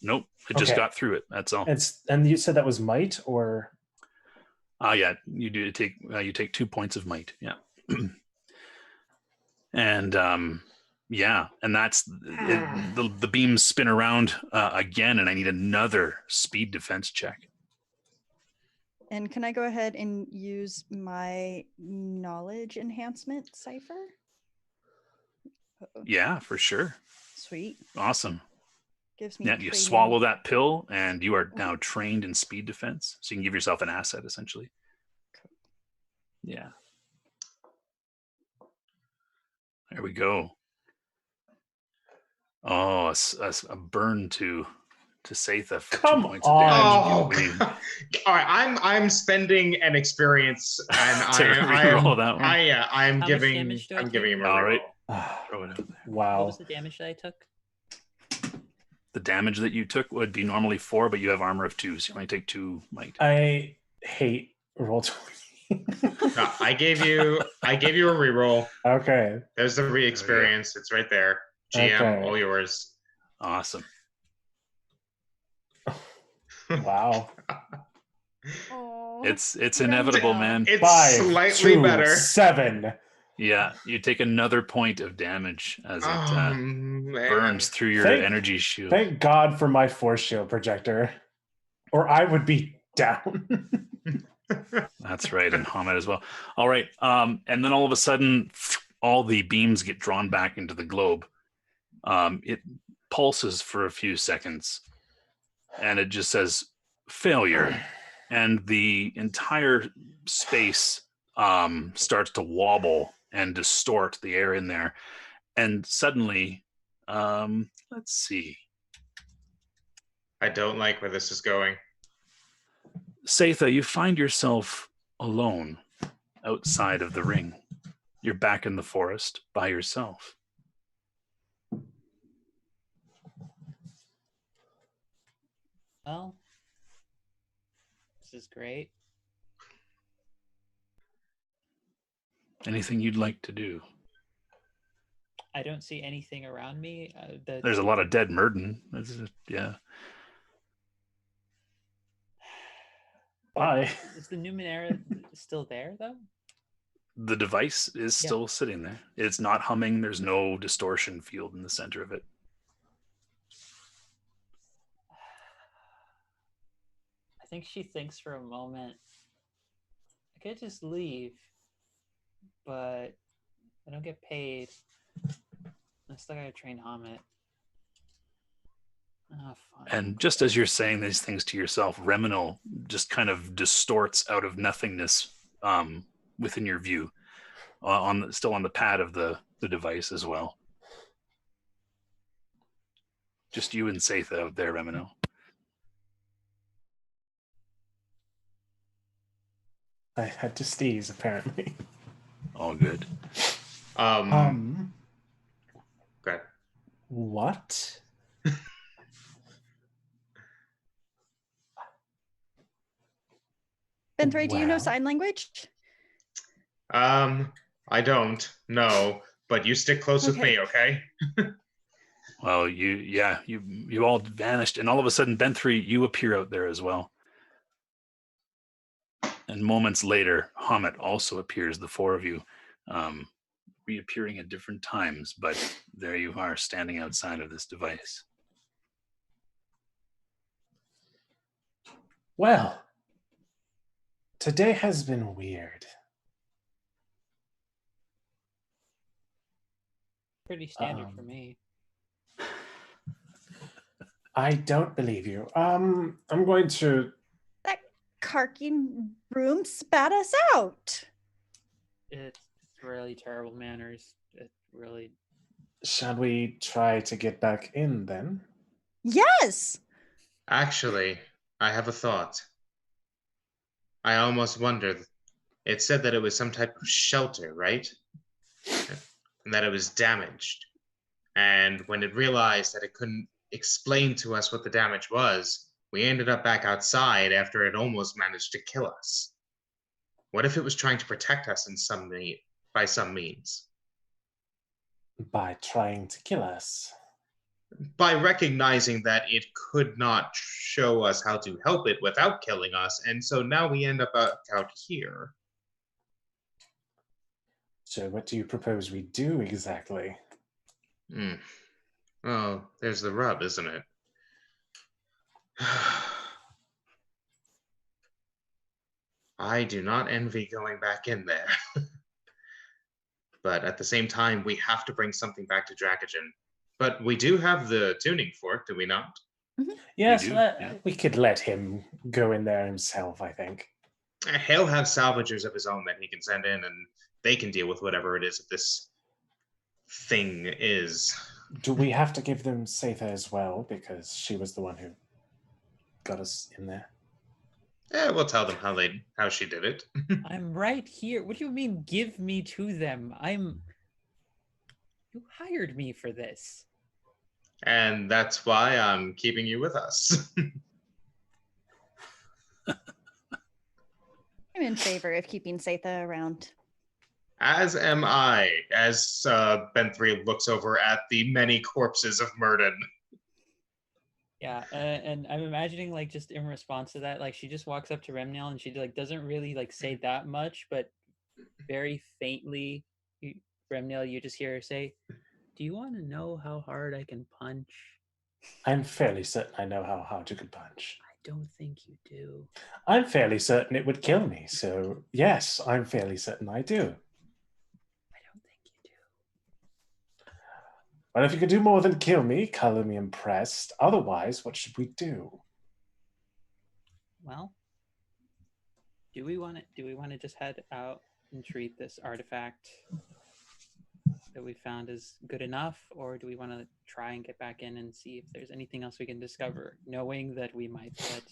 It just got through it. That's all. And you said that was might, or? Yeah, you do take you take 2 points of might. Yeah. And and that's the beams spin around again, and I need another speed defense check. And can I go ahead and use my knowledge enhancement cipher? Uh-oh. Yeah, for sure. Sweet. Awesome. Gives me you swallow that pill, and you are now trained in speed defense, so you can give yourself an asset essentially. Cool. Yeah. There we go. Oh, a burn to Satha for 2 points of damage. All right, I'm spending an experience, and to re-roll that one. I'm How giving much damage do I I'm take? giving him a All reroll. right. Throw it out there. Wow. What was the damage that I took? The damage that you took would be normally 4, but you have armor of 2, so you only take 2 might. I hate roll 20. No, I gave you a reroll. Okay. There's the re-experience. It's right there. GM, all yours. Awesome. Wow. It's inevitable, man. It's 5, slightly 2, better. 7. Yeah, you take another point of damage as it burns through your energy shield. Thank God for my force shield projector, or I would be down. That's right, and Hamid as well. All right, and then all of a sudden, all the beams get drawn back into the globe. It pulses for a few seconds, and it just says failure, and the entire space starts to wobble and distort the air in there. And suddenly, let's see. I don't like where this is going. Satha, you find yourself alone outside of the ring. You're back in the forest by yourself. Well, this is great. Anything you'd like to do? I don't see anything around me. There's a lot of dead Murden. Yeah. Bye. Is the Numenera still there, though? The device is still sitting there. It's not humming. There's no distortion field in the center of it. I think she thinks for a moment. I could just leave, but I don't get paid. I still gotta train Hamid. Oh, fine. And just as you're saying these things to yourself, Reminal just kind of distorts out of nothingness within your view, still on the pad of the device as well. Just you and Satha out there, Reminal. I had to sneeze, apparently. All good. Good. What? Ben3, do you know Well. sign language? I don't know, but you stick close with Okay. me, okay? Well, you all vanished, and all of a sudden, Ben3, you appear out there as well. And moments later, Hamet also appears, the four of you, reappearing at different times, but there you are, standing outside of this device. Well, today has been weird. Pretty standard for me. I don't believe you. I'm going to. That carking broom spat us out. It's really terrible manners. It really. Shall we try to get back in then? Yes. Actually, I have a thought. I almost wondered. It said that it was some type of shelter, right? And that it was damaged. And when it realized that it couldn't explain to us what the damage was, we ended up back outside after it almost managed to kill us. What if it was trying to protect us by some means? By trying to kill us. By recognizing that it could not show us how to help it without killing us, and so now we end up out here. So what do you propose we do exactly? Oh, there's the rub, isn't it? I do not envy going back in there. But at the same time, we have to bring something back to Dracogen. But we do have the tuning fork, do we not? Yes, do, yeah. we could let him go in there himself, I think. He'll have salvagers of his own that he can send in, and they can deal with whatever it is that this thing is. Do we have to give them Satha as well, because she was the one who got us in there? Yeah, we'll tell them how she did it. I'm right here. What do you mean, give me to them? You hired me for this. And that's why I'm keeping you with us. I'm in favor of keeping Satha around. As am I, as Ben3 looks over at the many corpses of Murden. Yeah, and I'm imagining, like, just in response to that, like, she just walks up to Remniel and she, like, doesn't really, like, say that much, but very faintly, Remniel, you just hear her say, "Do you want to know how hard I can punch?" I'm fairly certain I know how hard you could punch. I don't think you do. I'm fairly certain it would kill me, so yes, I'm fairly certain I do. I don't think you do. Well, if you could do more than kill me, color me impressed. Otherwise, what should we do? Well, do we want to just head out and treat this artifact that we found as good enough, or do we want to try and get back in and see if there's anything else we can discover, knowing that we might get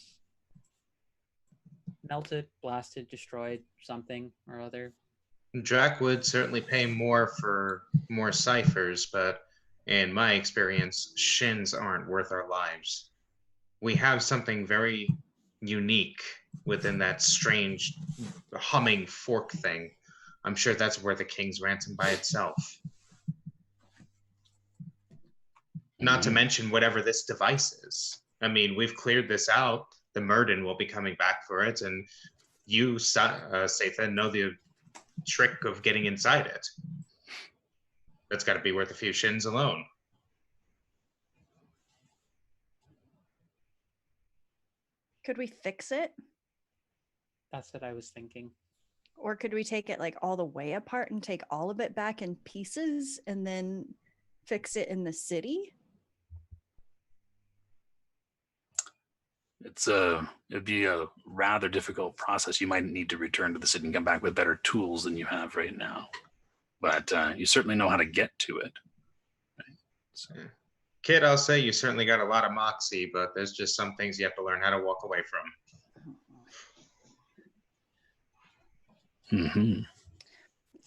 melted, blasted, destroyed, something or other? Drac would certainly pay more for more ciphers, but in my experience, shins aren't worth our lives. We have something very unique within that strange humming fork thing. I'm sure that's worth a king's ransom by itself. Not to mention whatever this device is. I mean, we've cleared this out. The Murden will be coming back for it, and you, Satha, know the trick of getting inside it. That's got to be worth a few shins alone. Could we fix it? That's what I was thinking. Or could we take it like all the way apart and take all of it back in pieces and then fix it in the city? it'd be a rather difficult process. You might need to return to the city and come back with better tools than you have right now. But you certainly know how to get to it. Right? So, Kid, I'll say you certainly got a lot of moxie, but there's just some things you have to learn how to walk away from. mhm.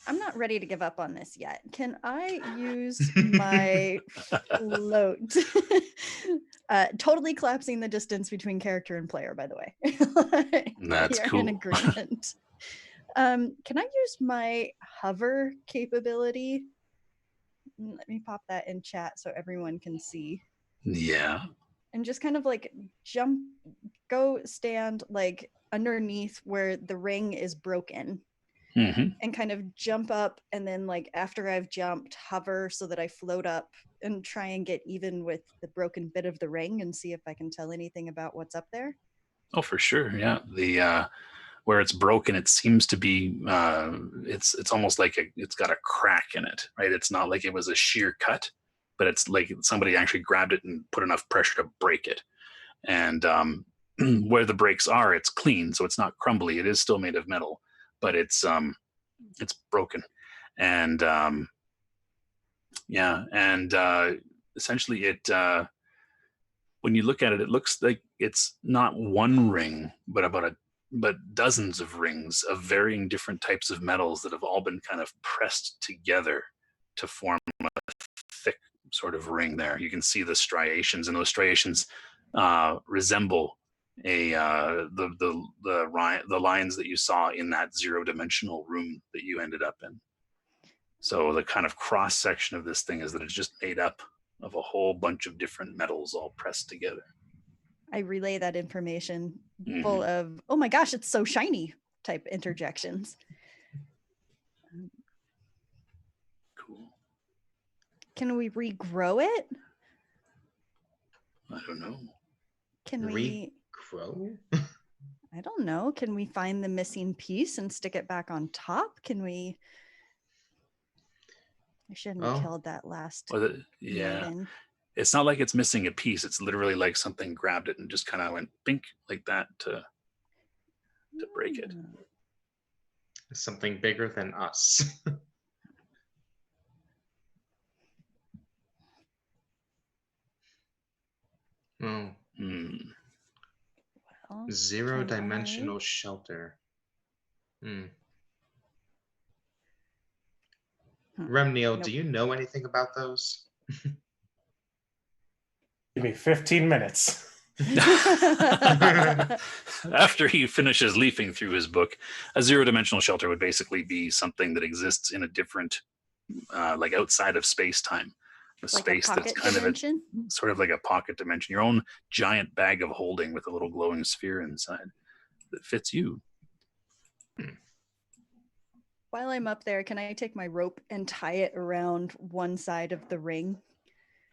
I'm not ready to give up on this yet. Can I use my float? Totally collapsing the distance between character and player, by the way. That's We are cool. in agreement. Can I use my hover capability? Let me pop that in chat so everyone can see. Yeah. And just kind of like go stand like underneath where the ring is broken. Mm-hmm. And kind of jump up, and then like after I've jumped, hover so that I float up and try and get even with the broken bit of the ring and see if I can tell anything about what's up there. Oh, for sure. Yeah. The where it's broken, it seems to be it's almost like it's got a crack in it, right? It's not like it was a sheer cut, but it's like somebody actually grabbed it and put enough pressure to break it. And where the breaks are, it's clean, so it's not crumbly. It is still made of metal, but it's broken. And yeah, and essentially it when you look at it, it looks like it's not one ring, but dozens of rings of varying different types of metals that have all been kind of pressed together to form a thick sort of ring there. You can see the striations, and those striations resemble the lines that you saw in that zero-dimensional room that you ended up in. So the kind of cross section of this thing is that it's just made up of a whole bunch of different metals all pressed together. I relay that information full of, oh my gosh, it's so shiny type interjections. Cool. Can we regrow it? I don't know. Can we Regrow? I don't know. Can we find the missing piece and stick it back on top? Can we? I shouldn't have killed that last. Yeah. maiden. It's not like it's missing a piece. It's literally like something grabbed it and just kind of went bink like that to break it. Something bigger than us. Oh. Well, Zero-dimensional shelter. Remniel, Nope. do you know anything about those? Give me 15 minutes. After he finishes leafing through his book, a zero-dimensional shelter would basically be something that exists in a different, like outside of space-time. A Like space a that's pocket kind dimension? of sort of like a pocket dimension, your own giant bag of holding with a little glowing sphere inside that fits you. While I'm up there, can I take my rope and tie it around one side of the ring?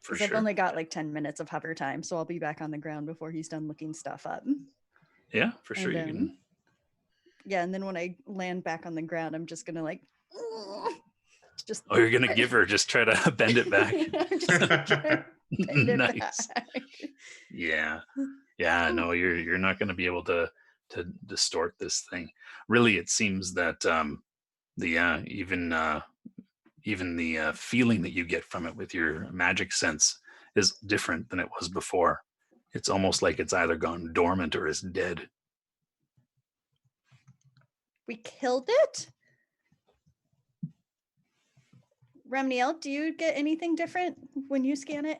For Because sure. I've only got like 10 minutes of hover time, so I'll be back on the ground before he's done looking stuff up. Yeah, for sure. And, You can. Yeah, and then when I land back on the ground, I'm just gonna like just. Oh, you're gonna give her, just try to bend it back. Nice. Back. Yeah. No, you're not going to be able to distort this thing. Really, it seems that even the feeling that you get from it with your magic sense is different than it was before. It's almost like it's either gone dormant or is dead. We killed it? Remniel, do you get anything different when you scan it?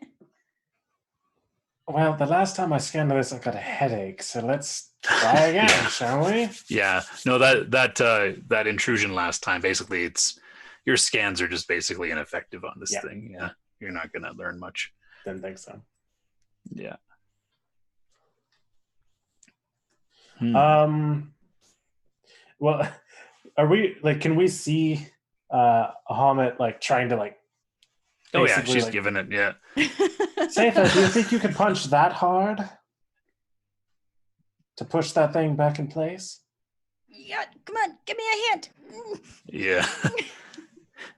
Well, the last time I scanned this, I got a headache. So let's try again, shall we? Yeah. No, that intrusion last time, basically, it's your scans are just basically ineffective on this thing. Yeah. You're not going to learn much. Didn't think so. Yeah. Well, are we like? Can we see Hamid like trying to like? Oh yeah, she's like, giving it. Yeah. Satha, do you think you could punch that hard to push that thing back in place? Yeah, come on, give me a hint. Yeah.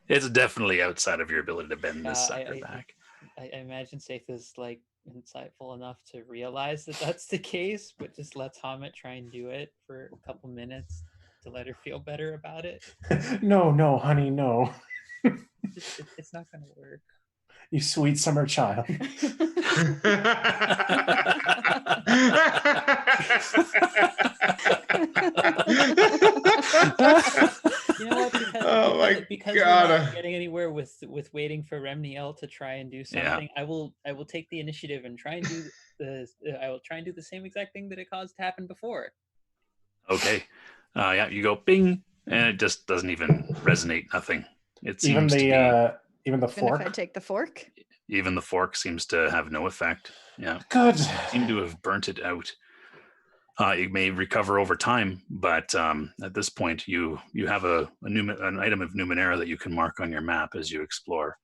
It's definitely outside of your ability to bend this sucker back. I imagine Satha's like insightful enough to realize that that's the case, but just lets Hamid try and do it for a couple minutes to let her feel better about it. No, honey, no. It's not going to work. You sweet summer child. You know what? Oh my because God. we're not getting anywhere with waiting for Remniel to try and do something. I will take the initiative and try and do I will try and do the same exact thing that it caused to happen before. Okay. Yeah, you go bing, and it just doesn't even resonate. Nothing. It seems even the And fork. if I take the fork, even the fork seems to have no effect. Yeah. Good. You seem to have burnt it out. It may recover over time, but at this point, you have an item of Numenera that you can mark on your map as you explore,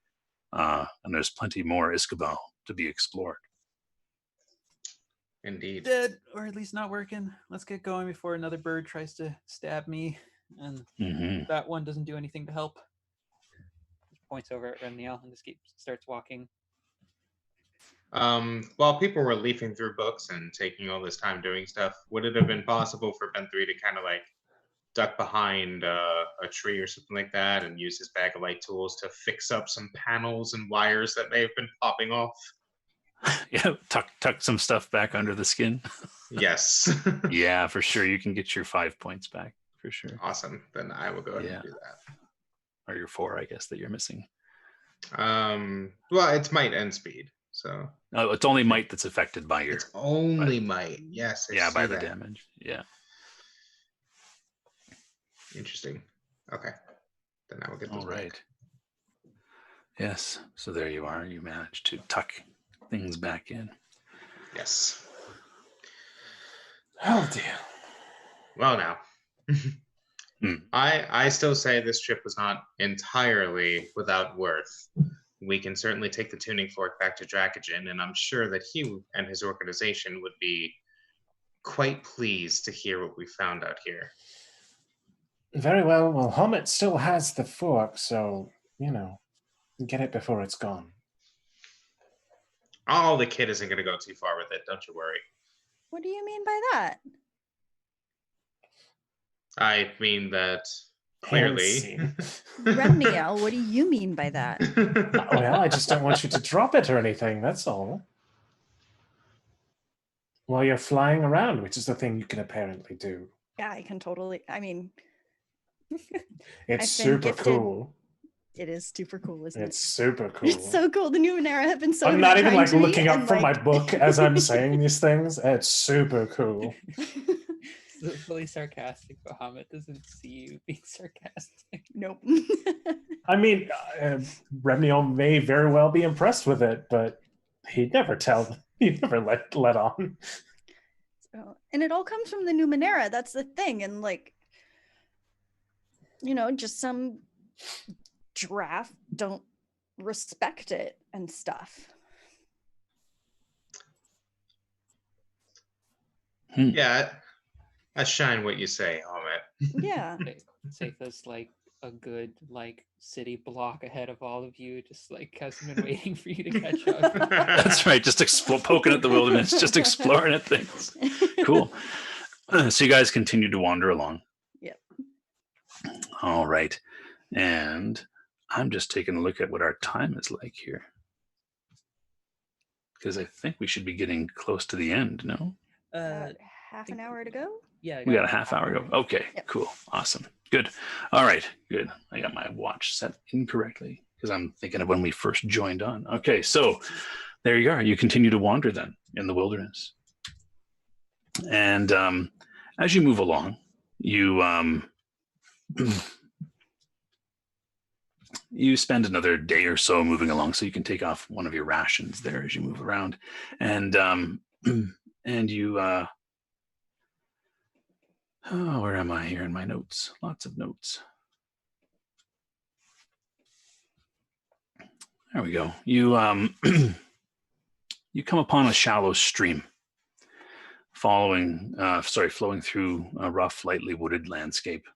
and there's plenty more Iskabel to be explored. Indeed. Dead, or at least not working. Let's get going before another bird tries to stab me, and that one doesn't do anything to help. Just points over at Remniel and just starts walking. While people were leafing through books and taking all this time doing stuff, would it have been possible for Ben 3 to kind of like duck behind a tree or something like that and use his bag of light tools to fix up some panels and wires that may have been popping off? Yeah, tuck some stuff back under the skin. Yes. Yeah, for sure. You can get your 5 points back for sure. Awesome. Then I will go ahead and do that. Or your 4, I guess, that you're missing. Well, it's might and speed. So it's only might that's affected by your. It's only might. Yes. Yeah, by the damage. Yeah. Interesting. Okay. Then I will get those All right. back. Yes. So there you are. You managed to tuck things back in. Yes. Oh dear. Well, now. I still say this trip was not entirely without worth. We can certainly take the tuning fork back to Dracogen, and I'm sure that he and his organization would be quite pleased to hear what we found out here. Very well. Well, Hamid still has the fork, so, get it before it's gone. Oh, the kid isn't going to go too far with it. Don't you worry. what do you mean by that? I mean that clearly. Remniel, what do you mean by that? Well, I just don't want you to drop it or anything, that's all. While you're flying around, which is the thing you can apparently do. Yeah, I can totally. I mean, it's super cool. It is super cool, isn't it? It's super cool. It's so cool. The Numenera have been so. I'm not even like looking up from my book as I'm saying these things. It's super cool. It's fully sarcastic, but Hamid doesn't see you being sarcastic. Nope. I mean, Remniel may very well be impressed with it, but he'd never let on. So, and it all comes from the Numenera. That's the thing. And just some draft don't respect it and stuff. Yeah, I shine what you say, Hamid. Yeah. Satha's like a good city block ahead of all of you, just hasn't been waiting for you to catch up. That's right, just poking at the wilderness, just exploring at things. Cool. So you guys continue to wander along. Yep. All right. And I'm just taking a look at what our time is like here. Because I think we should be getting close to the end, no? Half an hour to go? Yeah. We got a half hour to go. Okay, Yep. Cool. Awesome. Good. All right, good. I got my watch set incorrectly because I'm thinking of when we first joined on. Okay, so there you are. You continue to wander then in the wilderness. And as you move along, you you spend another day or so moving along, so you can take off one of your rations there as you move around. And and you where am I here in my notes? Lots of notes. There we go. You you come upon a shallow stream flowing through a rough, lightly wooded landscape.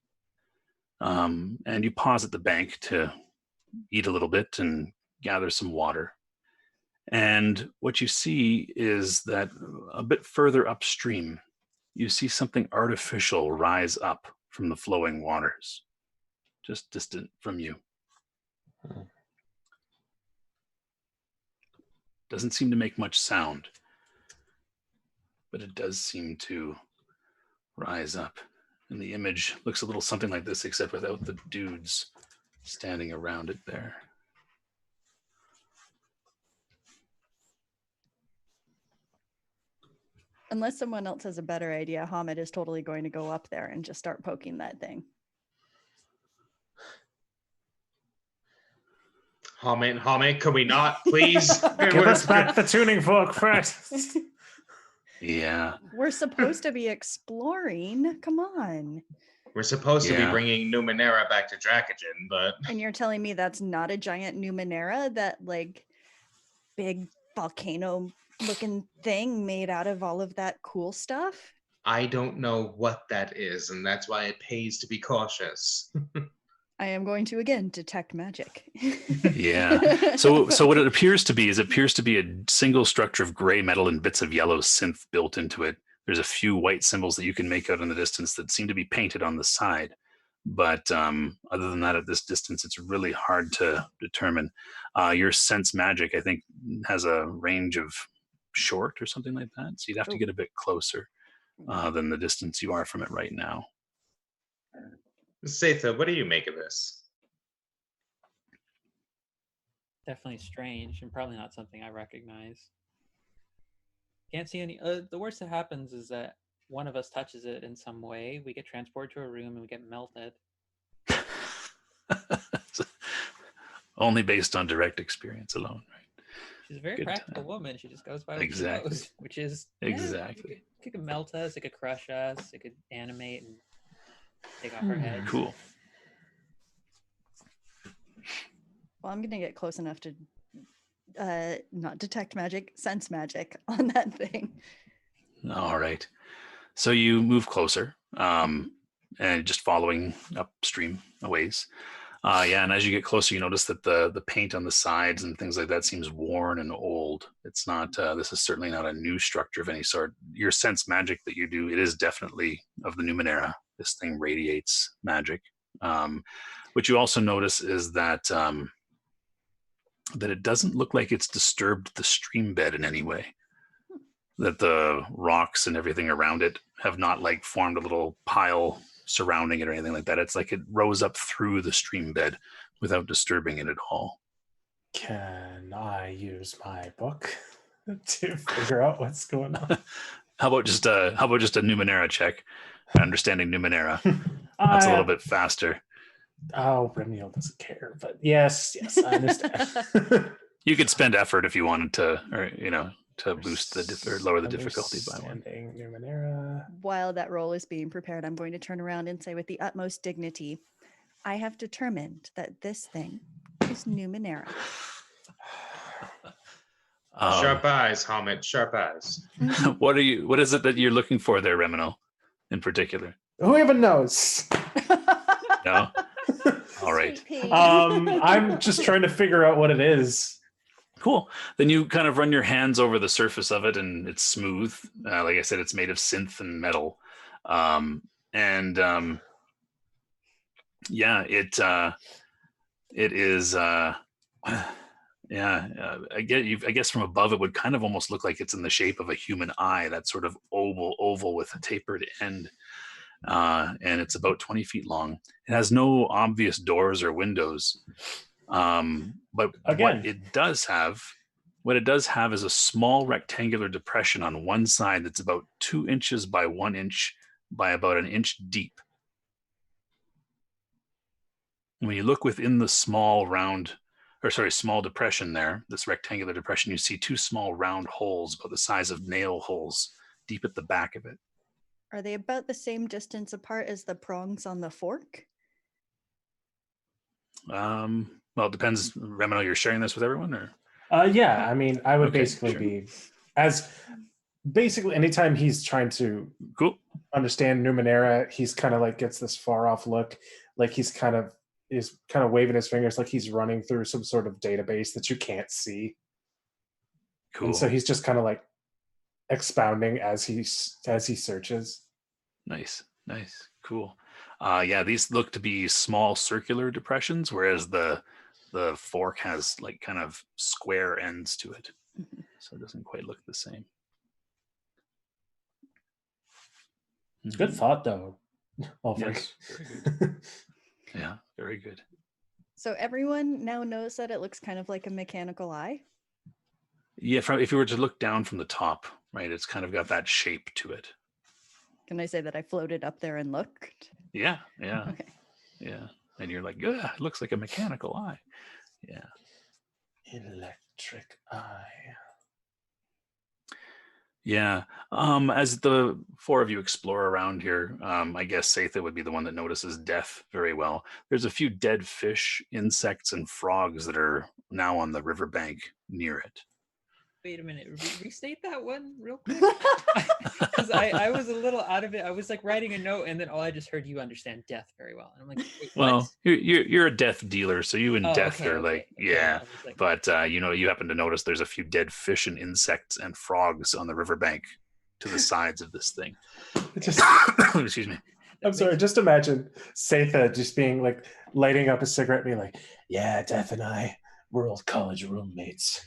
And you pause at the bank to eat a little bit and gather some water. And what you see is that a bit further upstream, you see something artificial rise up from the flowing waters, just distant from you. Doesn't seem to make much sound, but it does seem to rise up. And the image looks a little something like this, except without the dudes standing around it there. Unless someone else has a better idea, Hamid is totally going to go up there and just start poking that thing. Hamid, can we not, please? Give us back the tuning fork first. Yeah. We're supposed to be exploring. Come on. We're supposed to be Yeah. bringing Numenera back to Dracogen, but And you're telling me that's not a giant Numenera, that like big volcano looking thing made out of all of that cool stuff? I don't know what that is, and that's why it pays to be cautious. I am going to again detect magic. Yeah. So what it appears to be a single structure of gray metal and bits of yellow synth built into it. There's a few white symbols that you can make out in the distance that seem to be painted on the side. But other than that, at this distance, it's really hard to determine. Your sense magic, I think, has a range of short or something like that. So you'd have to get a bit closer than the distance you are from it right now. Setha, what do you make of this? Definitely strange and probably not something I recognize. Can't see any. The worst that happens is that one of us touches it in some way. We get transported to a room and we get melted. Only based on direct experience alone, right? She's a very Good practical time. woman. She just goes by what Exactly. she knows, which is Exactly. It could melt us. It could crush us. It could animate and take off our heads. Cool. Well, I'm going to get close enough to not detect magic, sense magic on that thing. All right. So you move closer, and just following upstream a ways. Yeah, and as you get closer, you notice that the paint on the sides and things like that seems worn and old. It's not. This is certainly not a new structure of any sort. Your sense magic that you do, it is definitely of the Numenera. This thing radiates magic. What you also notice is that that it doesn't look like it's disturbed the stream bed in any way. That the rocks and everything around it have not like formed a little pile surrounding it or anything like that. It's like it rose up through the stream bed without disturbing it at all. Can I use my book to figure out what's going on? How about just a Numenera check? Understanding Numenera. That's a little bit faster. Oh, Remiel doesn't care, but yes, I understand. You could spend effort if you wanted to, or to boost or lower the difficulty by one. Numenera. While that roll is being prepared, I'm going to turn around and say with the utmost dignity, I have determined that this thing is Numenera. Sharp eyes, Hamid. Sharp eyes. What is it that you're looking for there, Reminal, in particular? Who even knows? No. All right. I'm just trying to figure out what it is. Cool. Then you kind of run your hands over the surface of it, and it's smooth. Like I said, it's made of synth and metal, yeah, it is. I guess from above it would kind of almost look like it's in the shape of a human eye, that sort of oval with a tapered end. And it's about 20 feet long. It has no obvious doors or windows. But Again, what it does have is a small rectangular depression on one side that's about 2 inches by 1 inch by about an inch deep. When you look within the small depression there, this rectangular depression, you see 2 small round holes about the size of nail holes deep at the back of it. Are they about the same distance apart as the prongs on the fork? Well, it depends. Remino, you're sharing this with everyone, or? Yeah, I mean, I would Okay, basically sure. be anytime he's trying to understand Numenera, he's kind of like gets this far off look, like he's kind of waving his fingers like he's running through some sort of database that you can't see. Cool. And so he's just kind of like expounding as he searches. Nice. Cool. Yeah, these look to be small circular depressions, whereas the fork has like kind of square ends to it. So it doesn't quite look the same. Good thought, though. Alfred. Yes, very good. Yeah, very good. So everyone now knows that it looks kind of like a mechanical eye. Yeah, if you were to look down from the top, right, it's kind of got that shape to it. Can I say that I floated up there and looked? Yeah. Okay. Yeah. And you're like, yeah, it looks like a mechanical eye. Yeah. Electric eye. Yeah. As the four of you explore around here, I guess Satha would be the one that notices death very well. There's a few dead fish, insects, and frogs that are now on the riverbank near it. Wait a minute. Restate that one real quick. Because I was a little out of it. I was like writing a note, and then all I just heard, you understand death very well. And I'm like, wait, Well, what? you're a death dealer, so you and Oh, death okay, are okay, like, okay. yeah. I was like, But you happen to notice there's a few dead fish and insects and frogs on the riverbank to the sides of this thing. Just, Excuse me. I'm sorry. Just imagine Satha just being like lighting up a cigarette, being like, "Yeah, Death and I, we're old college roommates."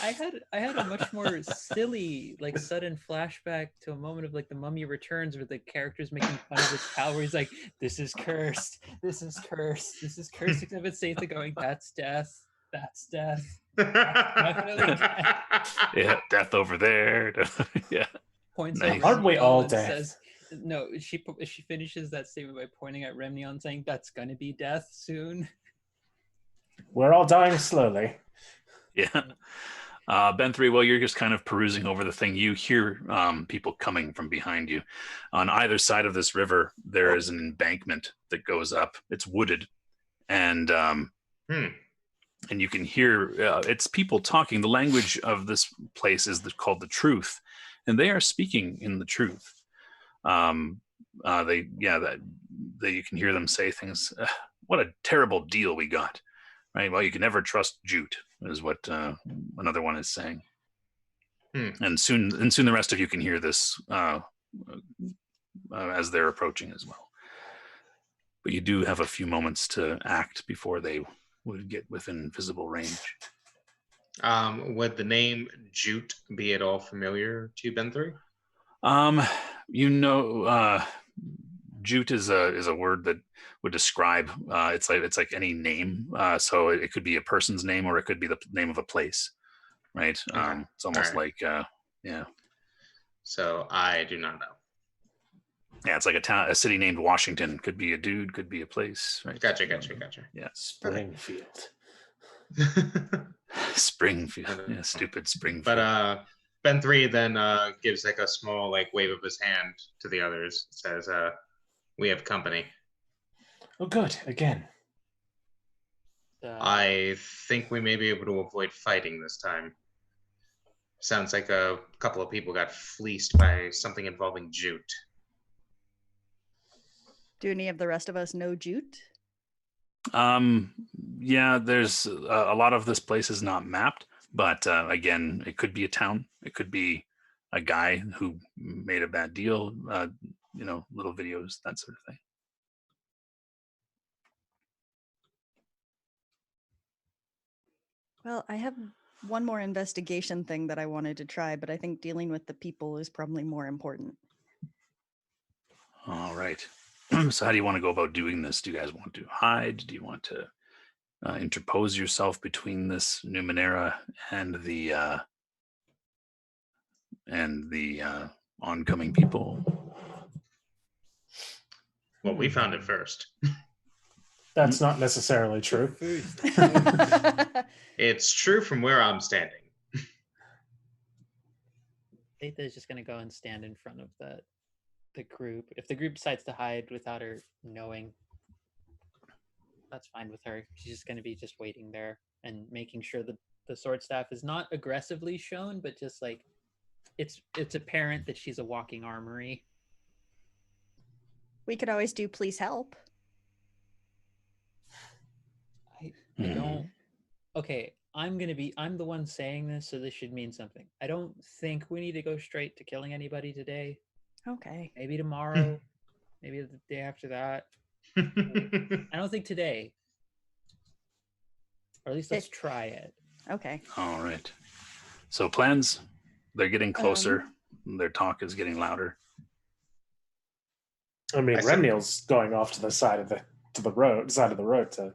I had a much more silly, like sudden flashback to a moment of like The Mummy Returns, where the character's making fun of his pal, where he's like, "This is cursed. This is cursed. This is cursed." Except it's Satha going, "That's death. That's death. Definitely death." Yeah, death over there. Yeah. Points Nice. at Aren't we Remnion all and death? says, no, she finishes that statement by pointing at Remnion, saying, "That's gonna be death soon." We're all dying slowly. Yeah. Ben 3, while you're just kind of perusing over the thing, you hear people coming from behind you. On either side of this river, there is an embankment that goes up. It's wooded. And and you can hear it's people talking. The language of this place is called the truth. And they are speaking in the truth. You can hear them say things. What a terrible deal we got. Right. Well, you can never trust Jute, is what another one is saying. And soon the rest of you can hear this as they're approaching as well. But you do have a few moments to act before they would get within visible range. Would the name Jute be at all familiar to Ben 3? Jute is a word that would describe it's like any name. So it could be a person's name or it could be the name of a place, right? Okay. It's almost All right. like yeah. So I do not know. Yeah, it's like a city named Washington. Could be a dude, could be a place, right? Gotcha. Yeah. Springfield. Springfield. Yeah, stupid Springfield. But Ben 3 then gives like a small like wave of his hand to the others. Says, "We have company." Oh, good. Again. I think we may be able to avoid fighting this time. Sounds like a couple of people got fleeced by something involving Jute. Do any of the rest of us know Jute? Yeah, there's a lot of this place is not mapped, but again, it could be a town. It could be a guy who made a bad deal, little videos, that sort of thing. Well, I have one more investigation thing that I wanted to try, but I think dealing with the people is probably more important. All right. So how do you want to go about doing this? Do you guys want to hide? Do you want to interpose yourself between this Numenera and the oncoming people? Well, we found it first. That's not necessarily true. It's true from where I'm standing. Satha is just going to go and stand in front of the group. If the group decides to hide without her knowing, that's fine with her. She's just going to be just waiting there and making sure that the sword staff is not aggressively shown, but just like it's apparent that she's a walking armory. We could always do please help. I don't. Okay, I'm the one saying this, so this should mean something. I don't think we need to go straight to killing anybody today. Okay. Maybe tomorrow, maybe the day after that. I don't think today. Or at least let's try it. Okay. All right. So plans, they're getting closer. Um, Their talk is getting louder. I mean, I said- Remniel's going off to the side of the road to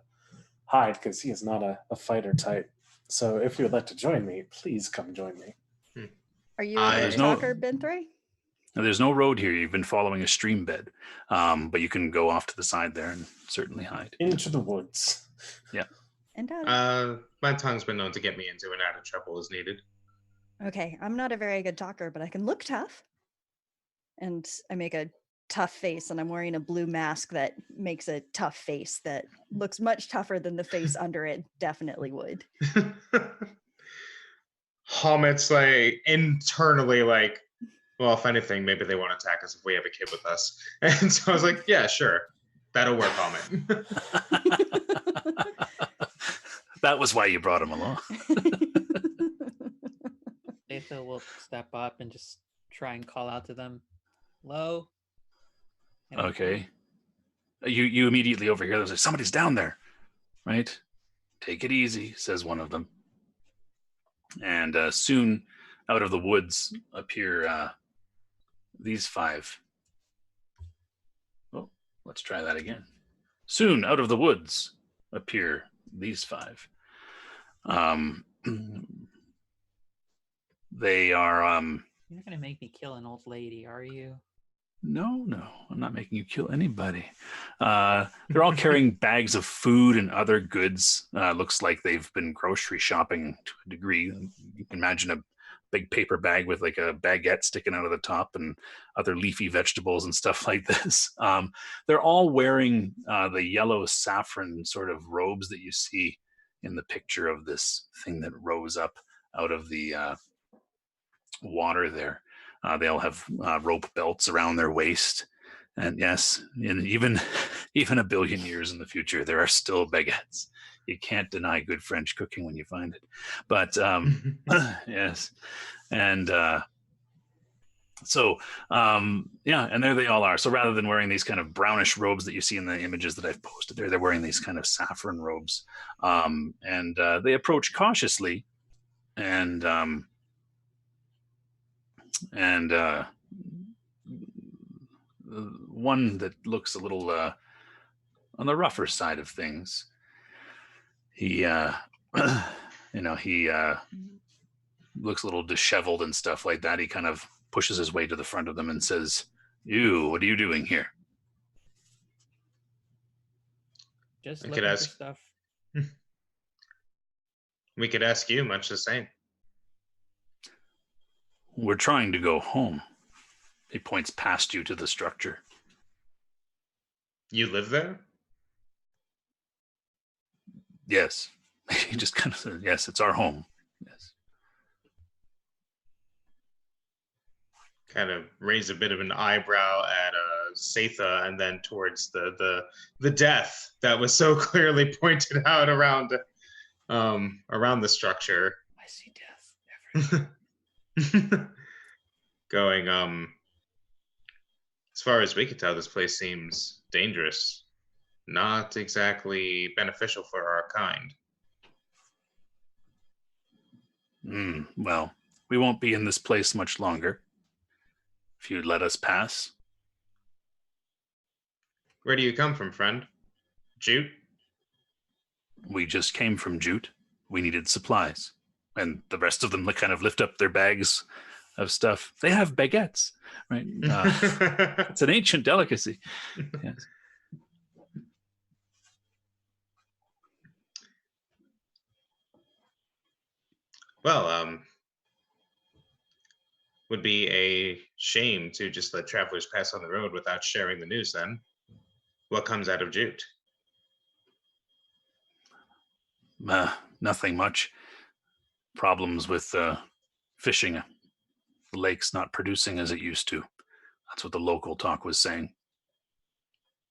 hide because he is not a fighter type. So if you would like to join me, please come join me. Are you I- a There's good no- talker, Benthray? Now, there's no road here. You've been following a stream bed, but you can go off to the side there and certainly hide. Into the woods. And My tongue's been known to get me into and out of trouble as needed. okay, I'm not a very good talker, but I can look tough. And I make a tough face, and I'm wearing a blue mask that makes a tough face that looks much tougher than the face under it definitely would. Hammet's like internally like, well, if anything, maybe they won't attack us if we have a kid with us. And so I was like, yeah, sure. That'll work, Hammet. That was why you brought him along. Atha will step up and just try and call out to them. Hello? Okay. You immediately overhear them say, somebody's down there, right? Take it easy, says one of them. And soon out of the woods appear these five. Oh, let's try that again. Soon out of the woods appear these five. They are You're not going to make me kill an old lady, are you? No, I'm not making you kill anybody. They're all carrying bags of food and other goods. Looks like they've been grocery shopping to a degree. You can imagine a big paper bag with like a baguette sticking out of the top and other leafy vegetables and stuff like this. They're all wearing the yellow saffron sort of robes that you see in the picture of this thing that rose up out of the water there. They all have rope belts around their waist, and yes, in even a billion years in the future, there are still baguettes. You can't deny good French cooking when you find it. But yes, and and there they all are. So rather than wearing these kind of brownish robes that you see in the images that I've posted there, they're wearing these kind of saffron robes, and they approach cautiously, and one that looks a little on the rougher side of things. He, he looks a little disheveled and stuff like that. He kind of pushes his way to the front of them and says, "You, what are you doing here?" Just I looking could for ask- stuff. We could ask you much the same. We're trying to go home. He points past you to the structure. You live there? Yes. He just kind of says, yes, it's our home. Yes. Kind of raise a bit of an eyebrow at Satha and then towards the death that was so clearly pointed out around the structure. I see death everywhere. Going, as far as we can tell, this place seems dangerous. Not exactly beneficial for our kind. Well, we won't be in this place much longer. If you'd let us pass. Where do you come from, friend? Jute? We just came from Jute. We needed supplies. And the rest of them kind of lift up their bags of stuff. They have baguettes, right? It's an ancient delicacy. Yes. Well, would be a shame to just let travelers pass on the road without sharing the news then. What comes out of Jute? Nothing much. Problems with fishing. The lake's not producing as it used to. That's what the local talk was saying.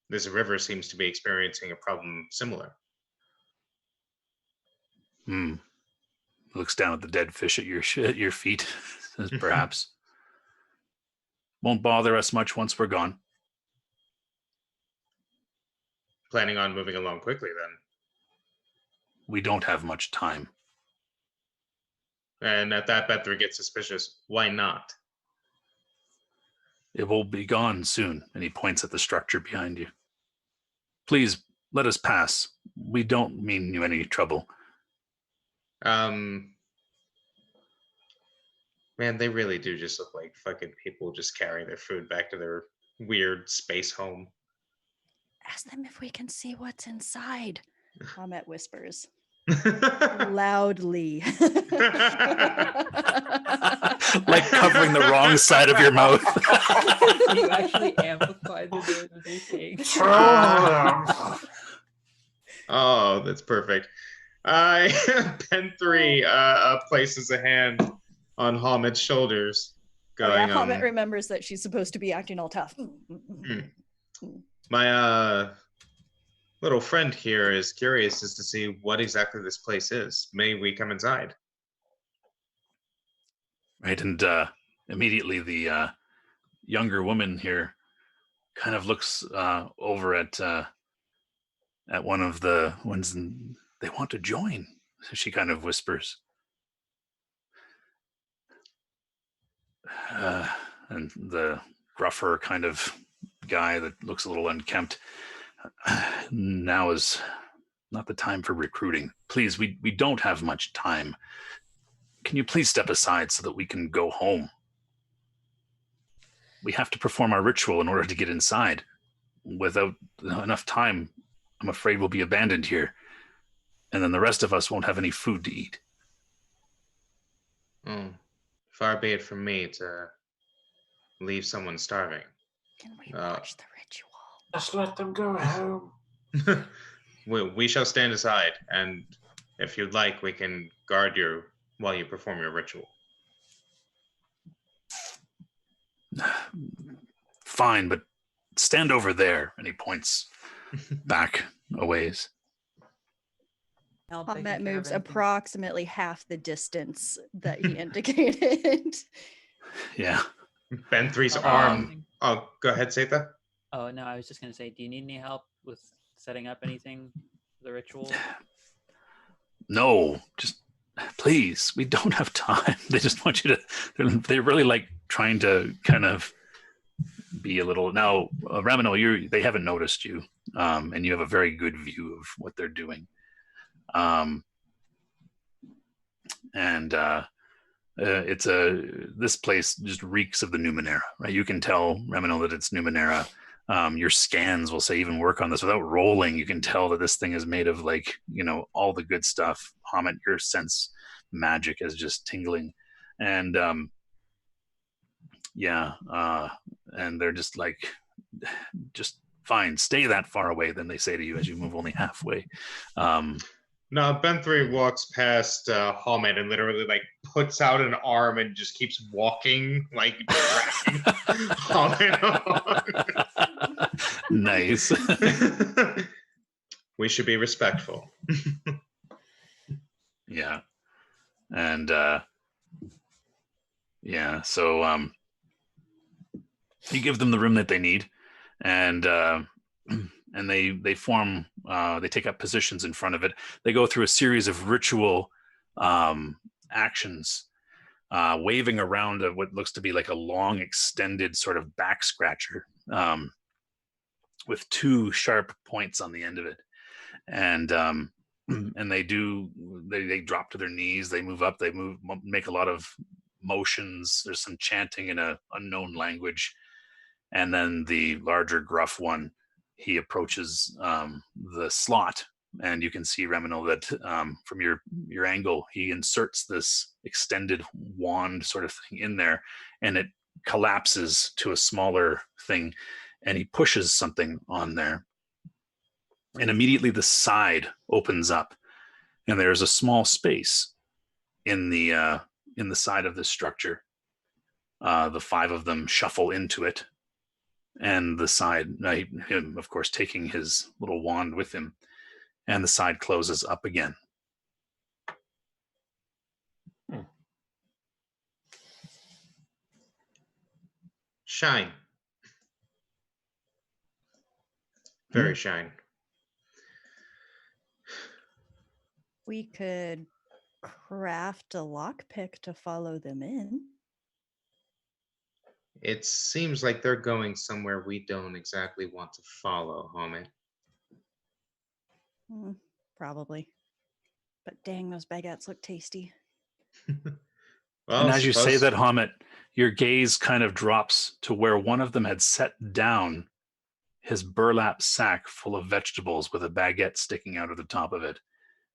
This river seems to be experiencing a problem similar. looks down at the dead fish at your feet. Says, perhaps. Won't bother us much once we're gone. Planning on moving along quickly then. We don't have much time. And at that, Bethry gets suspicious. Why not? It will be gone soon. And he points at the structure behind you. Please, let us pass. We don't mean you any trouble. Man, they really do just look like fucking people just carrying their food back to their weird space home. Ask them if we can see what's inside. Hamet whispers loudly. Like covering the wrong side of your mouth. You actually amplify the noise of their saying. Oh, that's perfect. Pen 3 places a hand on Hamet's shoulders. Going, Hamet remembers that she's supposed to be acting all tough. My little friend here is curious as to see what exactly this place is. May we come inside? Right, and immediately the younger woman here kind of looks over at one of the ones, and they want to join. So she kind of whispers. And the gruffer kind of guy that looks a little unkempt, now is not the time for recruiting. Please, we don't have much time. Can you please step aside so that we can go home? We have to perform our ritual in order to get inside. Without enough time, I'm afraid we'll be abandoned here. And then the rest of us won't have any food to eat. Far be it from me to leave someone starving. Can we watch the ritual? Just let them go home. We shall stand aside, and if you'd like, we can guard you while you perform your ritual. Fine, but stand over there. And he points back a ways. Hamet moves approximately half the distance that he indicated. Yeah. Ben 3's arm. Oh, go ahead, Setha. Oh, no, I was just going to say, do you need any help with setting up anything for the ritual? No, just please, we don't have time. They just want you to, they really like trying to kind of be a little, now, Ramino, they haven't noticed you, and you have a very good view of what they're doing. This place just reeks of the Numenera, right? You can tell, Ramino, that it's Numenera. Your scans will say even work on this without rolling. You can tell that this thing is made of all the good stuff. Hamet, your sense magic is just tingling. And and they're just like, just fine, stay that far away. Then they say to you as you move only halfway. No, Ben 3 walks past Hamet and literally puts out an arm and just keeps walking, dragging Hamet along. Nice. We should be respectful. Yeah. And so you give them the room that they need, and they form, they take up positions in front of it. They go through a series of ritual actions, waving around what looks to be like a long extended sort of back scratcher with two sharp points on the end of it. And they drop to their knees, they move up, make a lot of motions. There's some chanting in an unknown language. And then the larger gruff one, he approaches the slot, and you can see, Remino, that from your angle, he inserts this extended wand sort of thing in there, and it collapses to a smaller thing, and he pushes something on there. And immediately the side opens up, and there's a small space in the side of this structure. The five of them shuffle into it, and the side, him of course taking his little wand with him, and the side closes up again. Shine. Very shine. We could craft a lockpick to follow them in. It seems like they're going somewhere we don't exactly want to follow, homie. Probably. But dang, those baguettes look tasty. Well, And as you say suppose- that, Hamid, your gaze kind of drops to where one of them had set down his burlap sack full of vegetables with a baguette sticking out of the top of it.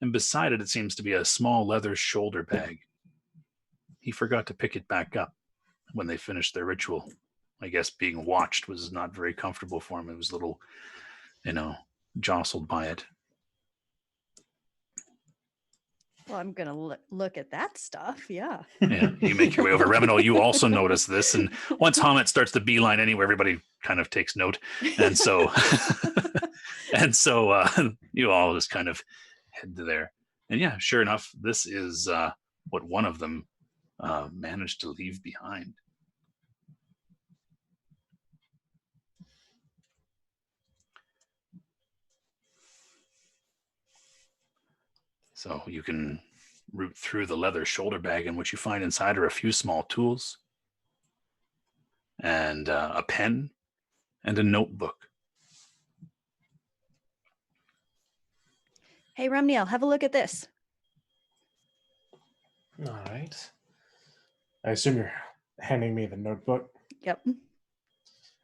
And beside it, it seems to be a small leather shoulder bag. He forgot to pick it back up when they finished their ritual. I guess being watched was not very comfortable for him. It was a little, jostled by it. Well, I'm going to look at that stuff. Yeah. Yeah, you make your way over. Remino, you also notice this. And once Hamid starts to beeline anywhere, everybody kind of takes note. And so, you all just kind of head to there. And yeah, sure enough, this is what one of them managed to leave behind. So you can root through the leather shoulder bag, and what you find inside are a few small tools and a pen and a notebook. Hey, Ramniel, have a look at this. All right. I assume you're handing me the notebook. Yep.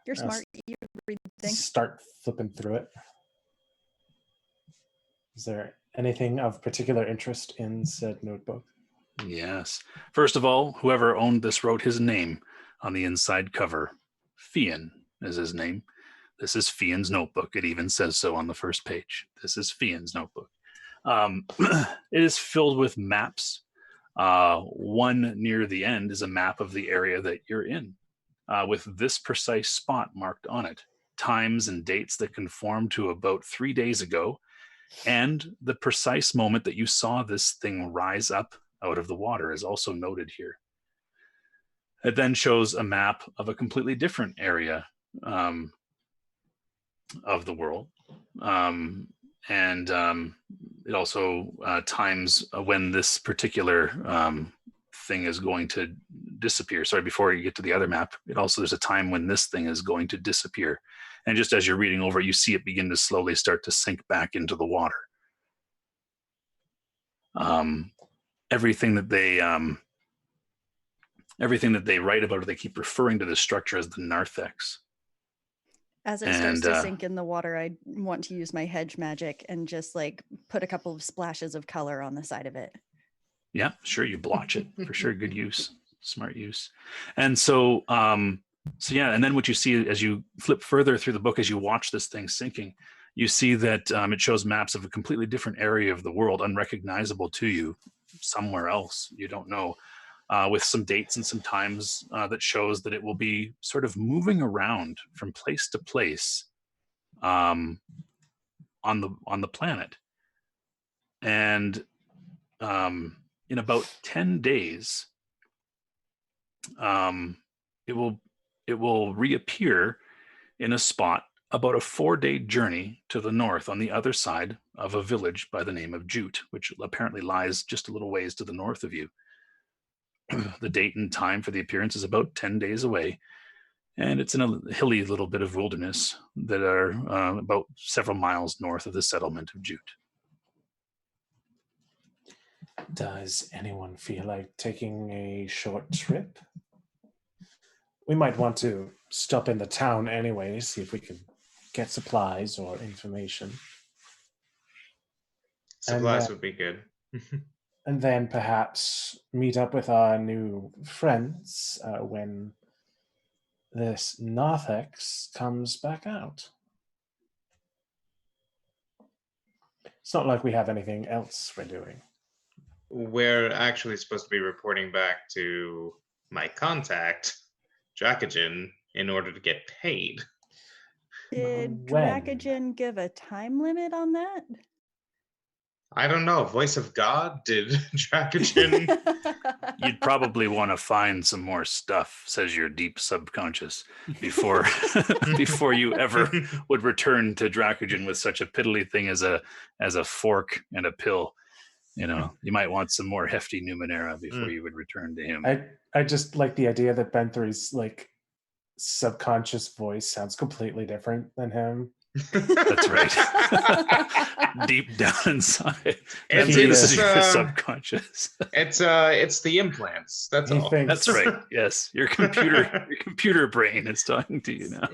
You're Yes. smart. You read things. Start flipping through it. Is there anything of particular interest in said notebook? Yes. First of all, whoever owned this wrote his name on the inside cover. Fian is his name. This is Fian's notebook. It even says so on the first page. This is Fian's notebook. It is filled with maps. One near the end is a map of the area that you're in, with this precise spot marked on it. Times and dates that conform to about 3 days ago, and the precise moment that you saw this thing rise up out of the water is also noted here. It then shows a map of a completely different area of the world. It also times when this particular thing is going to disappear. Sorry, before you get to the other map, there's a time when this thing is going to disappear. And just as you're reading over it, you see it begin to slowly start to sink back into the water. Everything that they write about, they keep referring to this structure as the narthex. As it starts to sink in the water, I want to use my hedge magic and just put a couple of splashes of color on the side of it. Yeah, sure. You blotch it for sure. Good use, smart use. And so yeah. And then what you see as you flip further through the book, as you watch this thing sinking, you see that it shows maps of a completely different area of the world, unrecognizable to you, somewhere else you don't know, with some dates and some times that shows that it will be sort of moving around from place to place on the planet. And in about 10 days, it will reappear in a spot about a 4-day journey to the north on the other side of a village by the name of Jute, which apparently lies just a little ways to the north of you. The date and time for the appearance is about 10 days away, and it's in a hilly little bit of wilderness that are about several miles north of the settlement of Jute. Does anyone feel like taking a short trip? We might want to stop in the town anyway, see if we can get supplies or information. Supplies would be good. And then perhaps meet up with our new friends when this narthex comes back out. It's not like we have anything else we're doing. We're actually supposed to be reporting back to my contact, Dracogen, in order to get paid. Did When? Dracogen give a time limit on that? I don't know. Voice of God? Did Dracogen? You'd probably want to find some more stuff, says your deep subconscious, before before you ever would return to Dracogen with such a piddly thing as a fork and a pill. You know, you might want some more hefty Numenera before you would return to him. I just like the idea that Ben 3's like subconscious voice sounds completely different than him. That's right. Deep down inside. It's, This is it's, your subconscious. it's the implants. That's He all. thinks That's right. Yes, your computer brain is talking to you now.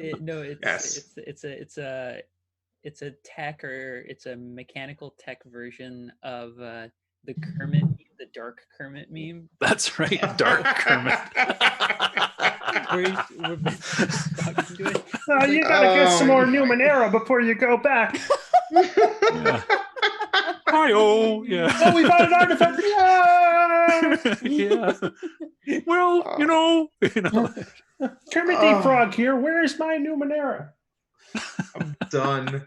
It's a tech, or it's a mechanical tech version of the Kermit, the dark Kermit meme. That's right, dark Kermit. We're talking to it. you gotta get some more Numenera before you go back. Yeah. Hi-oh, yeah. Oh, we found an artifact. Yeah. Well, you know. Kermit the Frog here. Where's my Numenera? I'm done.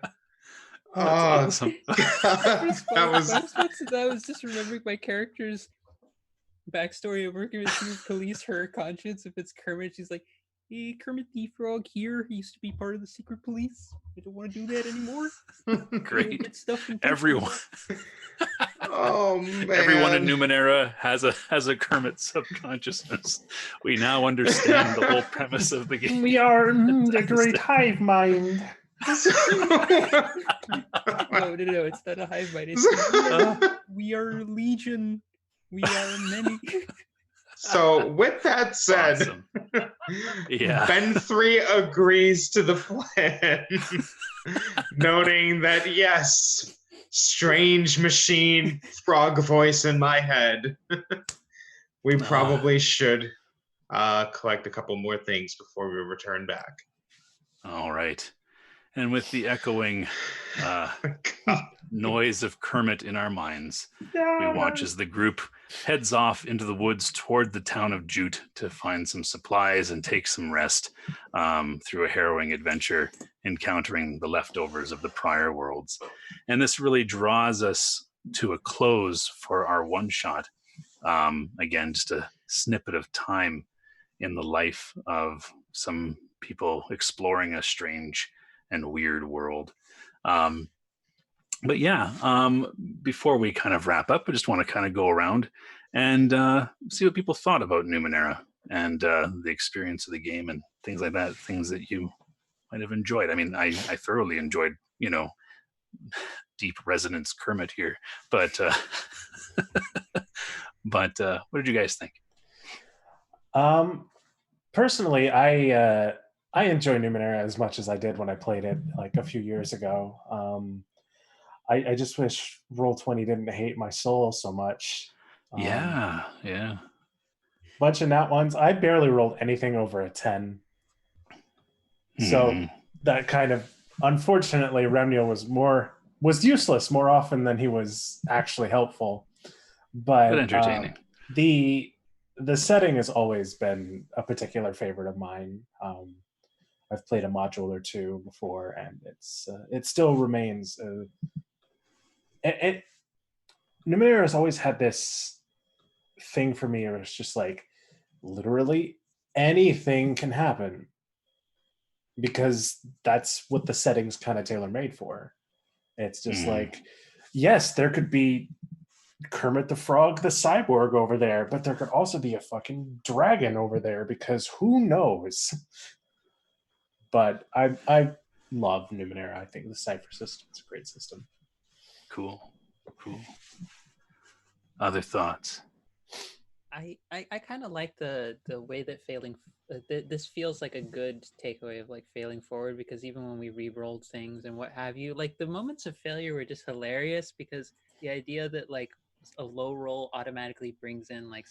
That's awesome. That was just remembering my character's backstory of working with secret police. Her conscience, if it's Kermit, she's like, "Hey, Kermit the Frog here. He used to be part of the secret police. I don't want to do that anymore." Great. Get stuff in Everyone. Oh man. Everyone in Numenera has a Kermit subconsciousness. We now understand the whole premise of the game. We are the great hive mind. No, it's not a hive mind. We are legion. We are many. So with that said, Awesome. Yeah. Ben 3 agrees to the plan, noting that yes, strange machine frog voice in my head. We probably should collect a couple more things before we return back. All right. And with the echoing noise of Kermit in our minds, we watch as the group heads off into the woods toward the town of Jute to find some supplies and take some rest through a harrowing adventure, encountering the leftovers of the prior worlds. And this really draws us to a close for our one-shot. Again, just a snippet of time in the life of some people exploring a strange and weird world. But yeah, before we kind of wrap up, I just want to kind of go around and see what people thought about Numenera and the experience of the game and things like that, things that you might have enjoyed. I mean, I thoroughly enjoyed, deep resonance Kermit here, but what did you guys think? Personally, I enjoy Numenera as much as I did when I played it like a few years ago. I just wish Roll20 didn't hate my soul so much. Yeah. Bunch of nat ones. I barely rolled anything over a 10. So that kind of, unfortunately, Remniel was useless more often than he was actually helpful. But entertaining. The setting has always been a particular favorite of mine. I've played a module or two before, and it still remains. Numenera has always had this thing for me where it's just like literally anything can happen because that's what the setting's kind of tailor-made for. It's just like, yes, there could be Kermit the Frog, the cyborg over there, but there could also be a fucking dragon over there because who knows? But I love Numenera. I think the Cypher system is a great system. Cool. Other thoughts? I kind of like the way that this feels like a good takeaway of like failing forward, because even when we re-rolled things and what have you, like the moments of failure were just hilarious, because the idea that like a low roll automatically brings in like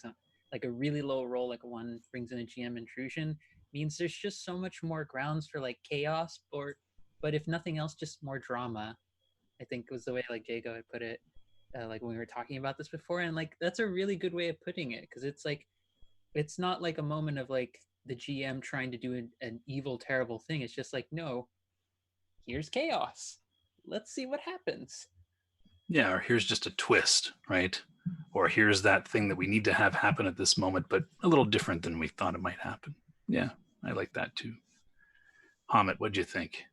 a really low roll, like a 1 brings in a GM intrusion, means there's just so much more grounds for like chaos, but if nothing else, just more drama. I think was the way like Jago had put it, like when we were talking about this before, and like that's a really good way of putting it, because it's like it's not like a moment of like the GM trying to do an evil, terrible thing. It's just like, no, here's chaos. Let's see what happens. Yeah, or here's just a twist, right? Or here's that thing that we need to have happen at this moment, but a little different than we thought it might happen. Yeah, I like that too. Hamid, what'd you think?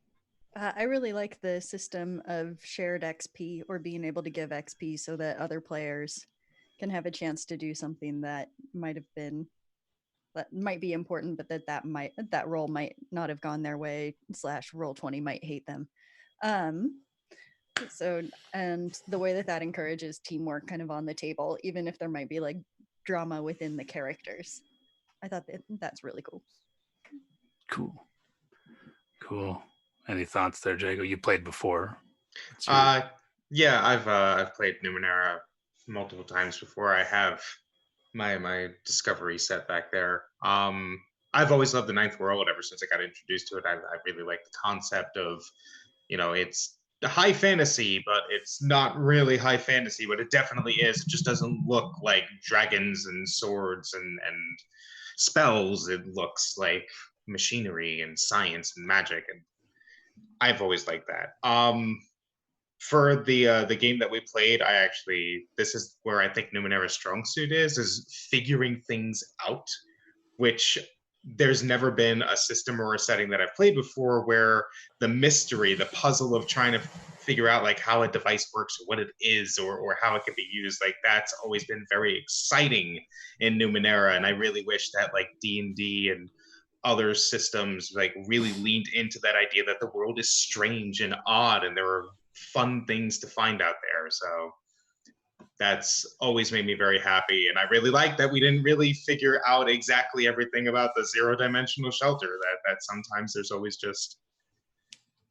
I really like the system of shared XP or being able to give XP so that other players can have a chance to do something that might be important, but that role might not have gone their way. Slash, roll 20 might hate them. Um, so, and the way that encourages teamwork kind of on the table, even if there might be like drama within the characters. I thought that's really cool. Cool. Cool. Any thoughts there, Jago? You played before. Yeah, I've played Numenera multiple times before. I have my discovery set back there. I've always loved the Ninth World ever since I got introduced to it. I really like the concept of, it's high fantasy, but it's not really high fantasy, but it definitely is. It just doesn't look like dragons and swords and spells. It looks like machinery and science and magic, and I've always liked that. For the game that we played, this is where I think Numenera's strong suit is figuring things out, which there's never been a system or a setting that I've played before where the mystery, the puzzle of trying to figure out like how a device works or what it is or how it can be used, like that's always been very exciting in Numenera. And I really wish that like D&D and other systems like really leaned into that idea that the world is strange and odd and there are fun things to find out there. So that's always made me very happy. And I really like that we didn't really figure out exactly everything about the zero-dimensional shelter, that sometimes there's always just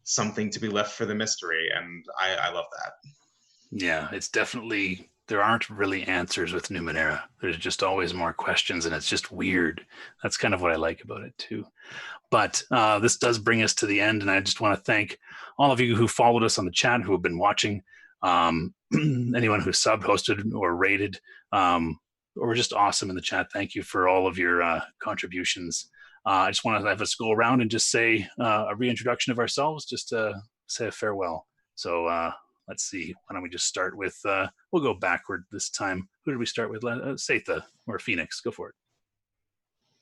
something to be left for the mystery. And I love that. Yeah, it's definitely, there aren't really answers with Numenera. There's just always more questions, and it's just weird. That's kind of what I like about it too. But this does bring us to the end, and I just want to thank all of you who followed us on the chat, who have been watching, anyone who sub hosted or rated, or just awesome in the chat. Thank you for all of your contributions. I just want to have us go around and just say a reintroduction of ourselves, just to say a farewell. So let's see. Why don't we just start with, we'll go backward this time. Who did we start with? Satha or Phoenix. Go for it.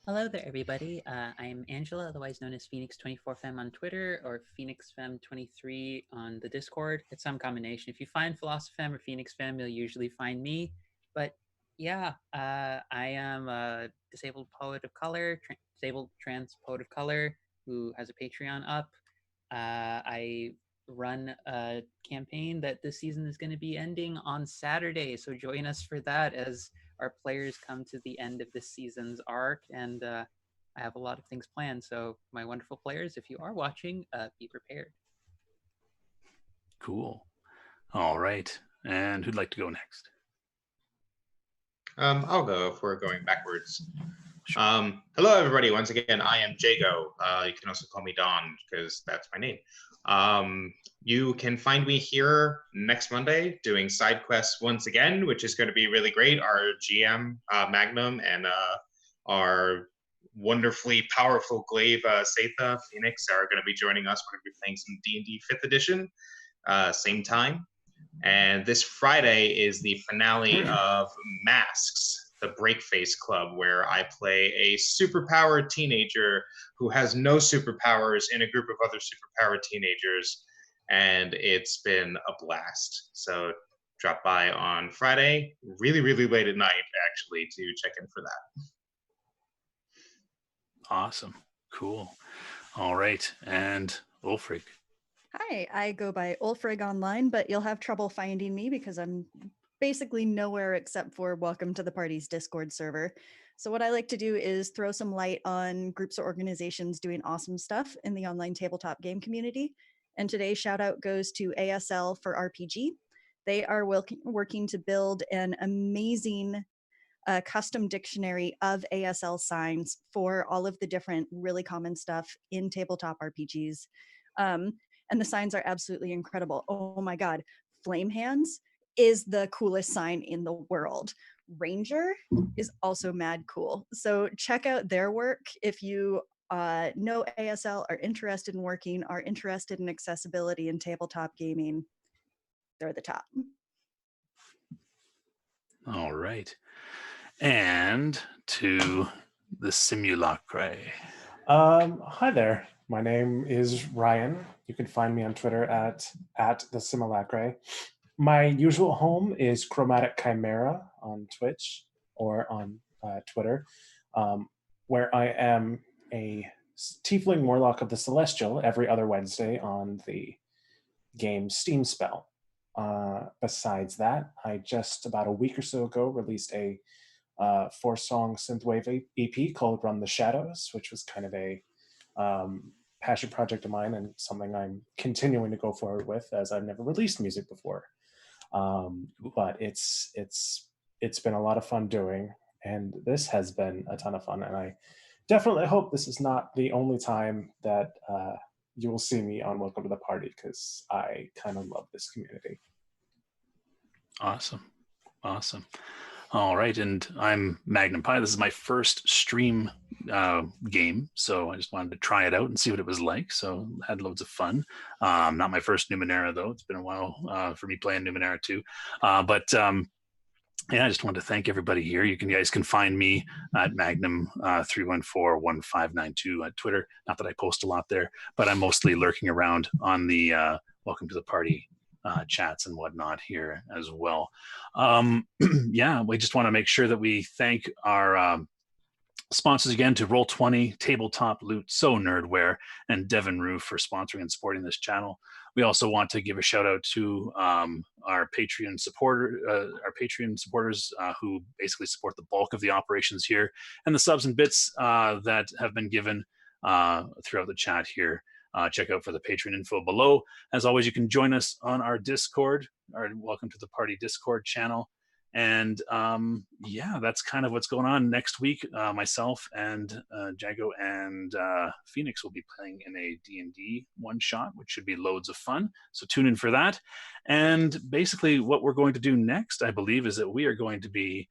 Hello there, everybody. I'm Angela, otherwise known as Phoenix24Fem on Twitter or PhoenixFem23 on the Discord. It's some combination. If you find PhilosophyFem or PhoenixFem, you'll usually find me. But yeah, I am a disabled poet of color, disabled trans poet of color who has a Patreon up. I run a campaign that this season is going to be ending on Saturday, so join us for that as our players come to the end of this season's arc, and I have a lot of things planned. So my wonderful players, if you are watching, be prepared. Cool. All right. And who'd like to go next? I'll go if we're going backwards. Sure. Hello, everybody. Once again, I am Jago. You can also call me Don because that's my name. You can find me here next Monday doing side quests once again, which is going to be really great. Our GM, Magnum, and our wonderfully powerful glaive, Satha, Phoenix, are going to be joining us. We're going to be playing some D&D 5th edition, same time. And this Friday is the finale of Masks, the Breakface Club, where I play a superpowered teenager who has no superpowers in a group of other superpowered teenagers. And it's been a blast. So drop by on Friday, really, really late at night, actually, to check in for that. Awesome. Cool. All right. And Ulfric. Hi, I go by Ulfrig online, but you'll have trouble finding me because I'm basically nowhere except for Welcome to the Party's Discord server. So what I like to do is throw some light on groups or organizations doing awesome stuff in the online tabletop game community. And today's shout out goes to ASL for RPG. They are working to build an amazing custom dictionary of ASL signs for all of the different really common stuff in tabletop RPGs. And the signs are absolutely incredible. Oh my God. Flame Hands is the coolest sign in the world. Ranger is also mad cool. So check out their work if you know ASL, are interested in working, are interested in accessibility in tabletop gaming. They're the top. All right. And to the simulacra. Hi there. My name is Ryan. You can find me on Twitter at the Simulacre. My usual home is Chromatic Chimera on Twitch or on Twitter, where I am a tiefling warlock of the Celestial every other Wednesday on the game Steam Spell. Besides that, I just about a week or so ago released a 4-song synthwave EP called Run the Shadows, which was kind of a passion project of mine and something I'm continuing to go forward with, as I've never released music before. But it's been a lot of fun doing, and this has been a ton of fun, and I definitely hope this is not the only time that you will see me on Welcome to the Party, because I kind of love this community. Awesome. All right, and I'm Magnum Pi. This is my first stream game, so I just wanted to try it out and see what it was like. So had loads of fun. Not my first Numenera though. It's been a while for me playing Numenera too. But yeah, I just wanted to thank everybody here. You guys can find me at Magnum 314-1592 at Twitter. Not that I post a lot there, but I'm mostly lurking around on the Welcome to the Party chats and whatnot here as well. Yeah, we just want to make sure that we thank our sponsors again, to Roll20, Tabletop Loot, So Nerdware, and Devin Rue for sponsoring and supporting this channel. We also want to give a shout out to our Patreon supporters who basically support the bulk of the operations here, and the subs and bits that have been given throughout the chat here. Check out for the Patreon info below. As always, you can join us on our Discord, our Welcome to the Party Discord channel. And yeah, that's kind of what's going on next week. Myself and Jago and Phoenix will be playing in a D&D one-shot, which should be loads of fun. So tune in for that. And basically what we're going to do next, I believe, is that we are going to be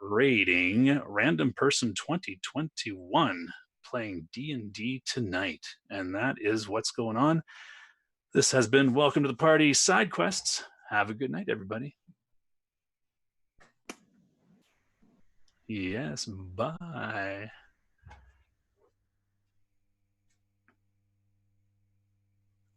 raiding Random Person 2021, playing D&D tonight. And that is what's going on. This has been Welcome to the Party Side Quests. Have a good night, everybody. Yes, bye.